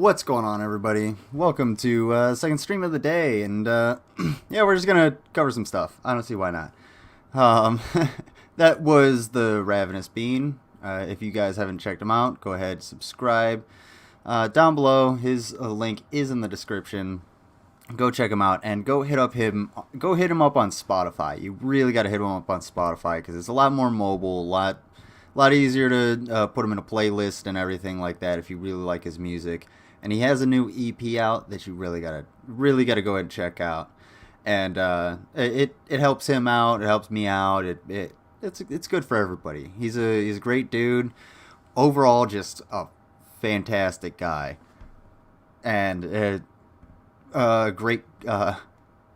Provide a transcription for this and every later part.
What's going on, everybody? Welcome to second stream of the day, and yeah, we're just gonna cover some stuff. I don't see why not. Um, that was the Ravenous Bean. If you guys haven't checked him out, go ahead, subscribe. Down below, his link is in the description. Go check him out, and go hit him up on Spotify. You really got to hit him up on Spotify because it's a lot more mobile, a lot easier to put him in a playlist and everything like that if you really like his music. And he has a new EP out that you really gotta go ahead and check out. And it helps him out. It helps me out. It's good for everybody. He's a great dude. Overall, just a fantastic guy, and great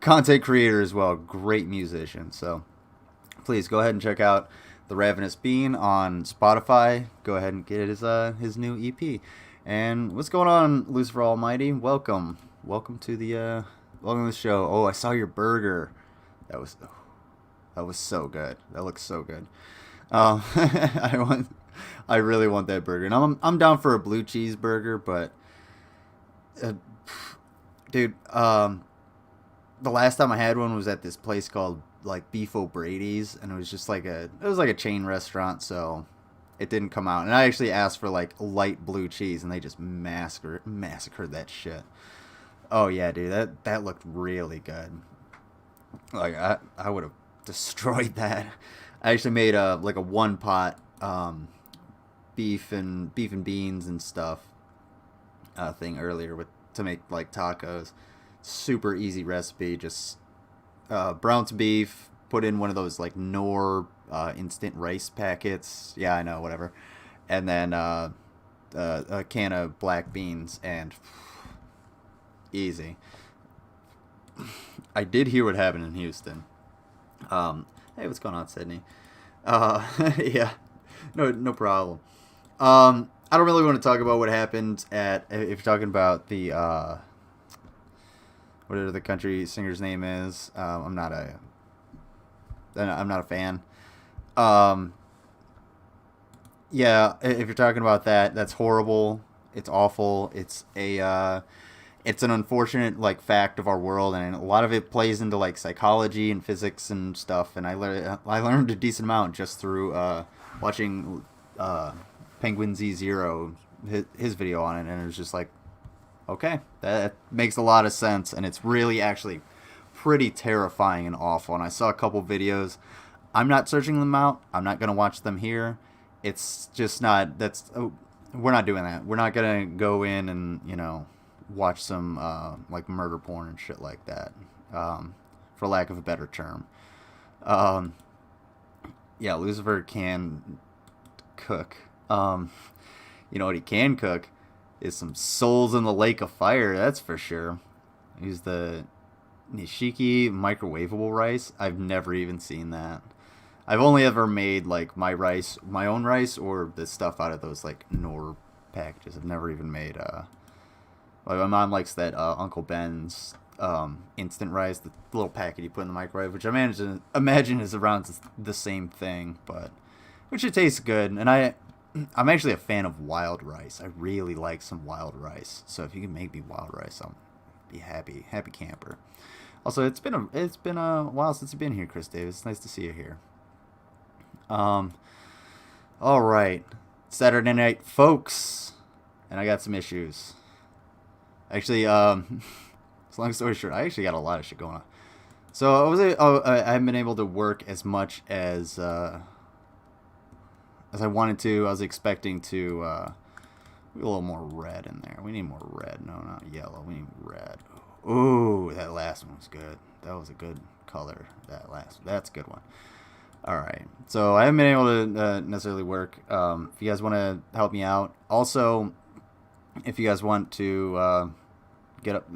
content creator as well. Great musician. So please go ahead and check out the Ravenous Bean on Spotify. Go ahead and get his new EP. And what's going on, Lucifer Almighty? Welcome to the show. Oh, I saw your burger. That was so good. That looks so good. I really want that burger, and I'm down for a blue cheeseburger, but dude, the last time I had one was at this place called like Beef O'Brady's, and it was just like a chain restaurant, so it didn't come out. And I actually asked for like light blue cheese, and they just massacred that shit. Oh yeah, dude, that looked really good. Like I would have destroyed that. I actually made a one pot beef and beans and stuff thing earlier to make like tacos. Super easy recipe. Just browned beef, put in one of those like Knorr instant rice packets. Yeah, I know, whatever. And then a can of black beans, and easy. I did hear what happened in Houston. Hey, what's going on, Sydney? Yeah, no problem. I don't really want to talk about what happened if you're talking about the whatever the country singer's name is. I'm not a fan. Yeah, if you're talking about that, that's horrible. It's awful. It's an unfortunate like fact of our world, and a lot of it plays into like psychology and physics and stuff. And I learned a decent amount just through watching Penguin Z0, his video on it, and it was just like, okay, that makes a lot of sense, and it's really actually pretty terrifying and awful. And I saw a couple videos. I'm not searching them out. I'm not gonna watch them here. It's just not. We're not doing that. We're not gonna go in and watch some like murder porn and shit like that, for lack of a better term. Yeah, Lucifer can cook. You know what he can cook is some souls in the lake of fire. That's for sure. He's the Nishiki microwavable rice. I've never even seen that. I've only ever made like my own rice, or the stuff out of those like Knorr packages. I've never even made like my mom likes that Uncle Ben's instant rice, the little packet you put in the microwave, which I imagine is around the same thing, but which it tastes good. And I'm actually a fan of wild rice. I really like some wild rice. So if you can make me wild rice, I'll be happy camper. Also, it's been a while since you've been here, Chris Davis. It's nice to see you here. All right, Saturday night, folks, and I got some issues. Actually, long story short, I actually got a lot of shit going on. So I haven't been able to work as much as I wanted to. I was expecting to a little more red in there. We need more red. No, not yellow. We need red. Ooh, that last one was good. That was a good color. That's a good one. All right. So I haven't been able to necessarily work. If you guys want to help me out, also, if you guys want to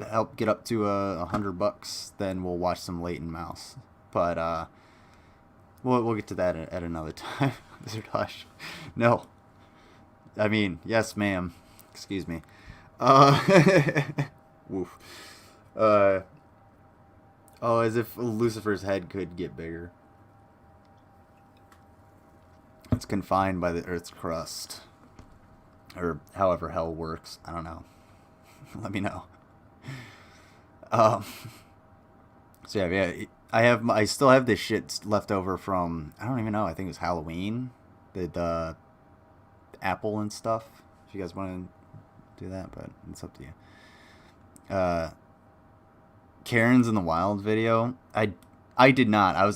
help get up to $100, then we'll watch some Leighton Mouse. But we'll get to that at another time. Wizard Hush. No. I mean, yes, ma'am. Excuse me. Woof. As if Lucifer's head could get bigger. It's confined by the Earth's crust. Or however hell works. I don't know. let me know. So yeah, I still have this shit left over from, I don't even know, I think it was Halloween, the apple and stuff. If you guys want to do that, but it's up to you. Karen's in the Wild video, I did not. I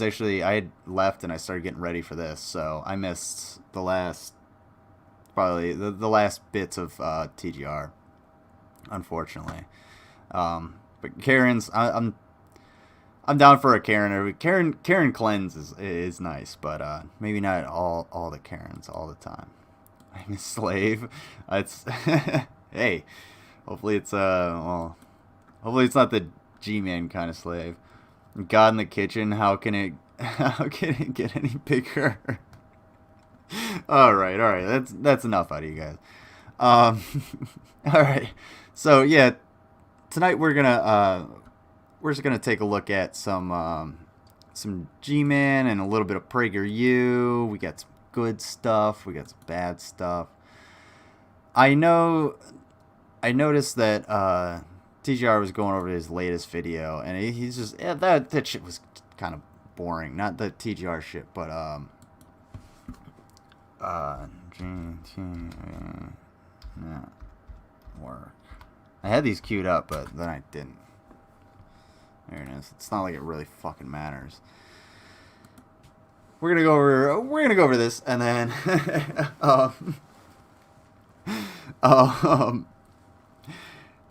had left and I started getting ready for this, so I missed the last, probably the last bits of TGR, unfortunately. But Karen's, I'm down for a Karen. Karen cleanse is nice, but maybe not all the Karens all the time. I'm a slave. It's hey, hopefully it's hopefully it's not the GMan kind of slave. God in the kitchen. How can it get any bigger? all right. That's enough out of you guys. All right. So yeah, tonight we're just gonna take a look at some GMan and a little bit of PragerU. We got some good stuff. We got some bad stuff. I noticed that TGR was going over his latest video, and he's just that shit was kind of boring. Not the TGR shit, but work. I had these queued up, but then I didn't. There it is. It's not like it really fucking matters. We're gonna go over this, and then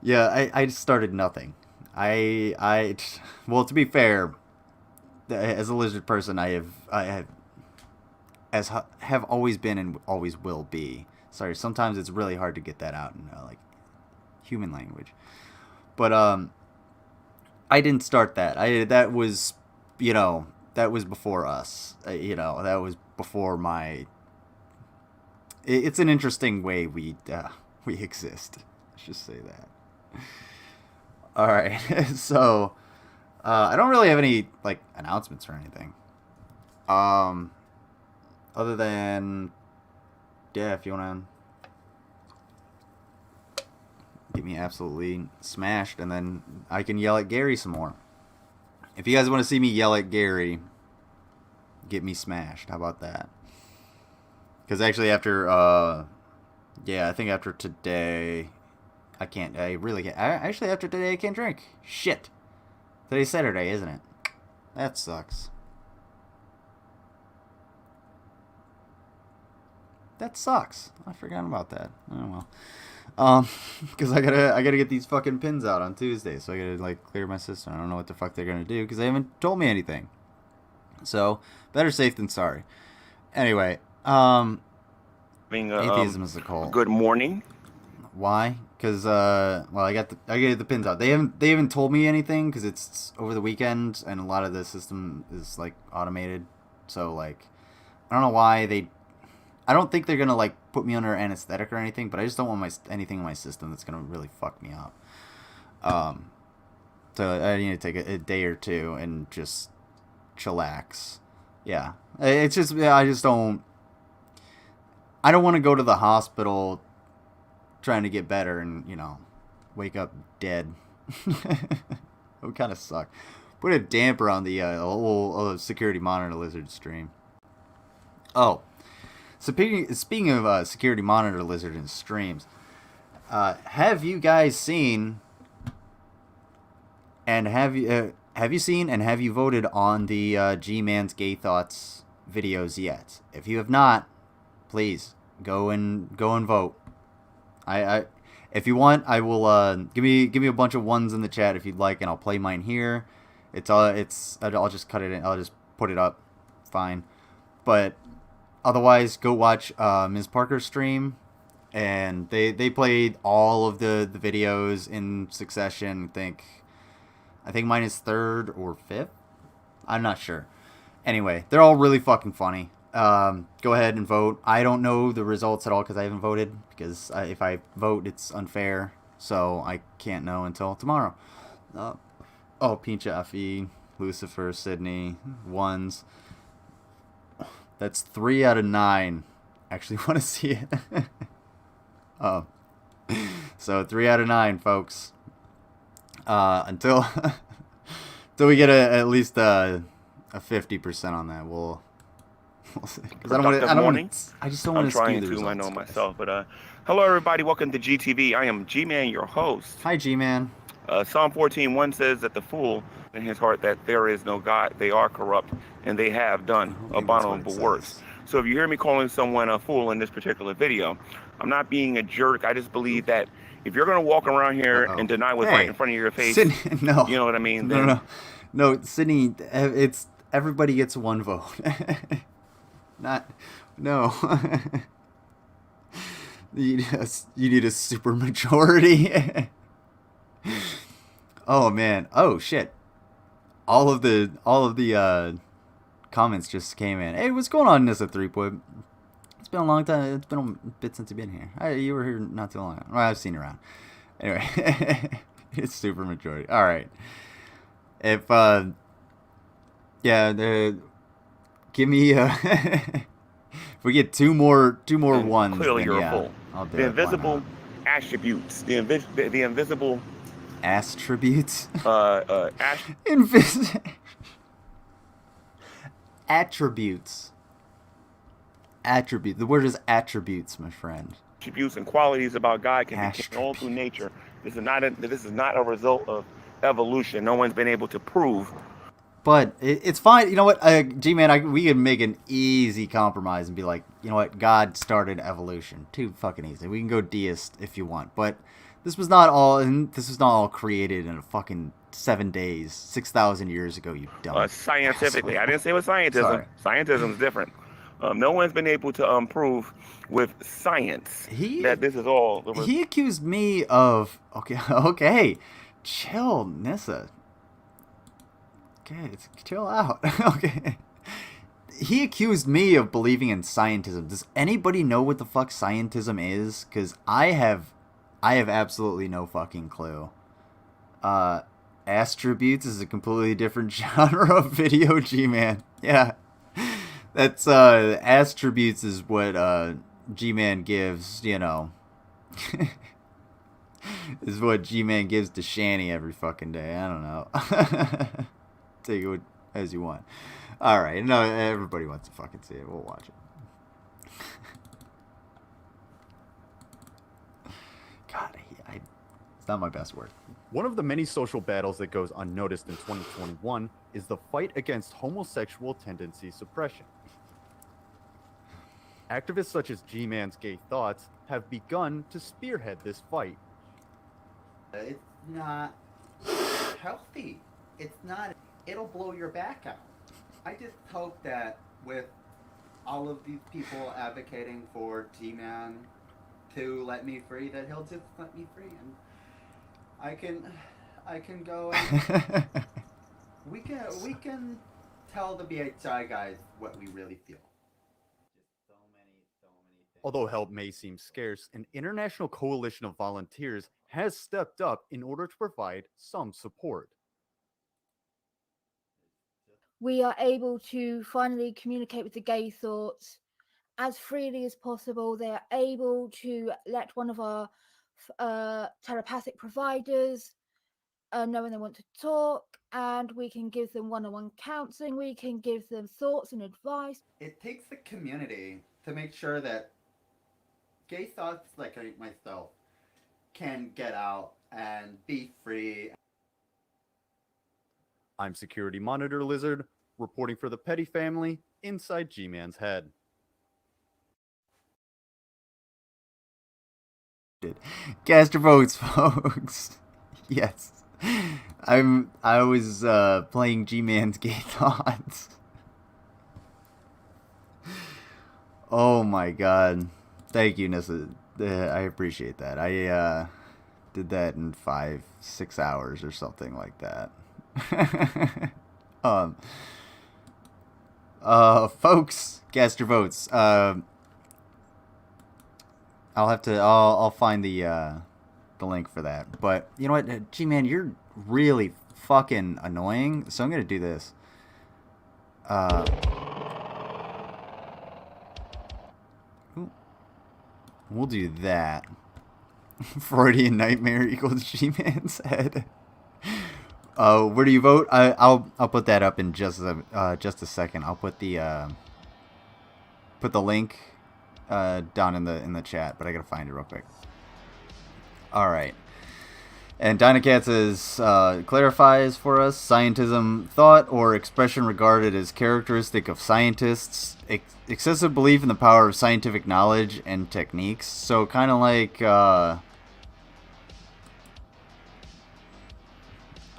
yeah, I just started nothing. Well, to be fair, as a lizard person, I have always been and always will be. Sorry, sometimes it's really hard to get that out in like human language, but I didn't start that. That was before us. That was before my. It's an interesting way we exist. Let's just say that. All right, so I don't really have any like announcements or anything. Other than if you wanna get me absolutely smashed, and then I can yell at Gary some more. If you guys want to see me yell at Gary, get me smashed. How about that? Because actually after, I think after today, I can't, I really can't. Actually after today I can't drink. Shit. Today's Saturday, isn't it? That sucks. That sucks. I forgot about that. Oh well. Because I gotta get these fucking pins out on Tuesday, so I gotta like clear my system. I don't know what the fuck they're gonna do because they haven't told me anything. So better safe than sorry. Anyway, atheism is a cult. Good morning. Why? Because I got the pins out. They haven't told me anything because it's over the weekend and a lot of the system is like automated. So like, I don't know why I don't think they're gonna like put me under anesthetic or anything, but I just don't want anything in my system that's gonna really fuck me up. So I need to take a day or two and just chillax. Yeah, it's just I don't want to go to the hospital trying to get better and wake up dead. It would kind of suck. Put a damper on the whole security monitor lizard stream. Oh. Speaking of security monitor lizard and streams, have you guys seen and have you seen and have you voted on the GMan's Gay Thoughts videos yet? If you have not, please go and vote. If you want, I will give me a bunch of ones in the chat if you'd like, and I'll play mine here. I'll just cut it in. I'll just put it up. Fine, but. Otherwise, go watch Ms. Parker's stream, and they played all of the videos in succession. I think mine is third or fifth. I'm not sure. Anyway, they're all really fucking funny. Go ahead and vote. I don't know the results at all because I haven't voted. Because if I vote, it's unfair. So I can't know until tomorrow. Pincha Effie, Lucifer, Sydney, ones. That's 3 out of 9. Actually want to see it. So 3 out of 9, folks. Until until we get at least a 50% on that, we'll see. Because I just don't want to skew the results. I know myself, but hello everybody. Welcome to GTV. I am G-Man, your host. Hi, G-Man. Psalm 14:1 says that the fool in his heart that there is no God, they are corrupt, and they have done abominable works. So if you hear me calling someone a fool in this particular video, I'm not being a jerk. I just believe that if you're going to walk around here and deny what's right in front of your face, no. You know what I mean? No, Sydney, it's everybody gets one vote. No. You need a super majority. Oh man. Oh shit. All of the comments just came in. Hey, what's going on, Nissa 3 boy? It's been a long time. It's been a bit since you've been here. You were here not too long. Well, I've seen you around. Anyway, it's super majority. All right. If give me if we get two more ones. Clearly, you're a fool. The invisible attributes. The invisible attributes. Attributes. The word is attributes, my friend. Attributes and qualities about God can be controlled through nature. This is not a result of evolution. No one's been able to prove. But it's fine. You know what, G-Man, we can make an easy compromise and be like, you know what, God started evolution. Too fucking easy. We can go deist if you want, but this was not all created in a fucking 7 days, 6,000 years ago. You dumb. Scientifically, I didn't say it was scientism. Sorry. Scientism is different. No one's been able to prove with science that this is all. He accused me of okay, chill, Nissa. Okay, chill out. Okay. He accused me of believing in scientism. Does anybody know what the fuck scientism is? Because I have absolutely no fucking clue. Attributes is a completely different genre of video, G-Man. Yeah. That's, attributes is what, G-Man gives, you know. Is what G-Man gives to Shani every fucking day. I don't know. Take it as you want. Alright, no, everybody wants to fucking see it. We'll watch it. God, it's not my best word. One of the many social battles that goes unnoticed in 2021 is the fight against homosexual tendency suppression. Activists such as G-Man's Gay Thoughts have begun to spearhead this fight. It's not healthy. It's not. It'll blow your back out. I just hope that with all of these people advocating for G-Man to let me free, that he'll just let me free, and I can go and we can tell the BHI guys what we really feel. Just so many things. Although help may seem scarce, an international coalition of volunteers has stepped up in order to provide some support. We are able to finally communicate with the Gay Thoughts as freely as possible. They are able to let one of our telepathic providers know when they want to talk, and we can give them one-on-one counseling. We can give them thoughts and advice. It takes the community to make sure that Gay Thoughts like myself can get out and be free. I'm Security Monitor Lizard, reporting for the Petty family inside G-Man's head. Cast your votes, folks. Yes. I was playing G-Man's Gay Thoughts. Oh my god. Thank you, Nissa. I appreciate that. I did that in 5-6 hours or something like that. Folks, cast your votes. I'll find the link for that. But you know what, G-Man, you're really fucking annoying. So I'm gonna do this. We'll do that. Freudian nightmare equals G-Man's head. Where do you vote? I'll put that up in just a second. I'll put the link down in the chat, but I gotta find it real quick. All right. And Dynacat says, clarifies for us, scientism, thought or expression regarded as characteristic of scientists, excessive belief in the power of scientific knowledge and techniques. So kind of like, I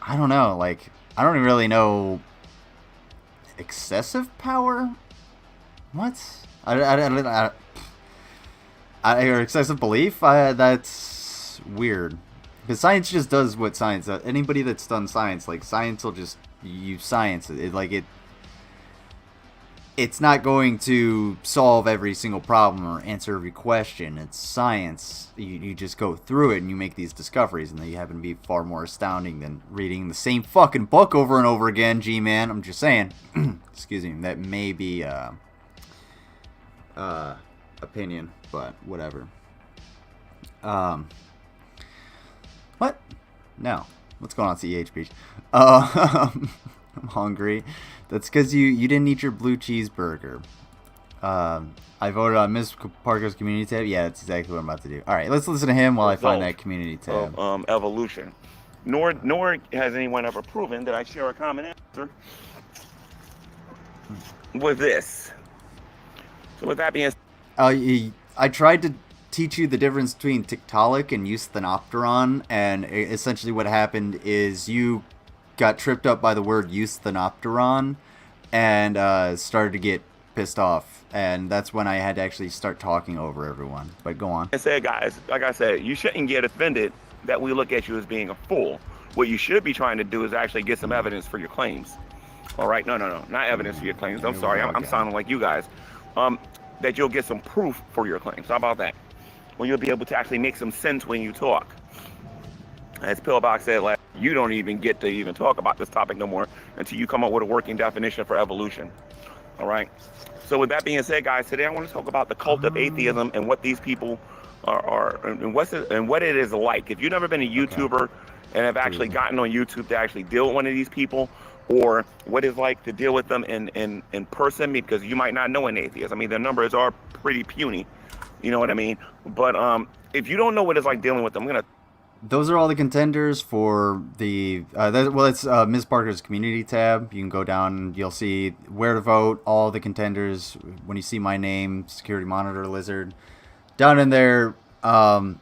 don't know, like, I don't really know, excessive power? What? Or excessive belief? That's weird. Because science just does what science does. Anybody that's done science, like, science will just use science. It's not going to solve every single problem or answer every question. It's science. You just go through it and you make these discoveries, and they happen to be far more astounding than reading the same fucking book over and over again, G-Man. I'm just saying. Excuse me. That may be opinion, but whatever. What? No. What's going on, CHP? I'm hungry. That's because you didn't eat your blue cheeseburger. I voted on Miss Parker's community tab. Yeah, that's exactly what I'm about to do. All right, let's listen to him while I find that community tab. Of evolution. Nor has anyone ever proven that I share a common answer with this. So with that being said, I tried to teach you the difference between Tiktaalik and Eusthenopteron, and essentially what happened is you got tripped up by the word Eusthenopteron and started to get pissed off, and that's when I had to actually start talking over everyone. But go on. I said, guys, like I said, you shouldn't get offended that we look at you as being a fool. What you should be trying to do is actually get some evidence for your claims. All right? No, not evidence for your claims. I'm sorry. I'm sounding like you guys. That you'll get some proof for your claims. How about that? When you'll be able to actually make some sense when you talk. As Pillbox said, you don't even get to even talk about this topic no more until you come up with a working definition for evolution. All right? So with that being said, guys, today I want to talk about the cult of atheism and what these people are and what it is like. If you've never been a YouTuber and have actually gotten on YouTube to actually deal with one of these people, or what it's like to deal with them in person, because you might not know an atheist. I mean, their numbers are pretty puny. You know what I mean? But if you don't know what it's like dealing with them, those are all the contenders for the it's Ms. Parker's community tab. You can go down and you'll see where to vote, all the contenders. When you see my name, Security Monitor Lizard, down in there, you can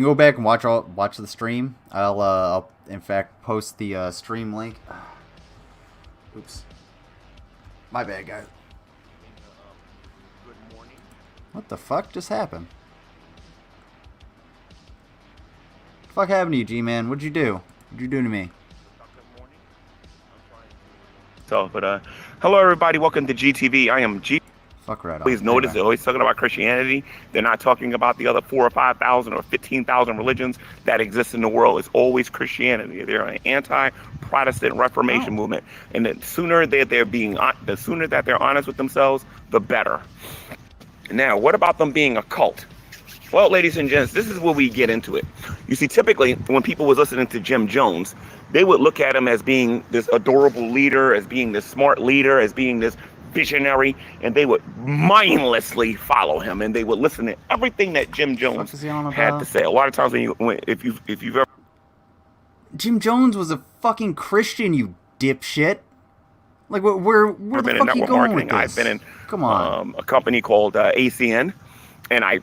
go back and watch the stream. I'll in fact post the stream link. Oops, my bad, guys. Good morning. What the fuck just happened? What the fuck happened to you, G-Man? What'd you do? What'd you do to me? So, hello everybody. Welcome to GTV. I am G. Fuck right off. Please notice they're always talking about Christianity. They're not talking about the other 4,000 or 5,000 or 15,000 religions that exist in the world. It's always Christianity. They're an anti-Protestant Reformation movement, and the sooner that they're honest with themselves, the better. Now, what about them being a cult? Well, ladies and gents, this is where we get into it. You see, typically, when people was listening to Jim Jones, they would look at him as being this adorable leader, as being this smart leader, as being this visionary, and they would mindlessly follow him, and they would listen to everything that Jim Jones had to say. A lot of times, if you've ever, Jim Jones was a fucking Christian, you dipshit. Like, where the fuck are you going with this? I've been in a company called ACN, and I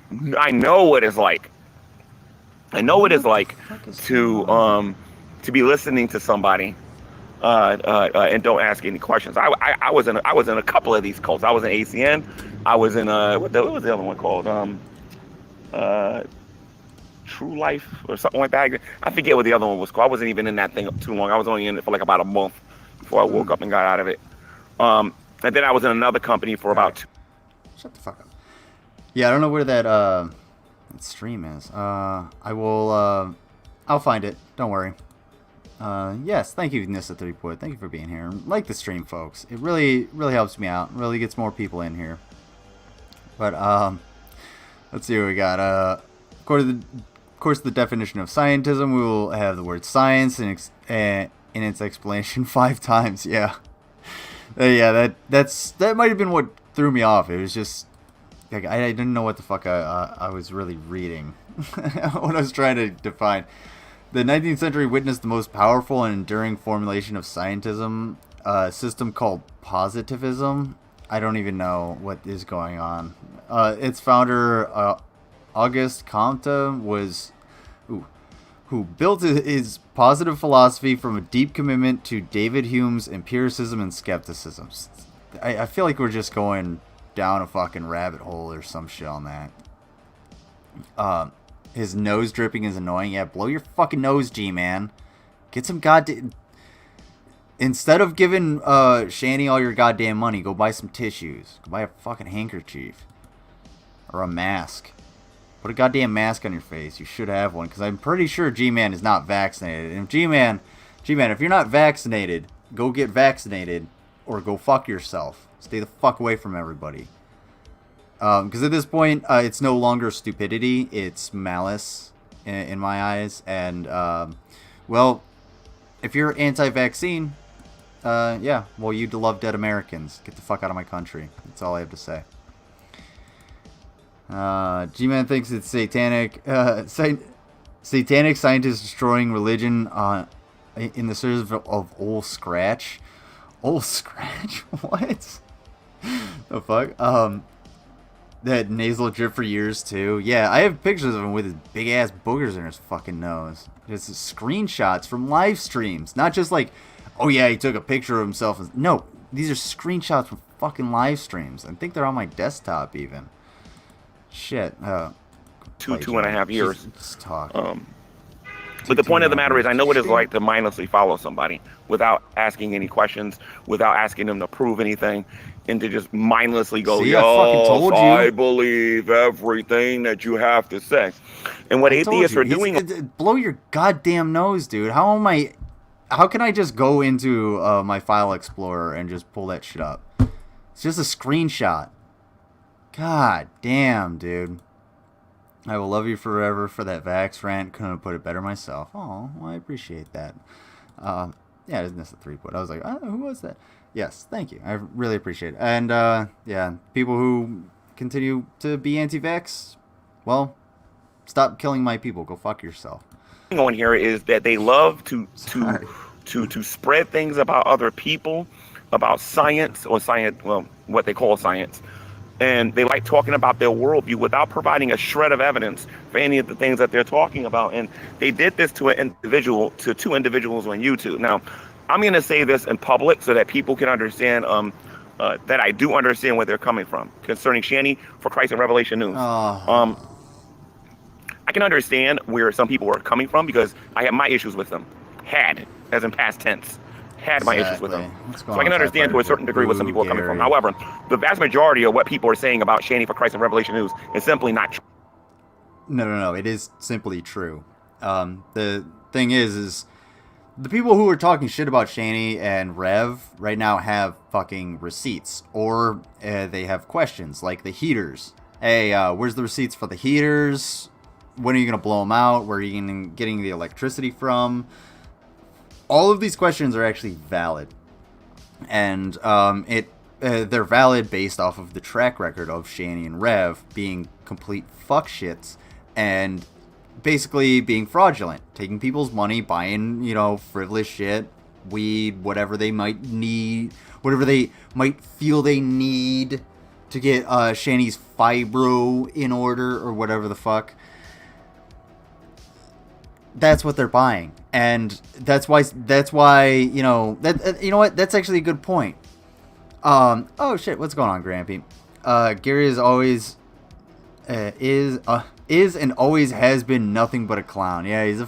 know what it's like. I know what it's like to be listening to somebody and don't ask any questions. I was in a couple of these cults. I was in ACN. I was in what was the other one called? True Life or something like that. I forget what the other one was called. I wasn't even in that thing too long. I was only in it for like about a month before I woke up and got out of it. And then I was in another company for about Shut the fuck up. Yeah, I don't know where that stream is. I'll find it. Don't worry. Yes, thank you, Nissa34. Thank you for being here. Like the stream, folks. It really helps me out. Really gets more people in here. But let's see what we got. According course, the definition of scientism, we will have the word science in its explanation 5 times. Yeah. Yeah, that might have been what threw me off. It was just like I didn't know what the fuck I was really reading when I was trying to define. The 19th century witnessed the most powerful and enduring formulation of scientism, a system called positivism. I don't even know what is going on. Its founder, Auguste Comte, who built his positive philosophy from a deep commitment to David Hume's empiricism and skepticism. I feel like we're just going down a fucking rabbit hole or some shit on that. His nose dripping is annoying. Yeah, blow your fucking nose, GMan. Get some goddamn... Instead of giving Shani all your goddamn money, go buy some tissues. Go buy a fucking handkerchief. Or a mask. Put a goddamn mask on your face. You should have one, because I'm pretty sure GMan is not vaccinated. And GMan, if you're not vaccinated, go get vaccinated, or go fuck yourself. Stay the fuck away from everybody. Because at this point, it's no longer stupidity, it's malice in my eyes. And, well, if you're anti-vaccine, yeah, well, you love dead Americans. Get the fuck out of my country. That's all I have to say. G-Man thinks it's satanic. Satanic scientists destroying religion in the service of Old Scratch. Old Scratch? What? The fuck? That nasal drip for years, too. Yeah, I have pictures of him with his big-ass boogers in his fucking nose. It's screenshots from live streams. Not just like, oh yeah, he took a picture of himself. No, these are screenshots from fucking live streams. I think they're on my desktop, even. Shit. 2.5 years. Just talk. But the point of the matter is, I know what it's like to mindlessly follow somebody without asking any questions, without asking them to prove anything, and to just mindlessly go, See, I fucking told you. I believe everything that you have to say. And what atheists are doing... Blow your goddamn nose, dude. How can I just go into my file explorer and just pull that shit up? It's just a screenshot. God damn, dude. I will love you forever for that Vax rant. Couldn't have put it better myself. Oh, well, I appreciate that. Yeah, isn't this a 3-point? I was like, oh, who was that? Yes, thank you. I really appreciate it. And, yeah, people who continue to be anti-vax, well, stop killing my people. Go fuck yourself. On here is that they love to spread things about other people, about science, or science, well, what they call science. And they like talking about their worldview without providing a shred of evidence for any of the things that they're talking about. And they did this to two individuals on YouTube. Now, I'm going to say this in public so that people can understand that I do understand where they're coming from concerning Shani for Christ and Revelation News. I can understand where some people are coming from because I have my issues with them. Had, as in past tense. Had my issues with them. So I can understand to a certain degree where some people are coming from. However, the vast majority of what people are saying about Shani for Christ and Revelation News is simply not true. No. It is simply true. The thing is the people who are talking shit about Shani and Rev right now have fucking receipts. Or they have questions, like the heaters. Hey, where's the receipts for the heaters? When are you going to blow them out? Where are you getting the electricity from? All of these questions are actually valid, and they're valid based off of the track record of Shani and Rev being complete fuckshits and basically being fraudulent, taking people's money, buying, frivolous shit, weed, whatever they might need, whatever they might feel they need to get Shani's fibro in order or whatever the fuck. That's what they're buying, and that's why you know what, that's actually a good point. Oh shit, what's going on, Grampy? Gary is always is and always has been nothing but a clown. Yeah, he's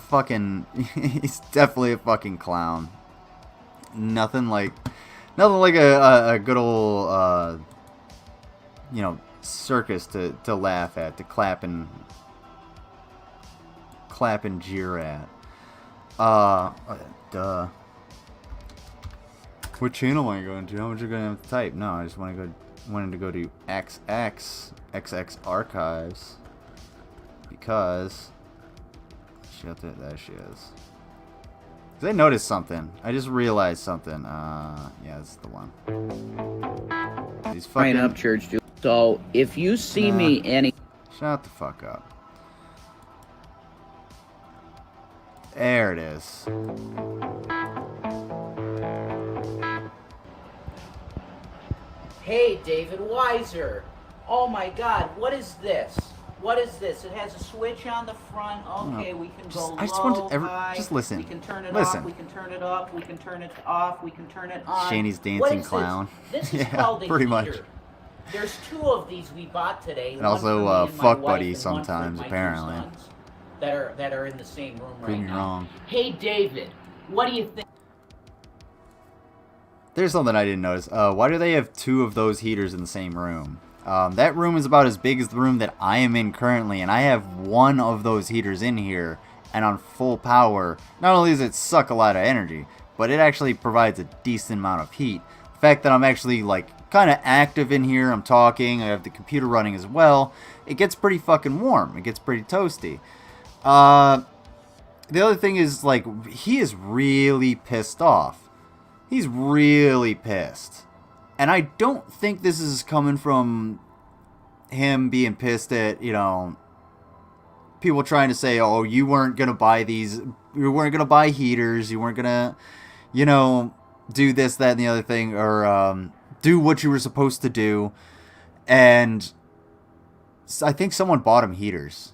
he's definitely a fucking clown. Nothing like a good old circus to laugh at, to clap and jeer at. Duh. What channel am I going to? How much are you going to have to type? No, I just wanted to go to XX archives because Shut it. There she is. Cause I noticed something. I just realized something. Yeah, this is the one. These fucking... up, church dude. So if you see me any... Shut the fuck up. There it is. Hey, David Weiser. Oh my God, what is this? What is this? It has a switch on the front. Okay, we can go I just low, want to high. just listen. We can turn it Listen. off. We can turn it up. We can turn it off. We can turn it on. Shaney's What dancing is clown. This is Yeah, called a pretty heater. much. There's 2 of these we bought today. And one also, for me and my fuck wife buddy and one for sometimes, my 2 apparently. sons that are in the same room Prove right me now. wrong. Hey, David, what do you think? There's something I didn't notice. Why do they have 2 of those heaters in the same room? That room is about as big as the room that I am in currently, and I have 1 of those heaters in here, and on full power. Not only does it suck a lot of energy, but it actually provides a decent amount of heat. The fact that I'm actually, like, kind of active in here, I'm talking, I have the computer running as well, it gets pretty fucking warm. It gets pretty toasty. The other thing is, like, he is really pissed off. He's really pissed. And I don't think this is coming from him being pissed at, you know, people trying to say, oh, you weren't going to buy these, you weren't going to buy heaters, you weren't going to, you know, do this, that, and the other thing, or do what you were supposed to do. And I think someone bought him heaters.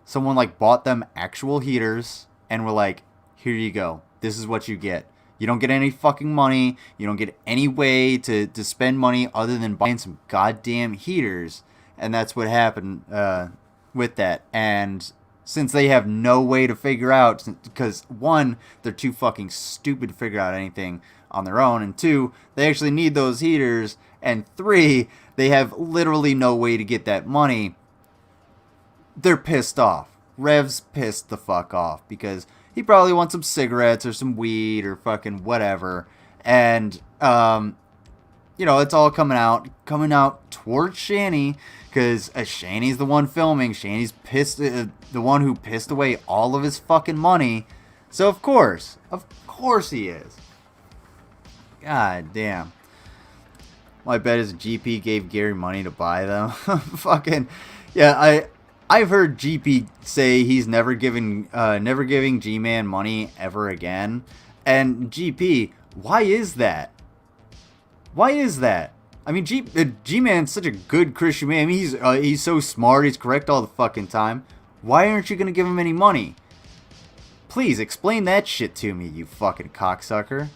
Someone, like, bought them actual heaters and were like, here you go. This is what you get. You don't get any fucking money. You don't get any way to spend money other than buying some goddamn heaters. And that's what happened with that. And since they have no way to figure out, because 1, they're too fucking stupid to figure out anything on their own. And 2, they actually need those heaters. And 3, they have literally no way to get that money. They're pissed off. Rev's pissed the fuck off because he probably wants some cigarettes or some weed or fucking whatever. And, you know, it's all coming out towards Shani because Shani's the one filming. Shani's pissed, the one who pissed away all of his fucking money. So, of course he is. God damn. My bet is GP gave Gary money to buy them. Fucking, yeah, I've heard GP say he's never giving GMan money ever again. And GP, why is that? Why is that? I mean, G-Man's such a good Christian man. I mean, he's so smart. He's correct all the fucking time. Why aren't you going to give him any money? Please, explain that shit to me, you fucking cocksucker.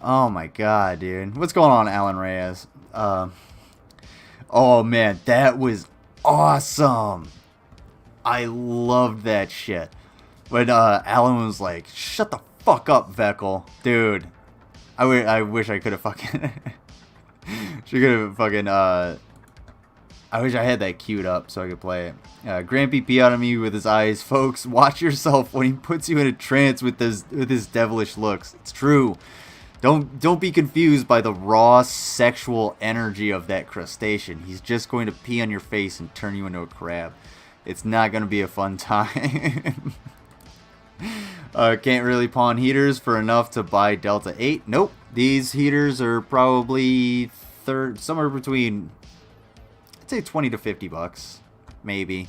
Oh my god, dude. What's going on, Alan Reyes? Oh man, that was awesome. I loved that shit. But Alan was like, shut the fuck up, Veckel. Dude, I wish I could have fucking... she could have fucking... I wish I had that queued up so I could play it. Grand PP out of me with his eyes. Folks, watch yourself when he puts you in a trance with his devilish looks. It's true. Don't be confused by the raw sexual energy of that crustacean. He's just going to pee on your face and turn you into a crab. It's not going to be a fun time. Can't really pawn heaters for enough to buy Delta 8. Nope. These heaters are probably somewhere between, I'd say 20 to 50 bucks, maybe,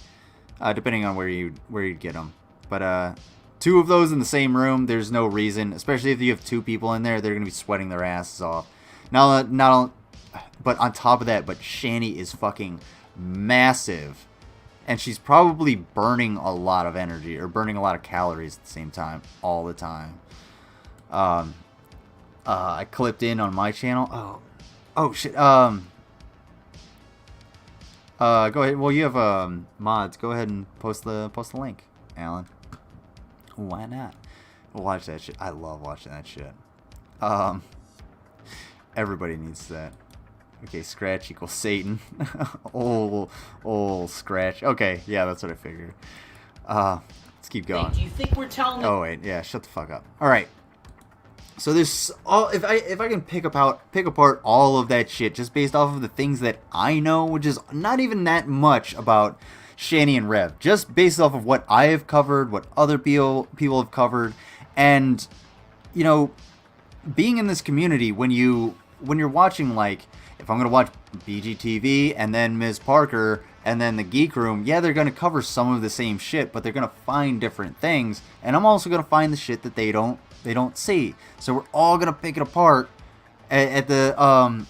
depending on where you'd get them. But 2 of those in the same room, there's no reason, especially if you have 2 people in there, they're going to be sweating their asses off. But on top of that, Shani is fucking massive. And she's probably burning a lot of energy, or burning a lot of calories at the same time, all the time. I clipped in on my channel. Oh shit. Go ahead. Well, you have mods. Go ahead and post the link, Alan. Why not? Watch that shit. I love watching that shit. Everybody needs that. Okay, Scratch equals Satan. old Scratch. Okay, yeah, that's what I figured. Let's keep going. Hey, do you think we're telling? Oh wait, yeah, shut the fuck up. All right. So there's all if I can pick apart all of that shit just based off of the things that I know, which is not even that much about Shani and Rev, just based off of what I have covered, what other people have covered, and you know, being in this community, when you're watching, like, if I'm gonna watch BGTV and then Ms. Parker and then the Geek Room, yeah, they're gonna cover some of the same shit, but they're gonna find different things, and I'm also gonna find the shit that they don't see. So we're all gonna pick it apart at the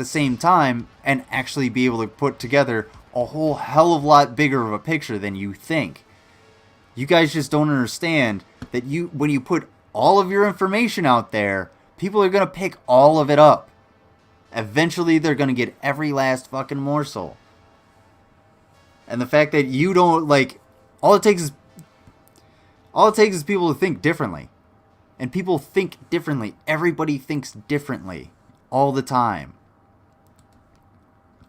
same time and actually be able to put together a whole hell of a lot bigger of a picture than you think. You guys just don't understand that when you put all of your information out there, people are gonna pick all of it up. Eventually, they're gonna get every last fucking morsel. And the fact that you don't, like, all it takes is people to think differently. And people think differently. Everybody thinks differently all the time.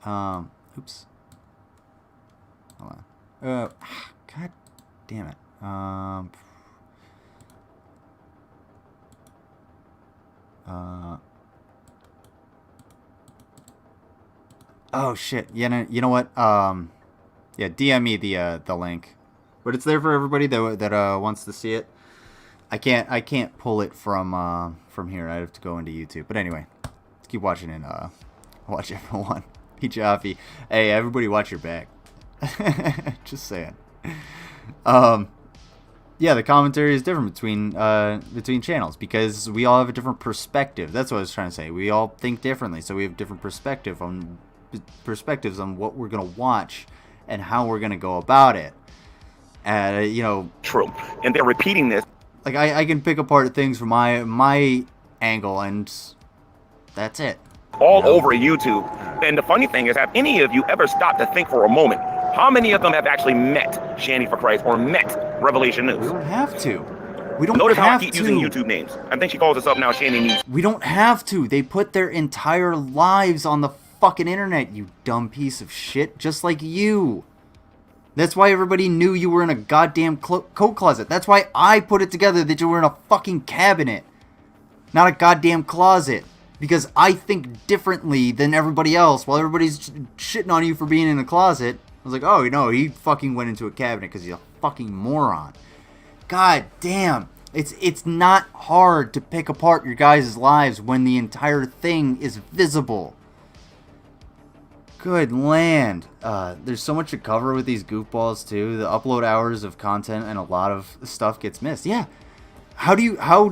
Oops. Hold on. God damn it. Oh shit. You know what? Yeah, DM me the link. But it's there for everybody that wants to see it. I can't pull it from here. I have to go into YouTube. But anyway, let's keep watching and watch everyone. Be choppy. Hey, everybody, watch your back. Just saying. Yeah, the commentary is different between channels because we all have a different perspective. That's what I was trying to say. We all think differently, so we have different perspectives on what we're gonna watch and how we're gonna go about it. And you know, true. And they're repeating this. Like I can pick apart things from my angle, and that's it. All over YouTube. And the funny thing is, have any of you ever stopped to think for a moment, how many of them have actually met Shani for Christ or met Revelation News? We don't have to. We don't Notice have how I keep to. using YouTube names. I think she calls us up now Shani News. We don't have to. They put their entire lives on the fucking internet, you dumb piece of shit, just like you. That's why everybody knew you were in a goddamn coat closet. That's why I put it together that you were in a fucking cabinet, not a goddamn closet. Because I think differently than everybody else. While everybody's shitting on you for being in a closet, I was like, oh, no, he fucking went into a cabinet because he's a fucking moron. God damn. It's not hard to pick apart your guys' lives when the entire thing is visible. Good land. There's so much to cover with these goofballs, too. The upload hours of content and a lot of stuff gets missed. Yeah. How do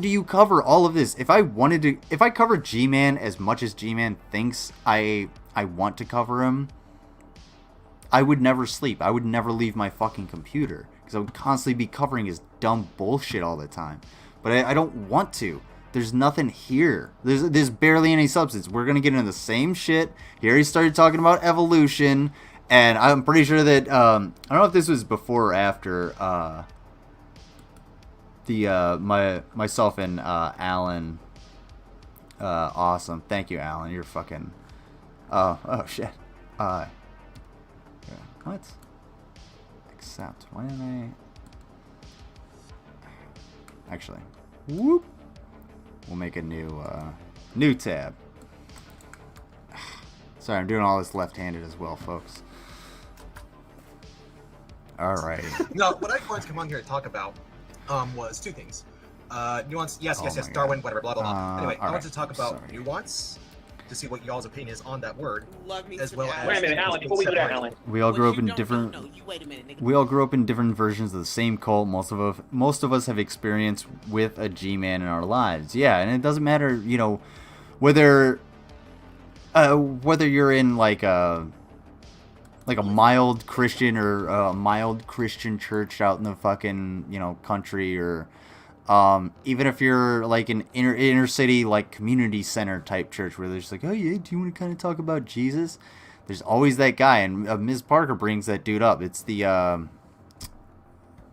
you cover all of this? If I cover GMan as much as GMan thinks I want to cover him, I would never sleep. I would never leave my fucking computer because I would constantly be covering his dumb bullshit all the time. But I don't want to. There's nothing here. There's barely any substance. We're gonna get into the same shit. He already started talking about evolution, and I'm pretty sure that I don't know if this was before or after myself and Alan. Awesome. Thank you, Alan. You're fucking. Oh shit. What? Accept. Why didn't I? Actually, whoop. We'll make a new tab. Sorry, I'm doing all this left-handed as well, folks. Alrighty. No, what I wanted to come on here to talk about was two things. Nuance, yes, Darwin, whatever, blah, blah, blah. Anyway, I wanted to talk about nuance, to see what y'all's opinion is on that word, as well as... Wait a minute, Alan, before we do that, Alan. We all grew up in different... We all grew up in different versions of the same cult. Most of us have experience with a G-Man in our lives. Yeah, and it doesn't matter, you know, whether you're in like a mild Christian or a mild Christian church out in the fucking, you know, country, or even if you're like an inner city, like community center type church where they're just like, oh yeah, do you want to kind of talk about Jesus? There's always that guy, and Ms. Parker brings that dude up. It's the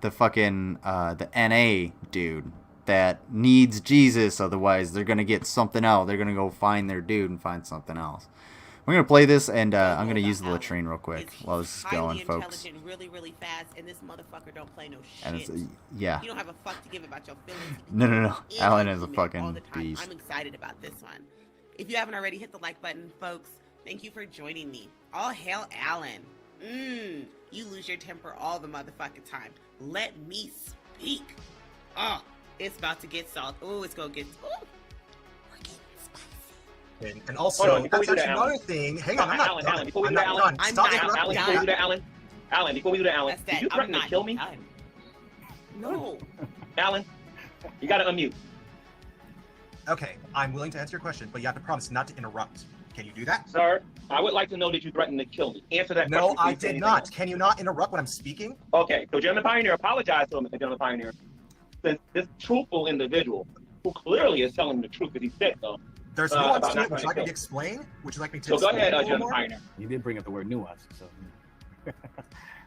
fucking the NA dude that needs Jesus, otherwise they're gonna get something else. They're gonna go find their dude and find something else. We're gonna play this, and I'm gonna use the latrine real quick while this is going, folks. Really, really fast, and this motherfucker don't play no shit. And it's, yeah. You don't have a fuck to give about your feelings. No. Alan is a fucking beast. I'm excited about this one. If you haven't already, hit the like button, folks. Thank you for joining me. All hail Alan. You lose your temper all the motherfucking time. Let me speak. Oh, it's about to get salt. Oh, it's gonna get. Oh, we're getting spicy. And also, that's actually another thing. Hang on, I'm not done. Alan, before we do that, Alan, stop Alan, interrupting before we do me. that, Alan, before we do that, Alan, That's did you threaten to kill me? done. No. Alan, you gotta unmute. Okay, I'm willing to answer your question, but you have to promise not to interrupt. Can you do that? Sir, I would like to know that you threatened to kill me. Answer that question. No, I please, did anything not. else. Can you not interrupt when I'm speaking? Okay, so Gentleman Pioneer, apologize to him, Gentleman Pioneer. Since this truthful individual, who clearly is telling the truth, because he said so. There's about nuance to not it. Would you trying like to me to kill. explain? Would you like me to So go explain ahead, a little Gentleman more? Pioneer. You did bring up the word nuance, so.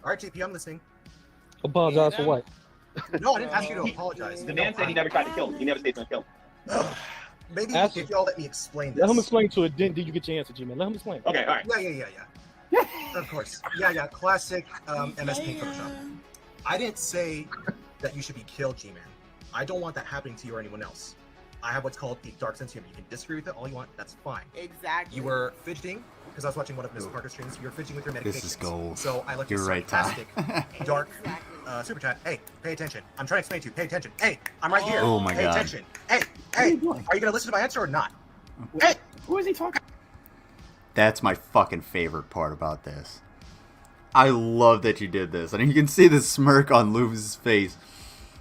All right, JP, I'm listening. Apologize for what? No, I didn't ask you to apologize. The man said he never tried to kill me. He never said he was going to kill me. Maybe Ask if y'all let me explain this. Let him explain to it. Then did you get your answer, G-Man? Let him explain. Okay, all right. Yeah. Of course. Yeah. Classic MS Paint Photoshop. I didn't say that you should be killed, G-Man. I don't want that happening to you or anyone else. I have what's called a dark sense of humor. You can disagree with it all you want. That's fine. Exactly. You were fidgeting because I was watching one of Ms. Parker's streams. You were fidgeting with your medications. This is gold. So I left You're you right, Ty. sarcastic, dark super chat. Hey, pay attention. I'm trying to explain to you. Pay attention. Hey, I'm right here. Oh my pay God. attention. Hey, are you gonna listen to my answer or not? Hey, Who is he talking? That's my fucking favorite part about this. I love that you did this. And you can see the smirk on Luv's face.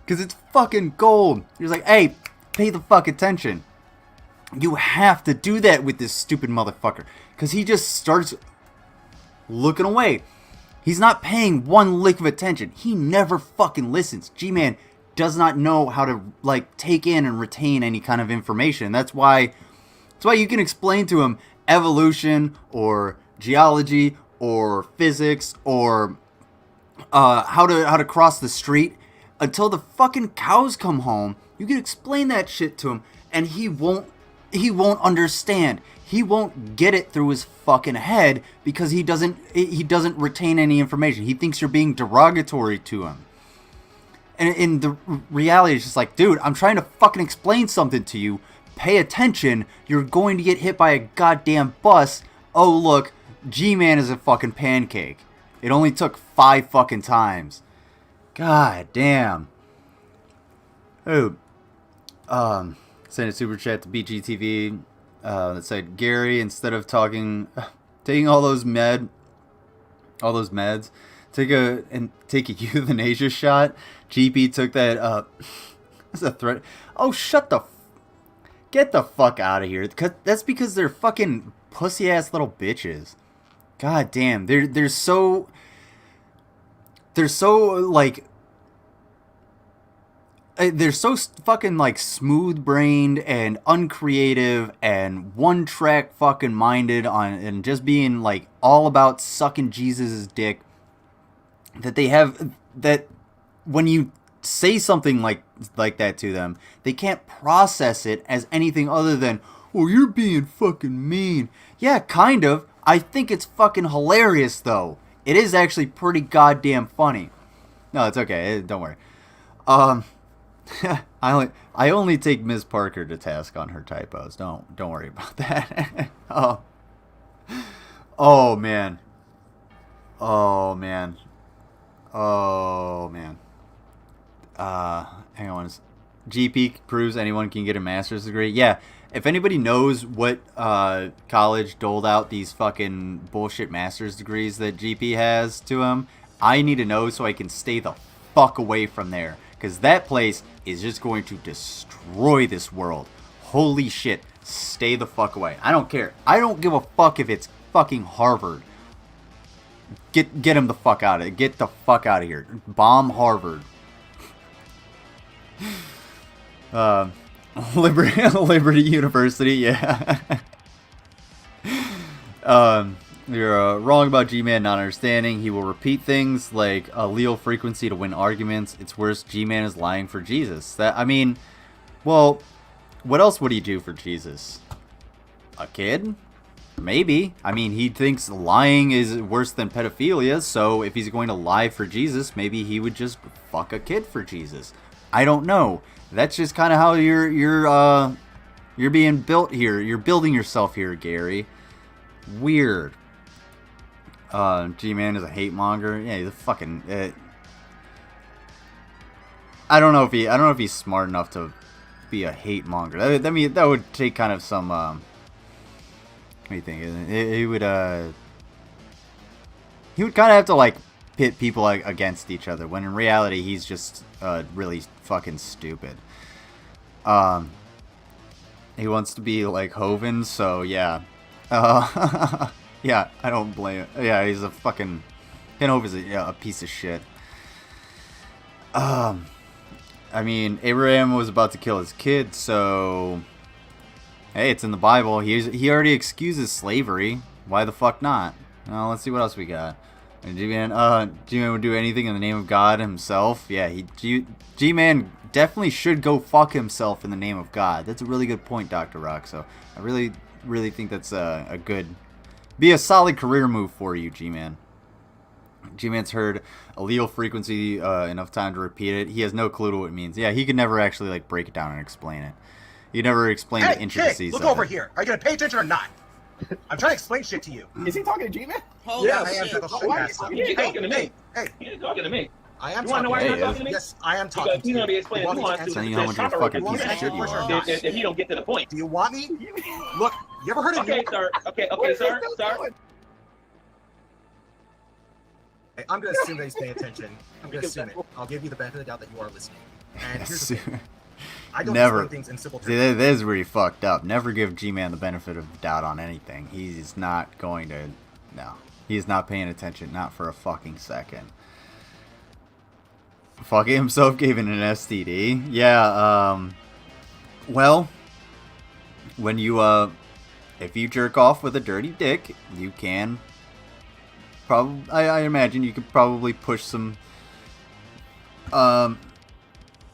Because it's fucking gold. You're like, hey, pay the fuck attention. You have to do that with this stupid motherfucker. Because he just starts looking away. He's not paying one lick of attention. He never fucking listens. G-Man does not know how to, like, take in and retain any kind of information. That's why you can explain to him evolution or geology or physics or how to cross the street until the fucking cows come home. You can explain that shit to him and he won't understand. He won't get it through his fucking head because he doesn't retain any information. He thinks you're being derogatory to him. And in the reality, it's just like, dude, I'm trying to fucking explain something to you. Pay attention. You're going to get hit by a goddamn bus. Oh, look, G-Man is a fucking pancake. It only took 5 fucking times. God damn. Oh. Sent a super chat to BGTV that said, Gary, instead of taking all those meds, take a euthanasia shot. GP took that. That's a threat. Oh, get the fuck out of here. That's because they're fucking pussy ass little bitches. God damn, they're so like. They're so fucking, like, smooth-brained and uncreative and one-track fucking minded and just being, like, all about sucking Jesus' dick that when you say something like that to them, they can't process it as anything other than, well, you're being fucking mean. Yeah, kind of. I think it's fucking hilarious, though. It is actually pretty goddamn funny. No, it's okay. Don't worry. I only take Ms. Parker to task on her typos. Don't worry about that. Oh man. Hang on. GP proves anyone can get a master's degree. Yeah. If anybody knows what college doled out these fucking bullshit master's degrees that GP has to him, I need to know so I can stay the fuck away from there. Because that place is just going to destroy this world. Holy shit. Stay the fuck away. I don't care. I don't give a fuck if it's fucking Harvard. Get him the fuck out of it. Get the fuck out of here. Bomb Harvard. Liberty University, yeah. You're wrong about G-Man not understanding. He will repeat things like allele frequency to win arguments. It's worse, G-Man is lying for Jesus. Well, what else would he do for Jesus? A kid? Maybe. I mean, he thinks lying is worse than pedophilia, so if he's going to lie for Jesus, maybe he would just fuck a kid for Jesus. I don't know. That's just kind of how you're being built here. You're building yourself here, Gary. Weird. G-Man is a hate monger. Yeah, he's a fucking. I don't know if he's smart enough to be a hate monger. That would take kind of some. What do you think? He would kind of have to like pit people like against each other. When in reality, he's just really fucking stupid. He wants to be like Hovind, so yeah. Yeah, I don't blame it. Yeah, he's a fucking... Ken Hovind is a piece of shit. I mean, Abraham was about to kill his kid, so... Hey, it's in the Bible. He already excuses slavery. Why the fuck not? Well, let's see what else we got. G-Man would do anything in the name of God himself. Yeah, G-Man definitely should go fuck himself in the name of God. That's a really good point, Dr. Rock. So I really, really think that's a good, be a solid career move for you, G-Man. G-Man's heard allele frequency enough time to repeat it. He has no clue what it means. Yeah, he could never actually like break it down and explain it. He never explained the intricacies. Look of over it. here. Are you gonna pay attention or not? I'm trying to explain shit to you. Is he talking to G-Man? Holy Yeah, I am. shit. Why are you talking He ain't talking to me. Hey, He ain't talking to me. I am You wanna know why talking he's to not you. talking to me? Yes, I am talking Because to he's you. gonna be You explaining want me to nuances answer Telling to you how the much of a fucking chopper piece of shit you are. if he don't get to the point. Do you want me? Look, you ever heard of Okay, sir. Okay, sir. Hey, I'm gonna assume that he's paying attention. I'm gonna assume it. I'll give you the benefit of the doubt that you are listening. And here's the thing. I don't Never. explain things in simple See, terms. that is really fucked up. Never give G-Man the benefit of the doubt on anything. He's not going to... No. He's not paying attention. Not for a fucking second. Fucking himself gave it an STD? Yeah, well... When you, if you jerk off with a dirty dick, you can... Probably... I imagine you could probably push some...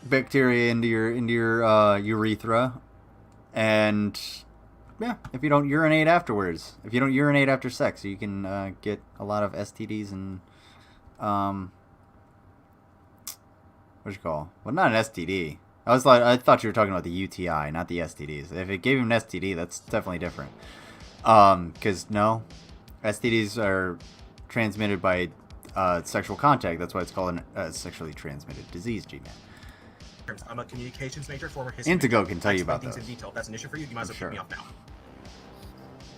bacteria into your urethra, and yeah, if you don't urinate afterwards, if you don't urinate after sex, you can get a lot of STDs and what'd you call? Well, not an STD. I thought you were talking about the UTI, not the STDs. If it gave him an STD, that's definitely different. Because no, STDs are transmitted by sexual contact. That's why it's called a sexually transmitted disease, G-Man. I'm a communications major, former history Indigo major. can tell I you explain about things those. in detail. If that's an issue for you, you might as well Sure. kick me off now.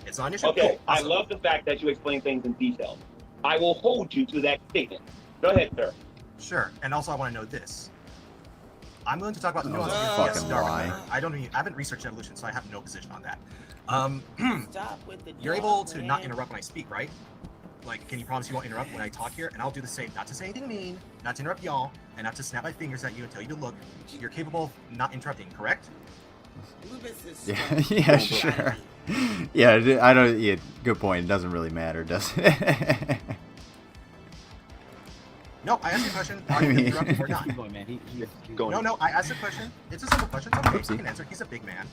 It's not an issue. Okay, Cool. I Awesome. love the fact that you explain things in detail. I will hold you to that statement. Go ahead, sir. Sure, and also I want to know this. I'm willing to talk about nuances. fucking Yes, Darwin. lie. I haven't researched evolution, so I have no position on that. Stop with the You're dog, able to man. not interrupt when I speak, right? Like, can you promise you won't interrupt when I talk here? And I'll do the same. Not to say anything mean, not to interrupt y'all, and not to snap my fingers at you and tell you to look. You're capable of not interrupting, correct? Lupus is Yeah, so yeah, sure. Yeah, I don't. Yeah, good point. It doesn't really matter, does it? No, I asked the question. Are I you mean- interrupting or not? Keep going, man. He's going. No, I asked the question. It's a simple question. It's okay. Oopsie. You can answer. He's a big man.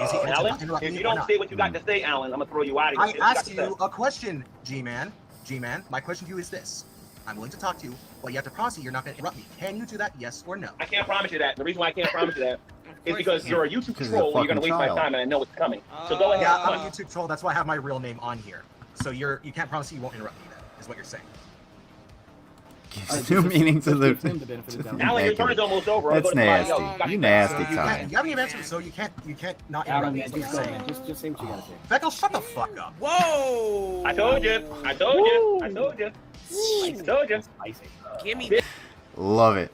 Is he into Alan, not interrupting if me you or don't not? say what you got to say, Alan, I'm gonna throw you out of here. I Say what got asked to you say. a question, G-Man. G-Man, my question to you is this. I'm willing to talk to you, but you have to promise me you're not going to interrupt me. Can you do that, yes or no? I can't promise you that. The reason why I can't promise you that is course because you you're a YouTube Because he's a troll and you're gonna fucking waste my child. time and I know it's coming. So go ahead. Yeah, come I'm a on. YouTube troll. That's why I have my real name on here. So you can't promise you won't interrupt me then, is what you're saying. Gives new meaning to the. Gives him the benefit of the doubt. Alan, your turn is almost over. I'll That's go to somebody nasty. else. Got You to nasty, So you Ty. haven't even answered, so you can't not interrupt Alan, me, man, is what you're just say, saying. man. Just say what you gotta say. Beckle, shut the fuck up. Whoa! I told you. I told you. I told you. I told you. Spicy. Give me that. Love it.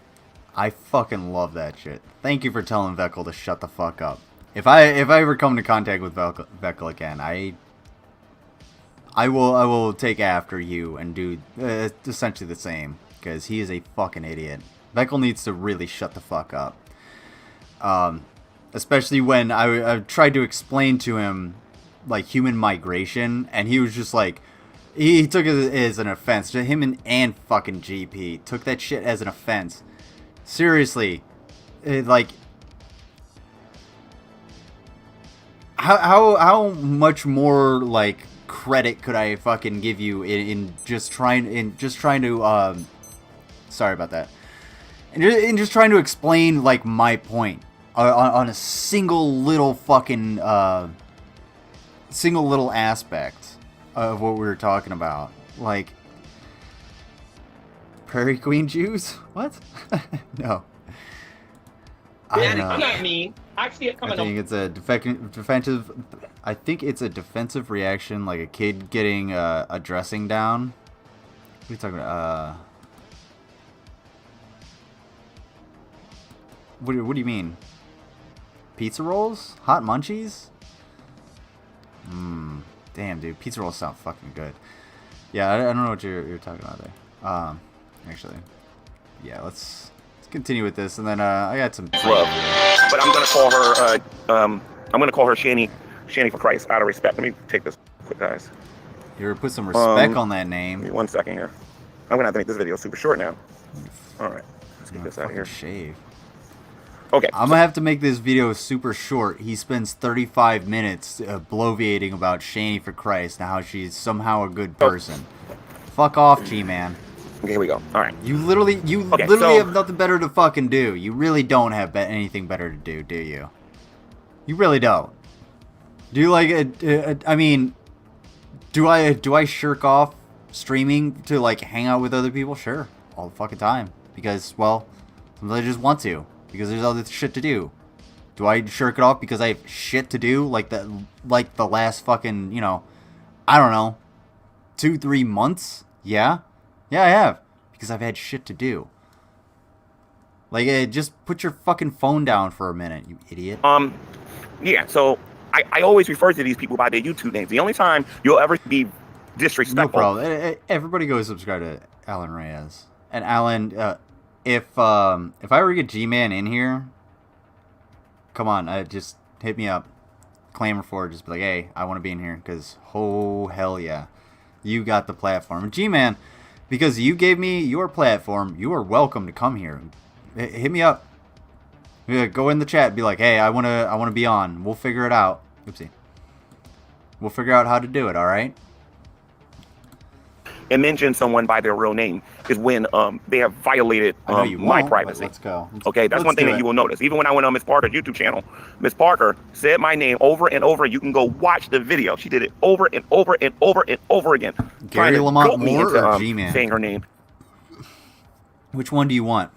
I fucking love that shit. Thank you for telling Veckel to shut the fuck up. If I ever come into contact with Veckel again, I will take after you and do essentially the same, because he is a fucking idiot. Veckel needs to really shut the fuck up. Especially when I tried to explain to him like human migration, and he was just like, he took it as an offense. Him and fucking GP took that shit as an offense. Seriously, like, how much more like credit could I fucking give you in just trying to sorry about that, in just trying to explain like my point on a single little fucking single little aspect of what we were talking about. Like, Prairie Queen Jews? What? No. I'm not mean. I see it I coming. think it's a defensive. I think it's a defensive reaction, like a kid getting a dressing down. What are you talking about? What do you mean? Pizza rolls? Hot munchies? Damn, dude, pizza rolls sound fucking good. Yeah, I don't know what you're talking about there. Actually, yeah, let's continue with this, and then I got some love. But I'm gonna call her I'm gonna call her Shani for Christ, out of respect. Let me take this quick, guys. You put some respect on that name. Give me 1 second here. I'm gonna have to make this video super short now. All right, let's get this out of here. Shave. Okay. I'm gonna have to make this video super short. He spends 35 minutes bloviating about Shani for Christ and how she's somehow a good person. Fuck off, G-Man. Okay, here we go. All right. You literally have nothing better to fucking do. You really don't have anything better to do you? You really don't. Do you like I mean, do I shirk off streaming to like hang out with other people? Sure, all the fucking time. Because, well, sometimes I just want to. Because there's other shit to do. Do I shirk it off because I have shit to do? Like the last fucking, you know, I don't know, 2-3 months? Yeah? Yeah, I have. Because I've had shit to do. Like, just put your fucking phone down for a minute, you idiot. Yeah, so I always refer to these people by their YouTube names. The only time you'll ever be disrespectful. No problem. Everybody go subscribe to Alan Reyes. And Alan, if I were to get G-Man in here, come on, just hit me up. Clamor for it. Just be like, hey, I want to be in here. Because, oh, hell yeah. You got the platform. G-Man, because you gave me your platform, you are welcome to come here. Hit me up. Go in the chat. Be like, hey, I wanna be on. We'll figure it out. Oopsie. We'll figure out how to do it. All right. And mention someone by their real name is when they have violated my privacy. Let's go. Okay, that's one thing that you will notice. Even when I went on Miss Parker's YouTube channel, Miss Parker said my name over and over. You can go watch the video. She did it over and over and over and over again. Gary Lamont Moore or G-Man? Saying her name. Which one do you want?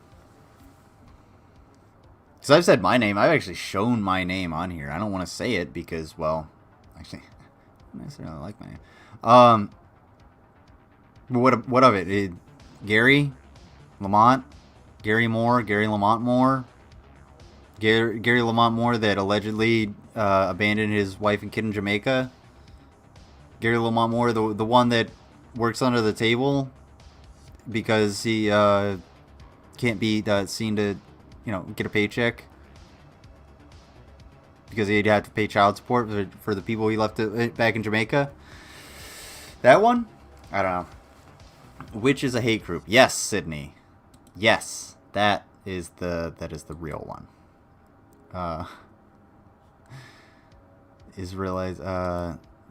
Because I've said my name. I've actually shown my name on here. I don't want to say it because, well, actually, I don't necessarily like my name. But what of it? Gary Lamont? Gary Moore? Gary Lamont Moore? Gary Lamont Moore that allegedly abandoned his wife and kid in Jamaica? Gary Lamont Moore, the one that works under the table because he can't be seen to, you know, get a paycheck because he'd have to pay child support for the people he left back in Jamaica? That one? I don't know. Which is a hate group? Yes, Sydney. Yes, that is the real one. Israelites.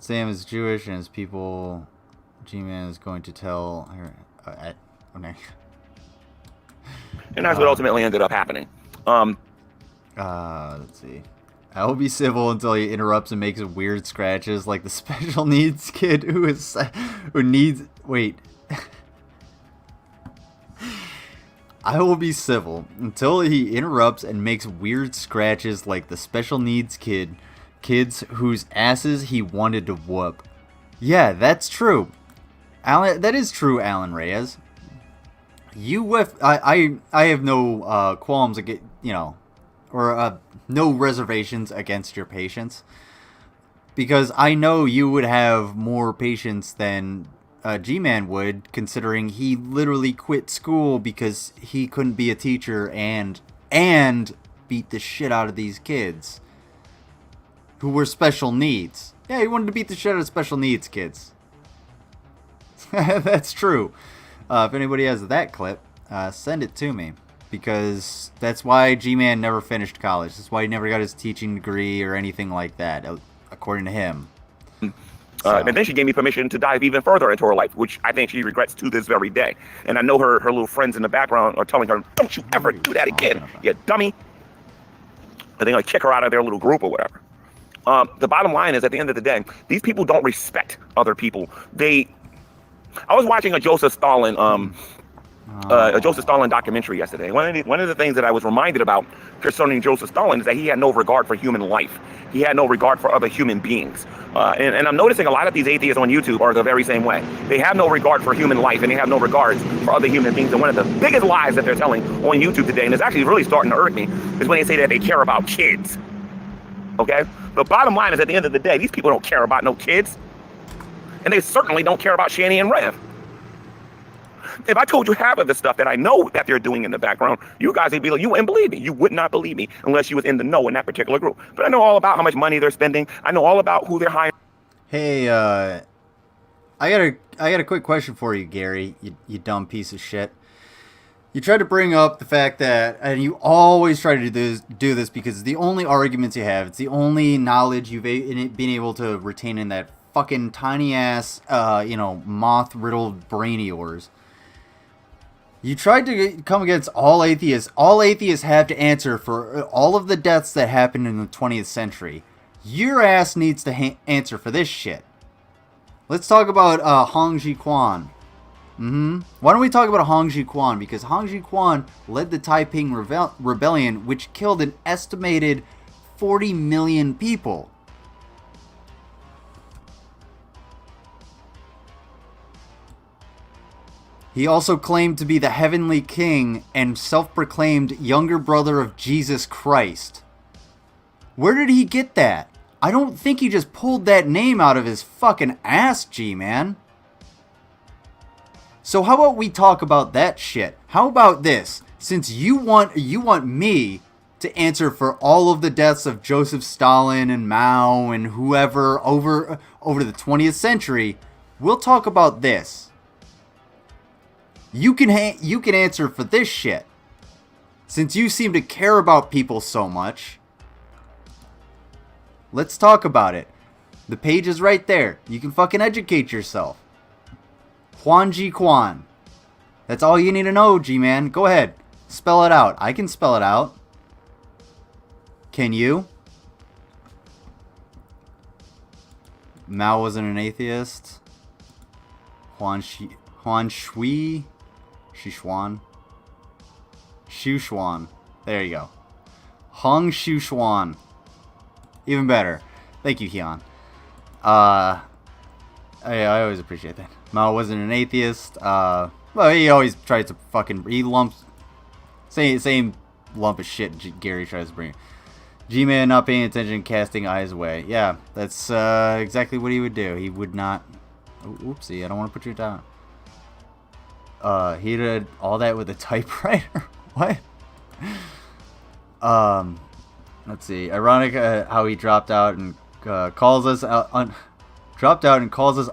Sam is Jewish, and his people. G-Man is going to tell her. Okay. And that's what ultimately ended up happening. Let's see. I will be civil until he interrupts and makes weird scratches like the special needs kid who needs. Wait. I will be civil until he interrupts and makes weird scratches like the special needs kids whose asses he wanted to whoop. Yeah, that's true. Alan, that is true, Alan Reyes. I have no qualms against, you know, or no reservations against your patience, because I know you would have more patience than G-Man would, considering he literally quit school because he couldn't be a teacher and beat the shit out of these kids who were special needs. Yeah, he wanted to beat the shit out of special needs kids. That's true. If anybody has that clip, send it to me, because that's why G-Man never finished college. That's why he never got his teaching degree or anything like that, according to him. And then she gave me permission to dive even further into her life, which I think she regrets to this very day. And I know her little friends in the background are telling her, don't you ever do that again, you dummy. And they're going to kick her out of their little group or whatever. The bottom line is, at the end of the day, these people don't respect other people. They I was watching a Joseph Stalin documentary yesterday. One of the things that I was reminded about concerning Joseph Stalin is that he had no regard for human life. He had no regard for other human beings. And I'm noticing a lot of these atheists on YouTube are the very same way. They have no regard for human life, and they have no regards for other human beings. And one of the biggest lies that they're telling on YouTube today, and it's actually really starting to irk me, is when they say that they care about kids. Okay? The bottom line is, at the end of the day, these people don't care about no kids. And they certainly don't care about Shani and Rev. If I told you half of the stuff that I know that they're doing in the background, you guys would be like, you wouldn't believe me. You would not believe me unless you was in the know in that particular group. But I know all about how much money they're spending. I know all about who they're hiring. Hey, I got a quick question for you, Gary. You dumb piece of shit. You tried to bring up the fact that, and you always try to do this because it's the only arguments you have. It's the only knowledge you've been able to retain in that fucking tiny ass, moth riddled brain of yours. You tried to come against all atheists. All atheists have to answer for all of the deaths that happened in the 20th century. Your ass needs to answer for this shit. Let's talk about Hong Ji-Quan. Why don't we talk about Hong Ji-Quan? Because Hong Ji-Quan led the Taiping Rebellion, which killed an estimated 40 million people. He also claimed to be the heavenly king and self-proclaimed younger brother of Jesus Christ. Where did he get that? I don't think he just pulled that name out of his fucking ass, G-Man. So how about we talk about that shit? How about this? Since you want me to answer for all of the deaths of Joseph Stalin and Mao and whoever over the 20th century, we'll talk about this. You can answer for this shit. Since you seem to care about people so much, let's talk about it. The page is right there. You can fucking educate yourself. Hong Ji-Quan. That's all you need to know, G-Man. Go ahead. Spell it out. I can spell it out. Can you? Mao wasn't an atheist. Shuchuan. There you go. Hong Shuchuan. Even better. Thank you, Hyun. I always appreciate that. Mao wasn't an atheist. Well, he always tries to fucking... He lumps... Same lump of shit Gary tries to bring. G-Man not paying attention, casting eyes away. Yeah, that's exactly what he would do. He would not... Oopsie, I don't want to put you down. He did all that with a typewriter? What? Let's see. Ironic how he dropped out and calls us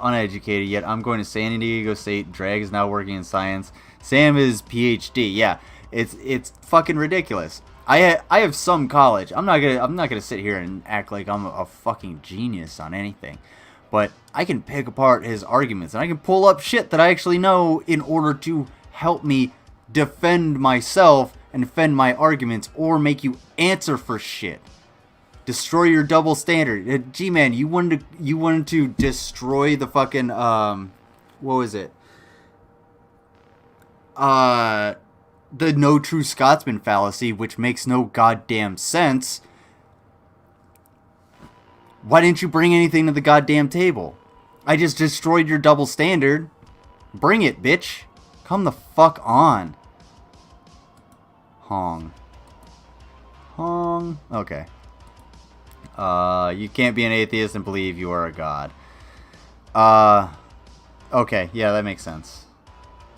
uneducated, yet I'm going to San Diego State. Drag is now working in science. Sam is PhD. Yeah, it's fucking ridiculous. I have some college. I'm not gonna sit here and act like I'm a fucking genius on anything. But I can pick apart his arguments, and I can pull up shit that I actually know in order to help me defend myself and defend my arguments, or make you answer for shit. Destroy your double standard. G-Man, you wanted to destroy the fucking what was it? The no true Scotsman fallacy, which makes no goddamn sense. Why didn't you bring anything to the goddamn table? I just destroyed your double standard. Bring it, bitch. Come the fuck on. Hong. Okay. You can't be an atheist and believe you are a god. Okay, yeah, that makes sense.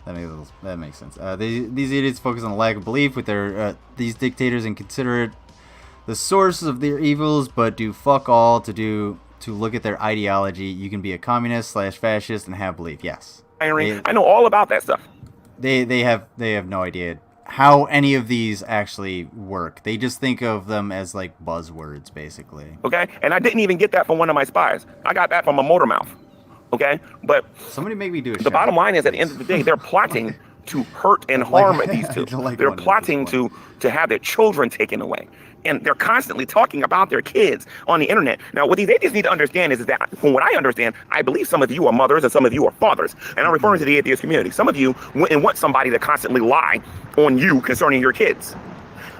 That makes sense. These idiots focus on the lack of belief with their these dictators and consider it the source of their evils, but do fuck all to look at their ideology. You can be a communist / fascist and have belief. Yes, I know all about that stuff. They have no idea how any of these actually work. They just think of them as like buzzwords, basically. Okay, and I didn't even get that from one of my spies. I got that from a motor mouth. Okay, but somebody make me do it. The bottom line is, at the end of the day, they're plotting to hurt and harm these two. They're plotting to have their children taken away. and they're constantly talking about their kids on the internet. Now, what these atheists need to understand is that, from what I understand, I believe some of you are mothers and some of you are fathers. And I'm referring to the atheist community. Some of you want somebody to constantly lie on you concerning your kids.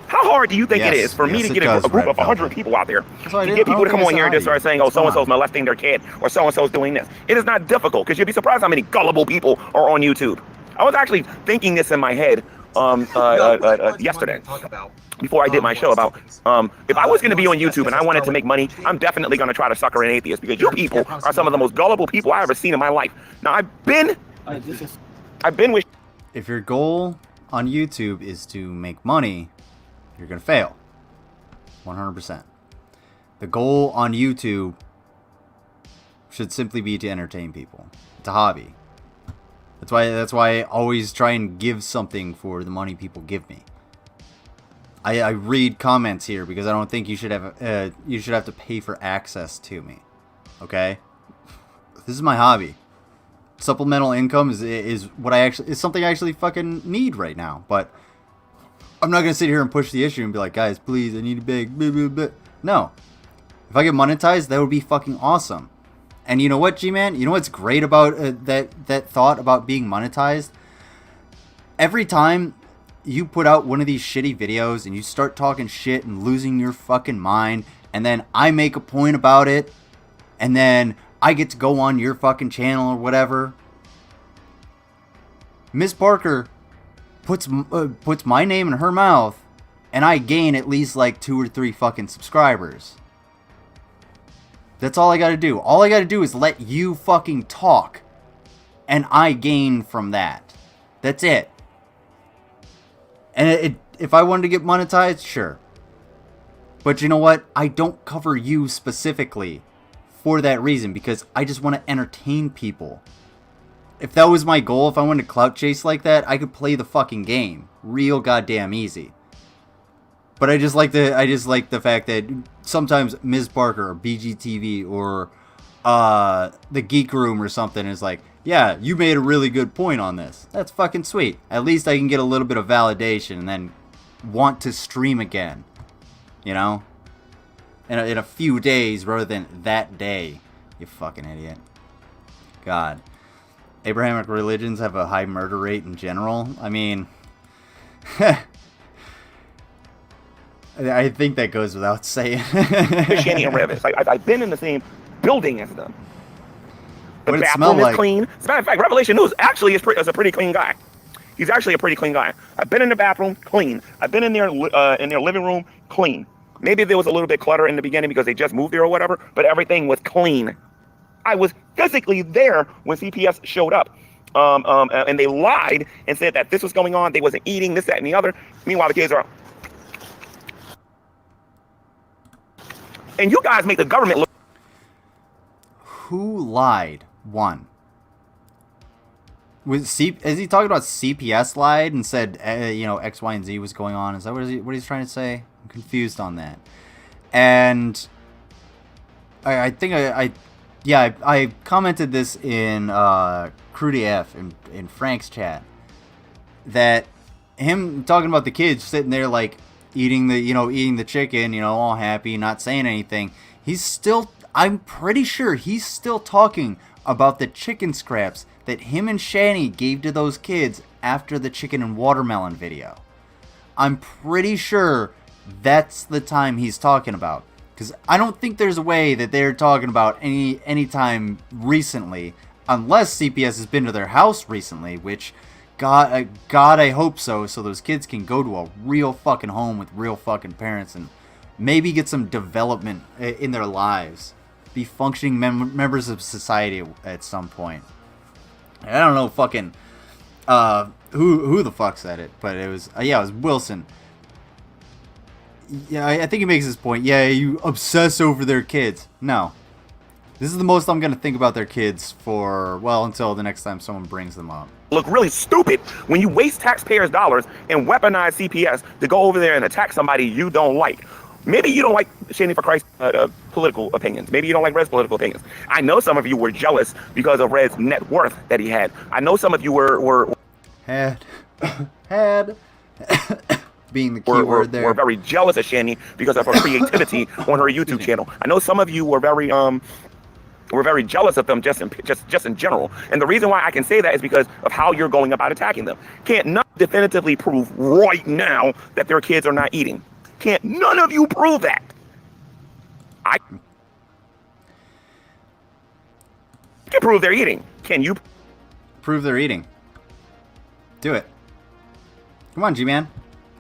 How hard do you think it is for me to get a group of 100 people out there to get people to come on here and just start saying, oh, so-and-so's molesting their kid, or so-and-so's doing this? It is not difficult, because you'd be surprised how many gullible people are on YouTube. I was actually thinking this in my head yesterday, before I did my show, about if I was going to be on YouTube and I wanted to make money, I'm definitely going to try to sucker an atheist, because you people are some of the most gullible people I've ever seen in my life. Now, I've been with... If your goal on YouTube is to make money, you're going to fail. 100%. The goal on YouTube should simply be to entertain people. It's a hobby. That's why I always try and give something for the money people give me. I read comments here because I don't think you should have to pay for access to me. Okay? This is my hobby. Supplemental income is something I actually fucking need right now, but I'm not going to sit here and push the issue and be like, guys, please, I need a big blah, blah, blah. No. If I get monetized, that would be fucking awesome. And you know what, G-Man? You know what's great about that thought about being monetized? Every time you put out one of these shitty videos and you start talking shit and losing your fucking mind, and then I make a point about it, and then I get to go on your fucking channel or whatever, Ms. Parker puts my name in her mouth, and I gain at least like 2 or 3 fucking subscribers. That's all I gotta do. All I gotta do is let you fucking talk, and I gain from that. That's it. And if I wanted to get monetized, sure. But you know what? I don't cover you specifically for that reason, because I just want to entertain people. If that was my goal, if I wanted to clout chase like that, I could play the fucking game real goddamn easy. But I just like the fact that sometimes Ms. Parker or BGTV or the Geek Room or something is like, yeah, you made a really good point on this. That's fucking sweet. At least I can get a little bit of validation and then want to stream again. You know? In a few days rather than that day. You fucking idiot. God. Abrahamic religions have a high murder rate in general. I mean, I think that goes without saying. Christianity and rabbits. I've been in the same building as them. The What it bathroom smell is like? clean. As a matter of fact, Revelation News actually is a pretty clean guy. He's actually a pretty clean guy. I've been in the bathroom, clean. I've been in their living room, clean. Maybe there was a little bit clutter in the beginning because they just moved there or whatever, but everything was clean. I was physically there when CPS showed up. And they lied and said that this was going on. They wasn't eating this, that, and the other. Meanwhile, the kids are... And you guys make the government look... Who lied? One. Is he talking about CPS lied and said, X, Y, and Z was going on? Is that what he's trying to say? I'm confused on that. And I think I commented this in Crudy F in Frank's chat, that him talking about the kids sitting there like eating the chicken, all happy, not saying anything. I'm pretty sure he's still talking about the chicken scraps that him and Shani gave to those kids after the chicken and watermelon video. I'm pretty sure that's the time he's talking about. Because I don't think there's a way that they're talking about any time recently, unless CPS has been to their house recently, which, God, I hope so those kids can go to a real fucking home with real fucking parents and maybe get some development in their lives. Be functioning members of society at some point. I don't know fucking who the fuck said it, but it was it was Wilson. Yeah, I think he makes this point. Yeah, you obsess over their kids. No. This is the most I'm going to think about their kids for, well, until the next time someone brings them up. Look really stupid when you waste taxpayers' dollars and weaponize CPS to go over there and attack somebody you don't like. Maybe you don't like Shani for Christ political opinions. Maybe you don't like Red's political opinions. I know some of you were jealous because of Red's net worth that he had. I know some of you were... Had. being the keyword there. We're very jealous of Shani because of her creativity on her YouTube channel. I know some of you were very jealous of them just in general. And the reason why I can say that is because of how you're going about attacking them. Can't none definitively prove right now that their kids are not eating. Can't none of you prove that. I can prove they're eating. Can you prove they're eating? Do it. Come on, G-Man.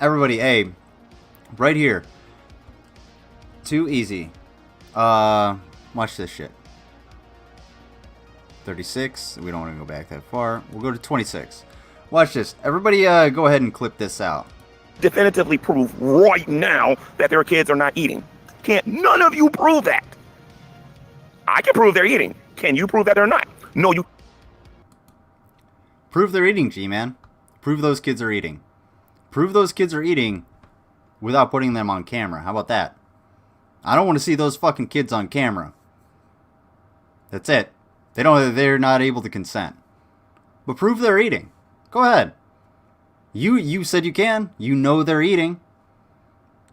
Everybody, hey, right here. Too easy. Watch this shit. 36. We don't want to go back that far. We'll go to 26. Watch this. Everybody, go ahead and clip this out. Definitively prove right now that their kids are not eating? Can't none of you prove that? I can prove they're eating. Can you prove that they're not? No, you. Prove they're eating, G-Man. Prove those kids are eating. Prove those kids are eating without putting them on camera. How about that? I don't want to see those fucking kids on camera. That's it. They're not able to consent. But prove they're eating. Go ahead. You said you can. You know they're eating.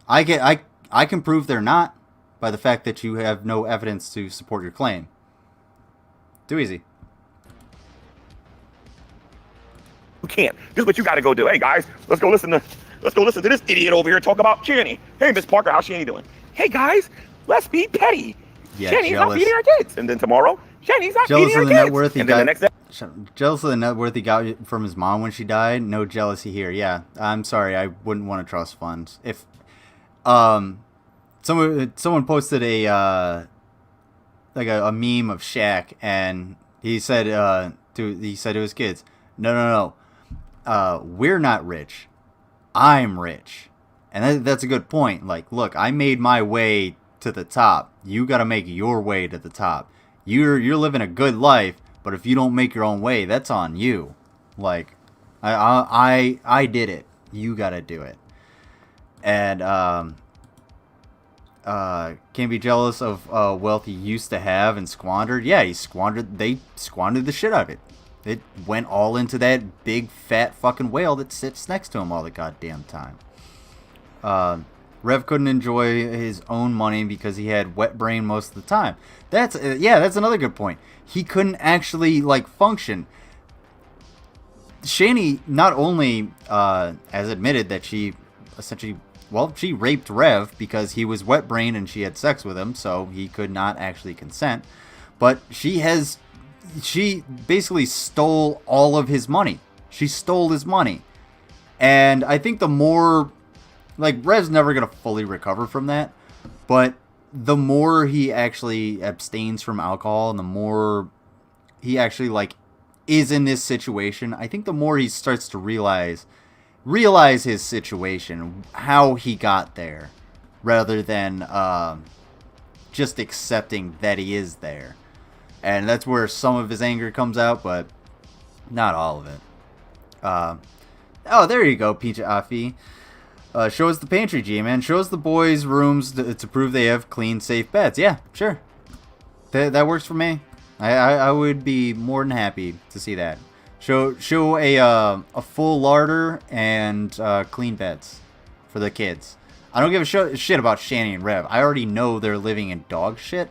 I can prove they're not by the fact that you have no evidence to support your claim. Too easy. You can't. This is what you got to go do. Hey guys, let's go listen to this idiot over here talk about Shani. Hey Miss Parker, how's Shani doing? Hey guys, let's be petty. Yeah, Shani's not feeding our kids. And then tomorrow, Shani's not feeding our kids. Net worth he and then the next day. Jealous of the net worth he got from his mom when she died. No jealousy here. Yeah, I'm sorry. I wouldn't want to trust funds. If someone posted a meme of Shaq, and he said to his kids, no, we're not rich. I'm rich. And that's a good point. Like, look, I made my way to the top. You got to make your way to the top. You're living a good life, but if you don't make your own way, that's on you. Like, I did it. You got to do it. And can't be jealous of wealth he used to have and squandered. Yeah, they squandered the shit out of it. It went all into that big fat fucking whale that sits next to him all the goddamn time. Rev couldn't enjoy his own money because he had wet brain most of the time. That's another good point. He couldn't actually function. Shani not only has admitted that she raped Rev because he was wet brain and she had sex with him, so he could not actually consent. But she basically stole all of his money. She stole his money. And I think the more, Rev's never going to fully recover from that, but the more he actually abstains from alcohol and the more he actually, is in this situation, I think the more he starts to realize his situation, how he got there, rather than just accepting that he is there. And that's where some of his anger comes out, but not all of it. Oh, there you go, Peach Afi. Show us the pantry, G-Man. Show us the boys' rooms to prove they have clean, safe beds. Yeah, sure. That works for me. I would be more than happy to see that. Show a full larder and clean beds for the kids. I don't give a shit about Shani and Rev. I already know they're living in dog shit.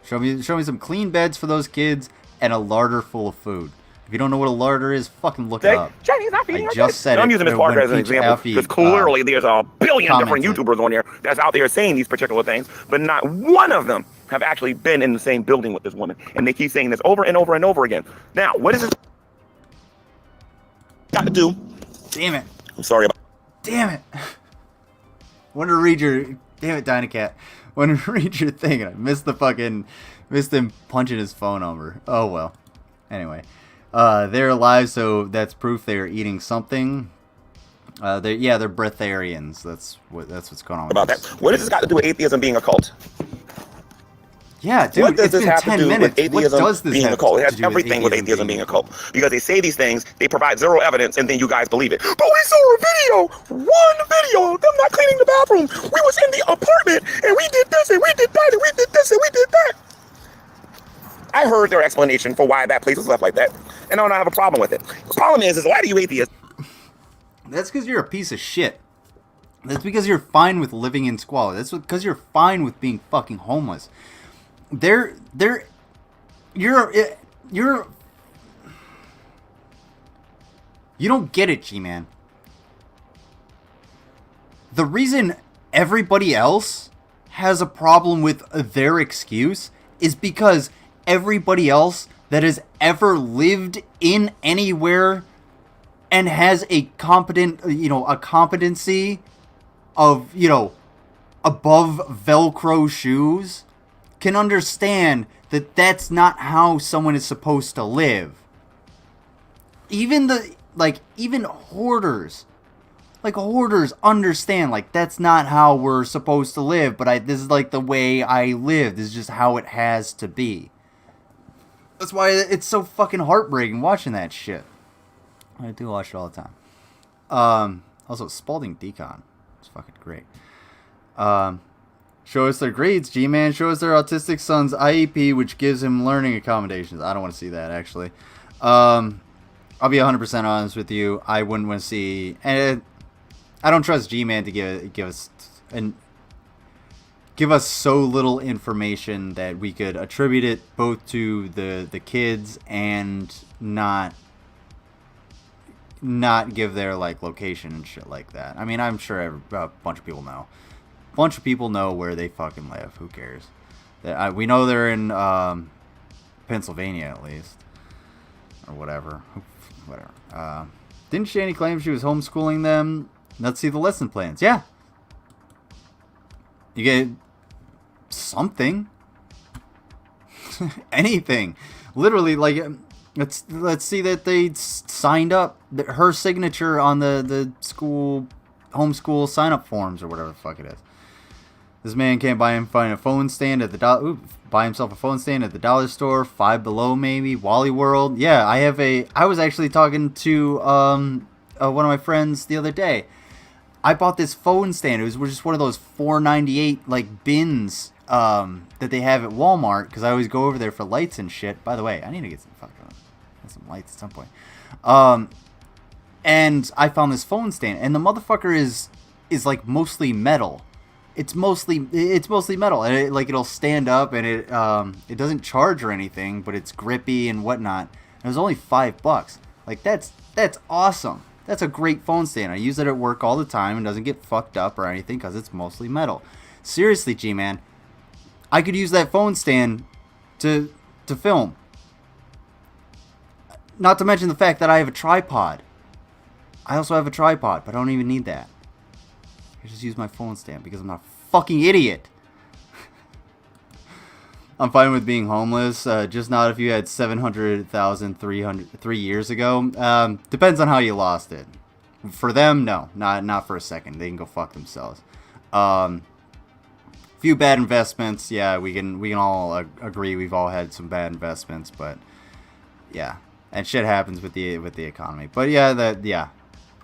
Show me some clean beds for those kids and a larder full of food. If you don't know what a larder is, fucking look it up. Shani's not feeding I just said it. I'm using Miss Parker as an example because clearly there's a billion different YouTubers on here that's out there saying these particular things, but not one of them have actually been in the same building with this woman. And they keep saying this over and over and over again. Now, what is this got to do? Damn it. I'm sorry about. Damn it. Wanted to read your. Damn it, Dynacat. Wanted to read your thing and I missed him punching his phone over. Oh well. Anyway. They're alive, so that's proof they are eating something. They're breatharians. That's what's going on about that. What does this got to do with atheism being a cult? Yeah, dude, what does this have 10 to do minutes. with atheism being a cult? It has everything with atheism being a cult. Because they say these things, they provide zero evidence, and then you guys believe it. But we saw a video, one video of them not cleaning the bathroom. We was in the apartment, and we did this, and we did that, and we did this, and we did that. I heard their explanation for why that place was left like that, and I don't have a problem with it. The problem is a lot of you atheists. That's because you're a piece of shit. That's because you're fine with living in squalor. That's because you're fine with being fucking homeless. You're you don't get it, G-Man. The reason everybody else has a problem with their excuse is because everybody else that has ever lived in anywhere and has a competency of, above Velcro shoes can understand that that's not how someone is supposed to live. Even hoarders, understand, that's not how we're supposed to live, but this is, the way I live. This is just how it has to be. That's why it's so fucking heartbreaking watching that shit. I do watch it all the time. Also, Spalding Decon. It's fucking great. Show us their grades, G-Man. Show us their autistic son's IEP, which gives him learning accommodations. I don't want to see that, actually. I'll be 100% honest with you. I wouldn't want to see... And I don't trust G-Man to give us so little information that we could attribute it both to the kids and not give their location and shit like that. I mean, I'm sure a bunch of people know. A bunch of people know where they fucking live. Who cares? We know they're in Pennsylvania at least, or whatever. Didn't Shani claim she was homeschooling them? Let's see the lesson plans. Yeah, you get something, anything, literally. Let's see that they signed up, her signature on the school homeschool sign up forms or whatever the fuck it is. This man can't buy himself a phone stand at the dollar store, Five Below maybe, Wally World. Yeah, I was actually talking to one of my friends the other day. I bought this phone stand. It was just one of those $4.98 bins that they have at Walmart, because I always go over there for lights and shit. By the way, I need to get some lights at some point. And I found this phone stand, and the motherfucker is mostly metal. It's mostly metal, and it'll stand up, and it doesn't charge or anything, but it's grippy and whatnot. And it was only $5. That's awesome. That's a great phone stand. I use it at work all the time and doesn't get fucked up or anything because it's mostly metal. Seriously, G-Man, I could use that phone stand to film. Not to mention the fact that I have a tripod. I also have a tripod, but I don't even need that. I just use my phone stand because I'm not a fucking idiot. I'm fine with being homeless, just not if you had 700,000 3 years ago. Depends on how you lost it. For them, no, not for a second. They can go fuck themselves. Few bad investments, yeah, we can all agree we've all had some bad investments, but yeah, and shit happens with the economy. But yeah,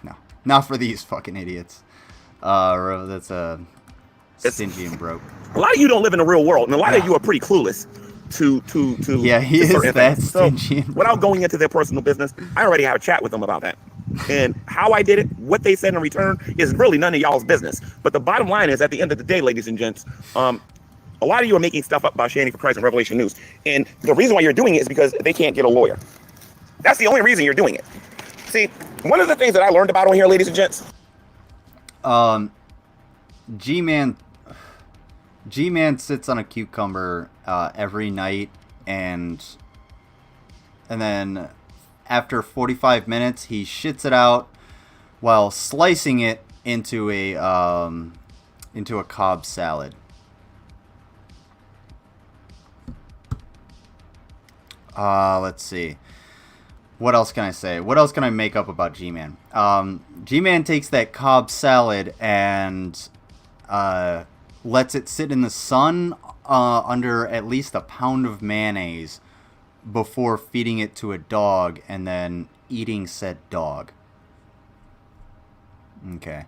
no, not for these fucking idiots. That's stingy and broke. A lot of you don't live in the real world, and a lot of you are pretty clueless to yeah, he is that stingy. So, without going into their personal business, I already had a chat with them about that. And how I did it, what they said in return, is really none of y'all's business. But the bottom line is, at the end of the day, ladies and gents, a lot of you are making stuff up about Shani for Christ and Revelation News. And the reason why you're doing it is because they can't get a lawyer. That's the only reason you're doing it. See, one of the things that I learned about on here, ladies and gents. G-Man sits on a cucumber every night, and then after 45 minutes he shits it out while slicing it into a Cobb salad. Let's see. What else can I say? What else can I make up about G-Man? G-Man takes that Cobb salad and lets it sit in the sun under at least a pound of mayonnaise before feeding it to a dog and then eating said dog. Okay.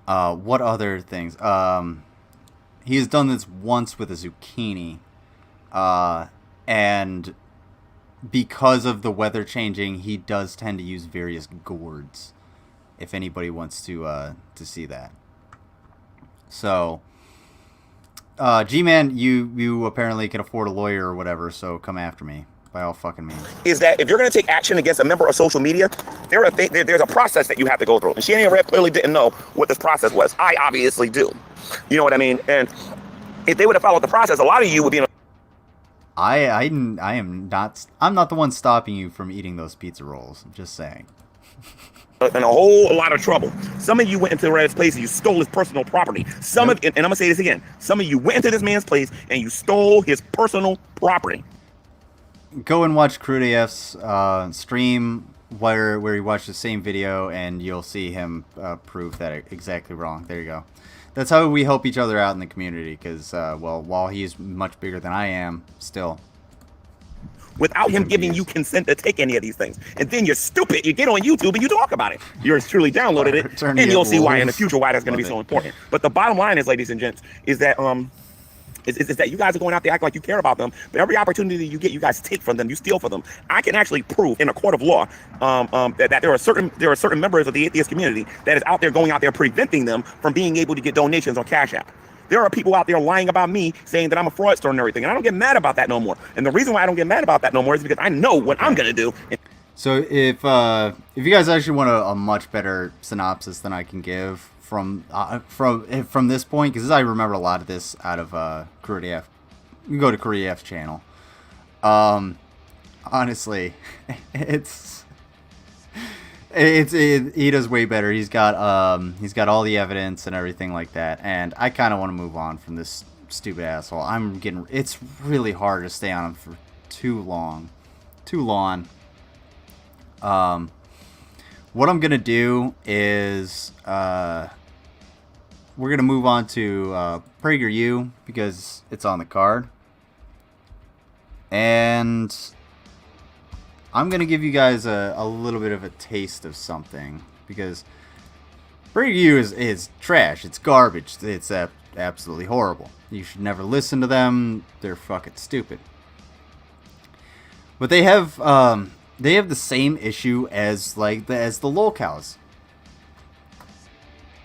What other things? He has done this once with a zucchini. And because of the weather changing, he does tend to use various gourds if anybody wants to see that. So, G-Man, you apparently can afford a lawyer or whatever, so come after me by all fucking means. Is that if you're going to take action against a member of social media, there's a process that you have to go through. And Shannon Red clearly didn't know what this process was. I obviously do. You know what I mean? And if they would have followed the process, a lot of you would be in a I'm not the one stopping you from eating those pizza rolls. I'm just saying. in a whole lot of trouble. Some of you went into Red's place and you stole his personal property. Some of, and I'm gonna say this again, some of you went into this man's place and you stole his personal property. Go and watch CrudeAF's stream where he watched the same video, and you'll see him prove that exactly wrong. There you go. That's how we help each other out in the community, because, well, while he's much bigger than I am, still. Without him giving you consent to take any of these things. And then you're stupid, you get on YouTube and you talk about it. You're truly downloaded it, and you'll see why in the future why that's going to be so important. But the bottom line is, ladies and gents, is that is that you guys are going out there act like you care about them, but every opportunity you get, you guys take from them, you steal from them. I can actually prove in a court of law that there are certain members of the atheist community that is out there going out there preventing them from being able to get donations on Cash App. There are people out there lying about me, saying that I'm a fraudster and everything, and I don't get mad about that no more. And the reason why I don't get mad about that no more is because I know what I'm gonna do. So if you guys actually want a much better synopsis than I can give from this point, because I remember a lot of this out of CrudeAF, you can go to CrudeAF's channel. Honestly, he does way better. He's got all the evidence and everything like that, and I kind of want to move on from this stupid asshole. It's really hard to stay on him for too long. What I'm gonna do is we're gonna move on to PragerU, because it's on the card, and I'm going to give you guys a little bit of a taste of something, because PragerU is trash. It's garbage. It's absolutely horrible. You should never listen to them. They're fucking stupid. But they have the same issue as the lolcows.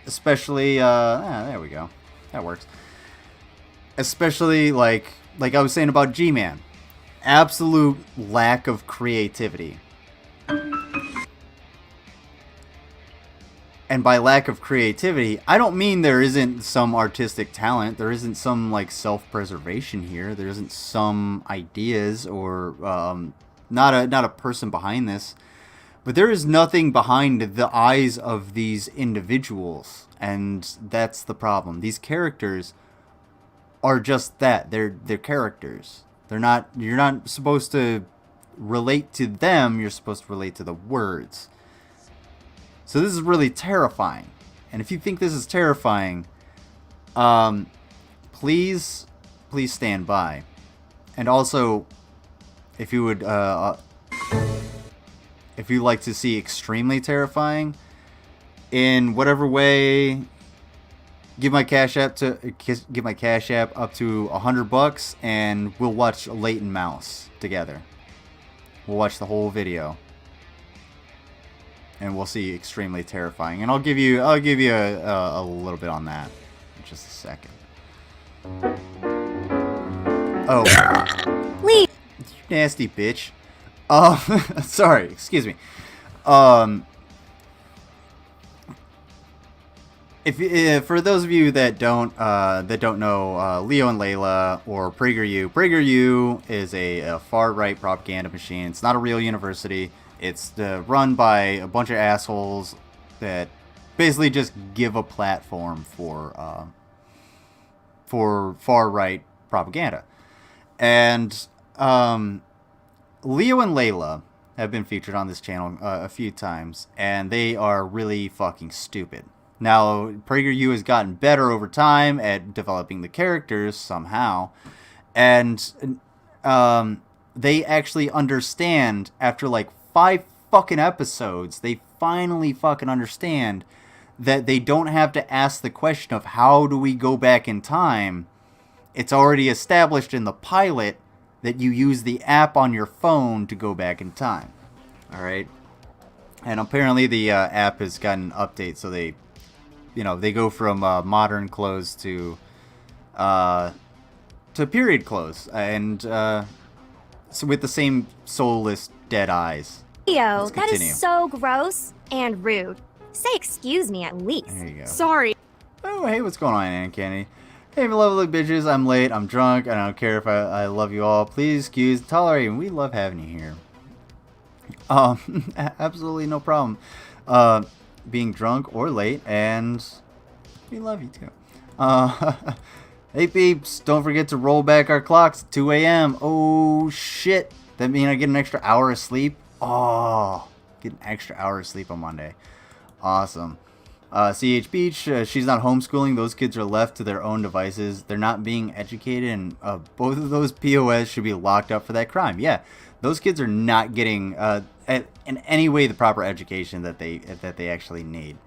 Especially there we go. That works. Especially like I was saying about GMan. Absolute lack of creativity. And by lack of creativity, I don't mean there isn't some artistic talent. There isn't some like self-preservation here. There isn't some ideas or not a person behind this. But there is nothing behind the eyes of these individuals, and that's the problem. These characters are just that. They're characters. You're not supposed to relate to them, you're supposed to relate to the words. So this is really terrifying. And if you think this is terrifying, please stand by. And also, if you would if you'd like to see extremely terrifying, in whatever way, give my Cash App up to $100, and we'll watch Leighton Mouse together. We'll watch the whole video, and we'll see extremely terrifying. And I'll give you a little bit on that in just a second. Oh, leave, you nasty bitch. Sorry, excuse me. If for those of you that don't know Leo and Layla or PragerU, PragerU is a far-right propaganda machine. It's not a real university. It's run by a bunch of assholes that basically just give a platform for far-right propaganda. And Leo and Layla have been featured on this channel a few times, and they are really fucking stupid. Now, PragerU has gotten better over time at developing the characters somehow, and they actually understand, after like 5 fucking episodes, they finally fucking understand that they don't have to ask the question of how do we go back in time. It's already established in the pilot that you use the app on your phone to go back in time. Alright? And apparently the app has gotten an update, so they, they go from modern clothes to period clothes, and so with the same soulless dead eyes. Leo, that is so gross and rude. Say excuse me at least. There you go. Sorry. Oh, hey, what's going on, Aunt Candy? Hey, my lovely bitches, I'm late, I'm drunk, I don't care if I love you all. Please excuse, tolerate, and we love having you here. Absolutely no problem. Being drunk or late, and we love you too. Hey peeps, don't forget to roll back our clocks at 2 a.m. Oh shit, that mean I get an extra hour of sleep? Oh, get an extra hour of sleep on Monday. Awesome. CH Beach, she's not homeschooling. Those kids are left to their own devices. They're not being educated, and both of those POS should be locked up for that crime. Yeah, those kids are not getting in any way the proper education that they actually need.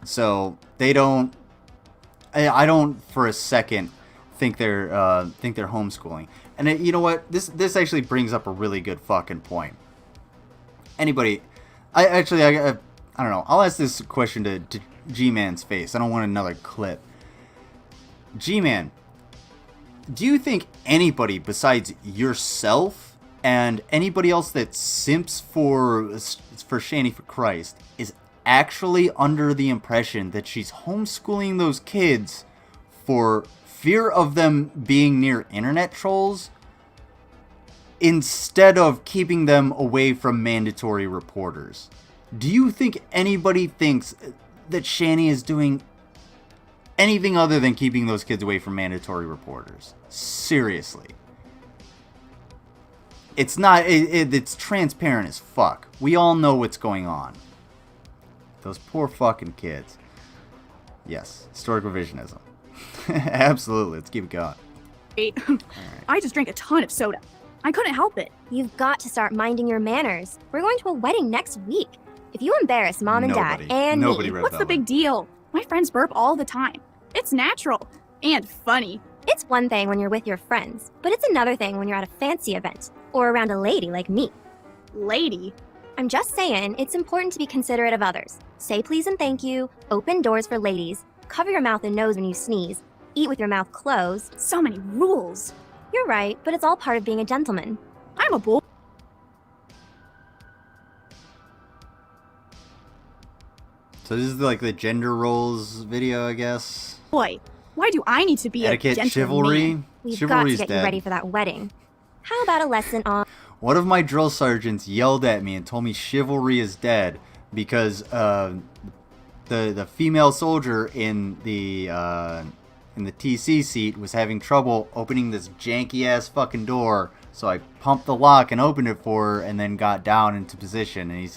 So they don't. I don't for a second think they're homeschooling. And you know what? This actually brings up a really good fucking point. Anybody, I don't know. I'll ask this question to GMan's face. I don't want another clip. GMan, do you think anybody besides yourself and anybody else that simps for Shani for Christ is actually under the impression that she's homeschooling those kids for fear of them being near internet trolls instead of keeping them away from mandatory reporters? Do you think anybody thinks that Shani is doing anything other than keeping those kids away from mandatory reporters? Seriously. It's not, it's transparent as fuck. We all know what's going on. Those poor fucking kids. Yes, historic revisionism. Absolutely, let's keep it going. Right. I just drank a ton of soda. I couldn't help it. You've got to start minding your manners. We're going to a wedding next week. If you embarrass mom and dad and me, what's the big deal? My friends burp all the time. It's natural and funny. It's one thing when you're with your friends, but it's another thing when you're at a fancy event or around a lady like me. Lady? I'm just saying, it's important to be considerate of others. Say please and thank you, open doors for ladies, cover your mouth and nose when you sneeze, eat with your mouth closed. So many rules. You're right, but it's all part of being a gentleman. I'm a boy. So this is like the gender roles video, I guess. Boy, why do I need to be etiquette, a gentleman? chivalry? We've Chivalry's got to get dead. you ready for that wedding. How about a lesson on... One of my drill sergeants yelled at me and told me chivalry is dead because the female soldier in the TC seat was having trouble opening this janky ass fucking door. So I pumped the lock and opened it for her and then got down into position. And he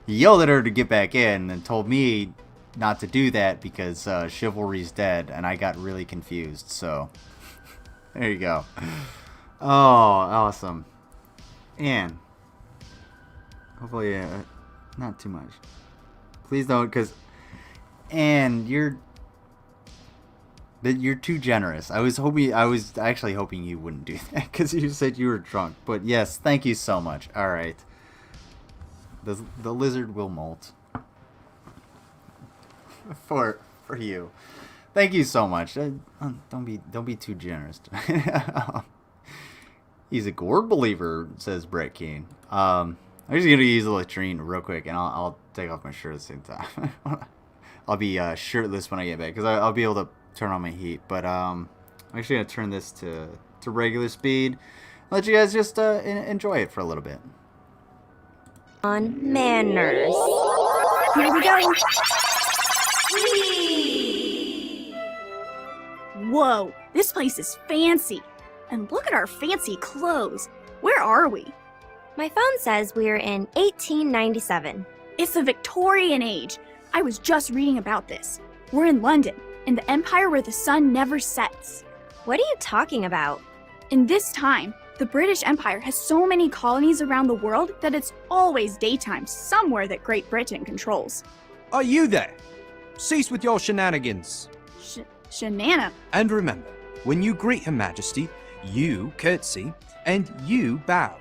yelled at her to get back in and told me not to do that because chivalry's dead. And I got really confused. So there you go. Oh, awesome. And hopefully not too much. Please don't, because you're too generous. I was actually hoping you wouldn't do that because you said you were drunk. But yes, thank you so much. All right. The lizard will molt for you. Thank you so much. Don't be too generous. He's a gourd believer, says Brett Keane. I'm just gonna use the latrine real quick, and I'll take off my shirt at the same time. I'll be shirtless when I get back because I'll be able to turn on my heat. But I'm actually gonna turn this to regular speed. Let you guys just enjoy it for a little bit. On manners. Here we go. Whoa, this place is fancy. And look at our fancy clothes. Where are we? My phone says we're in 1897. It's the Victorian age. I was just reading about this. We're in London, in the empire where the sun never sets. What are you talking about? In this time, the British Empire has so many colonies around the world that it's always daytime somewhere that Great Britain controls. Are you there? Cease with your shenanigans. Shenana? And remember, when you greet Her Majesty, you curtsy and you bow.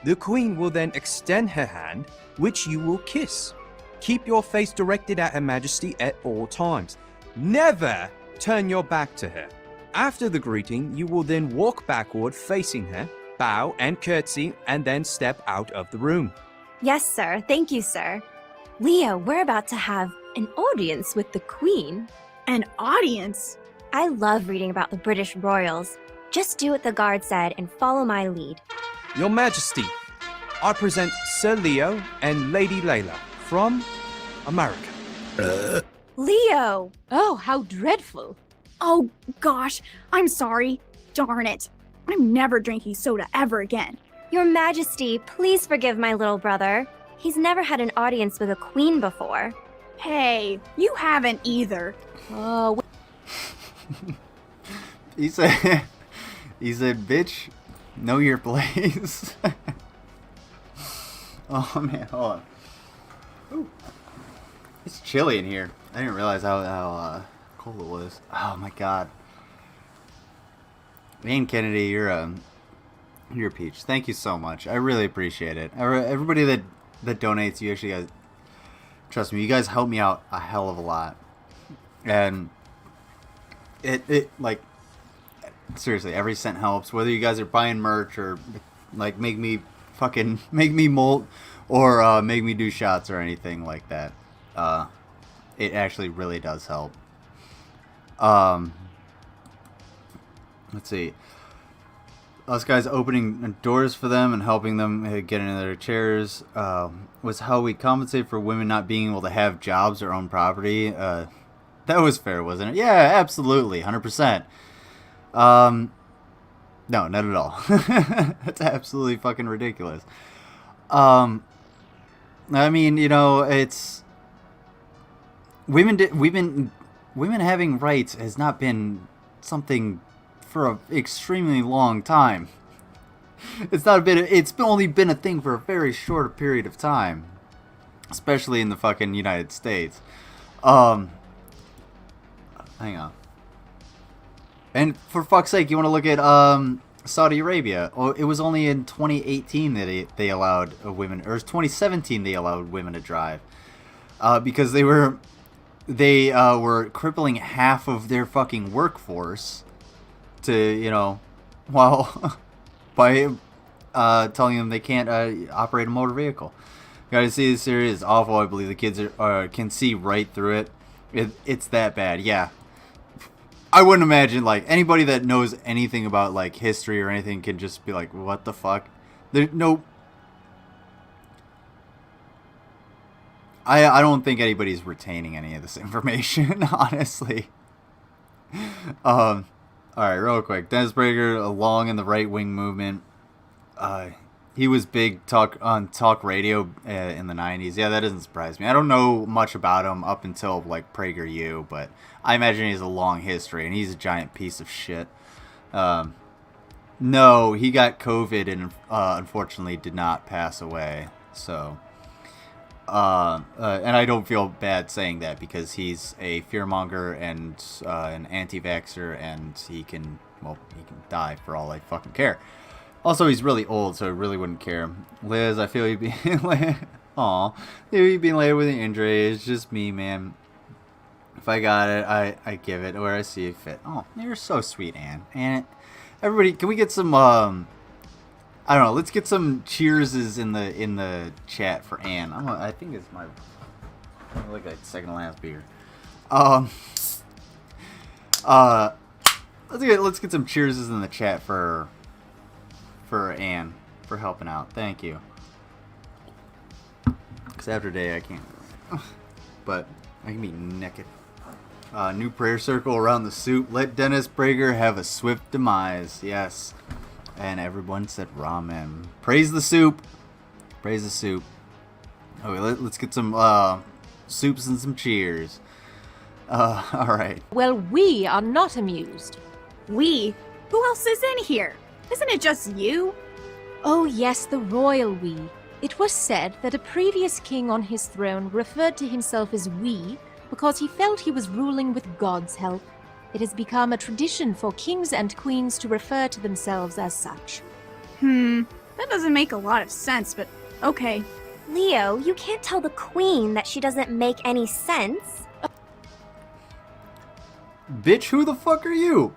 The Queen will then extend her hand, which you will kiss. Keep your face directed at Her Majesty at all times. Never turn your back to her. After the greeting, you will then walk backward facing her, bow and curtsy, and then step out of the room. Yes, sir. Thank you, sir. Leo, we're about to have an audience with the Queen. An audience? I love reading about the British royals. Just do what the guard said and follow my lead. Your Majesty, I present Sir Leo and Lady Layla from America. Leo! Oh, how dreadful. Oh, gosh. I'm sorry. Darn it. I'm never drinking soda ever again. Your Majesty, please forgive my little brother. He's never had an audience with a queen before. Hey, you haven't either. Oh, He said, bitch, know your place. Oh, man, hold on. Ooh. It's chilly in here. I didn't realize how cold it was. Oh, my God. Wayne Kennedy, you're a peach. Thank you so much. I really appreciate it. Everybody that donates, you actually guys, trust me, you guys help me out a hell of a lot. And it like, seriously, every cent helps. Whether you guys are buying merch or like make me molt or make me do shots or anything like that. It actually really does help. Let's see. Us guys opening doors for them and helping them get into their chairs was how we compensate for women not being able to have jobs or own property. That was fair, wasn't it? Yeah, absolutely, 100%. No, not at all. That's absolutely fucking ridiculous. I mean, you know, it's women having rights has not been something for an extremely long time. It's only been a thing for a very short period of time, especially in the fucking United States. Hang on. And for fuck's sake, you want to look at Saudi Arabia? Oh, it was only in 2018 that they allowed women, or 2017 they allowed women to drive, because they were crippling half of their fucking workforce to, you know, well, by telling them they can't operate a motor vehicle. You gotta see, this series is awful. I believe the kids can see right through it. It's that bad. Yeah. I wouldn't imagine, like, anybody that knows anything about, like, history or anything can just be like, what the fuck? There's no... I don't think anybody's retaining any of this information, honestly. Alright, real quick. Dennis Prager, along in the right-wing movement. He was big on talk radio in the 90s. Yeah, that doesn't surprise me. I don't know much about him up until, like, PragerU, but I imagine he has a long history, and he's a giant piece of shit. No, he got COVID and unfortunately did not pass away. So, and I don't feel bad saying that because he's a fearmonger and an anti-vaxxer, and he can die for all I fucking care. Also, he's really old, so I really wouldn't care. Liz, I feel you being you being laid with an injury. It's just me, man. If I got it, I give it where I see it fit. Oh, you're so sweet, Ann. And everybody, can we get some I don't know, let's get some cheerses in the chat for Ann. I think it's my like second to last beer. Let's get some cheerses in the chat for Ann for helping out. Thank you. Because after day I can't. But I can be naked. New prayer circle around the soup. Let Dennis Prager have a swift demise. Yes. And everyone said ramen. Praise the soup. Praise the soup. Okay, let's get some soups and some cheers. Alright. Well, we are not amused. We? Who else is in here? Isn't it just you? Oh yes, the royal we. It was said that a previous king on his throne referred to himself as we because he felt he was ruling with God's help. It has become a tradition for kings and queens to refer to themselves as such. That doesn't make a lot of sense, but okay. Leo, you can't tell the queen that she doesn't make any sense. Bitch, who the fuck are you?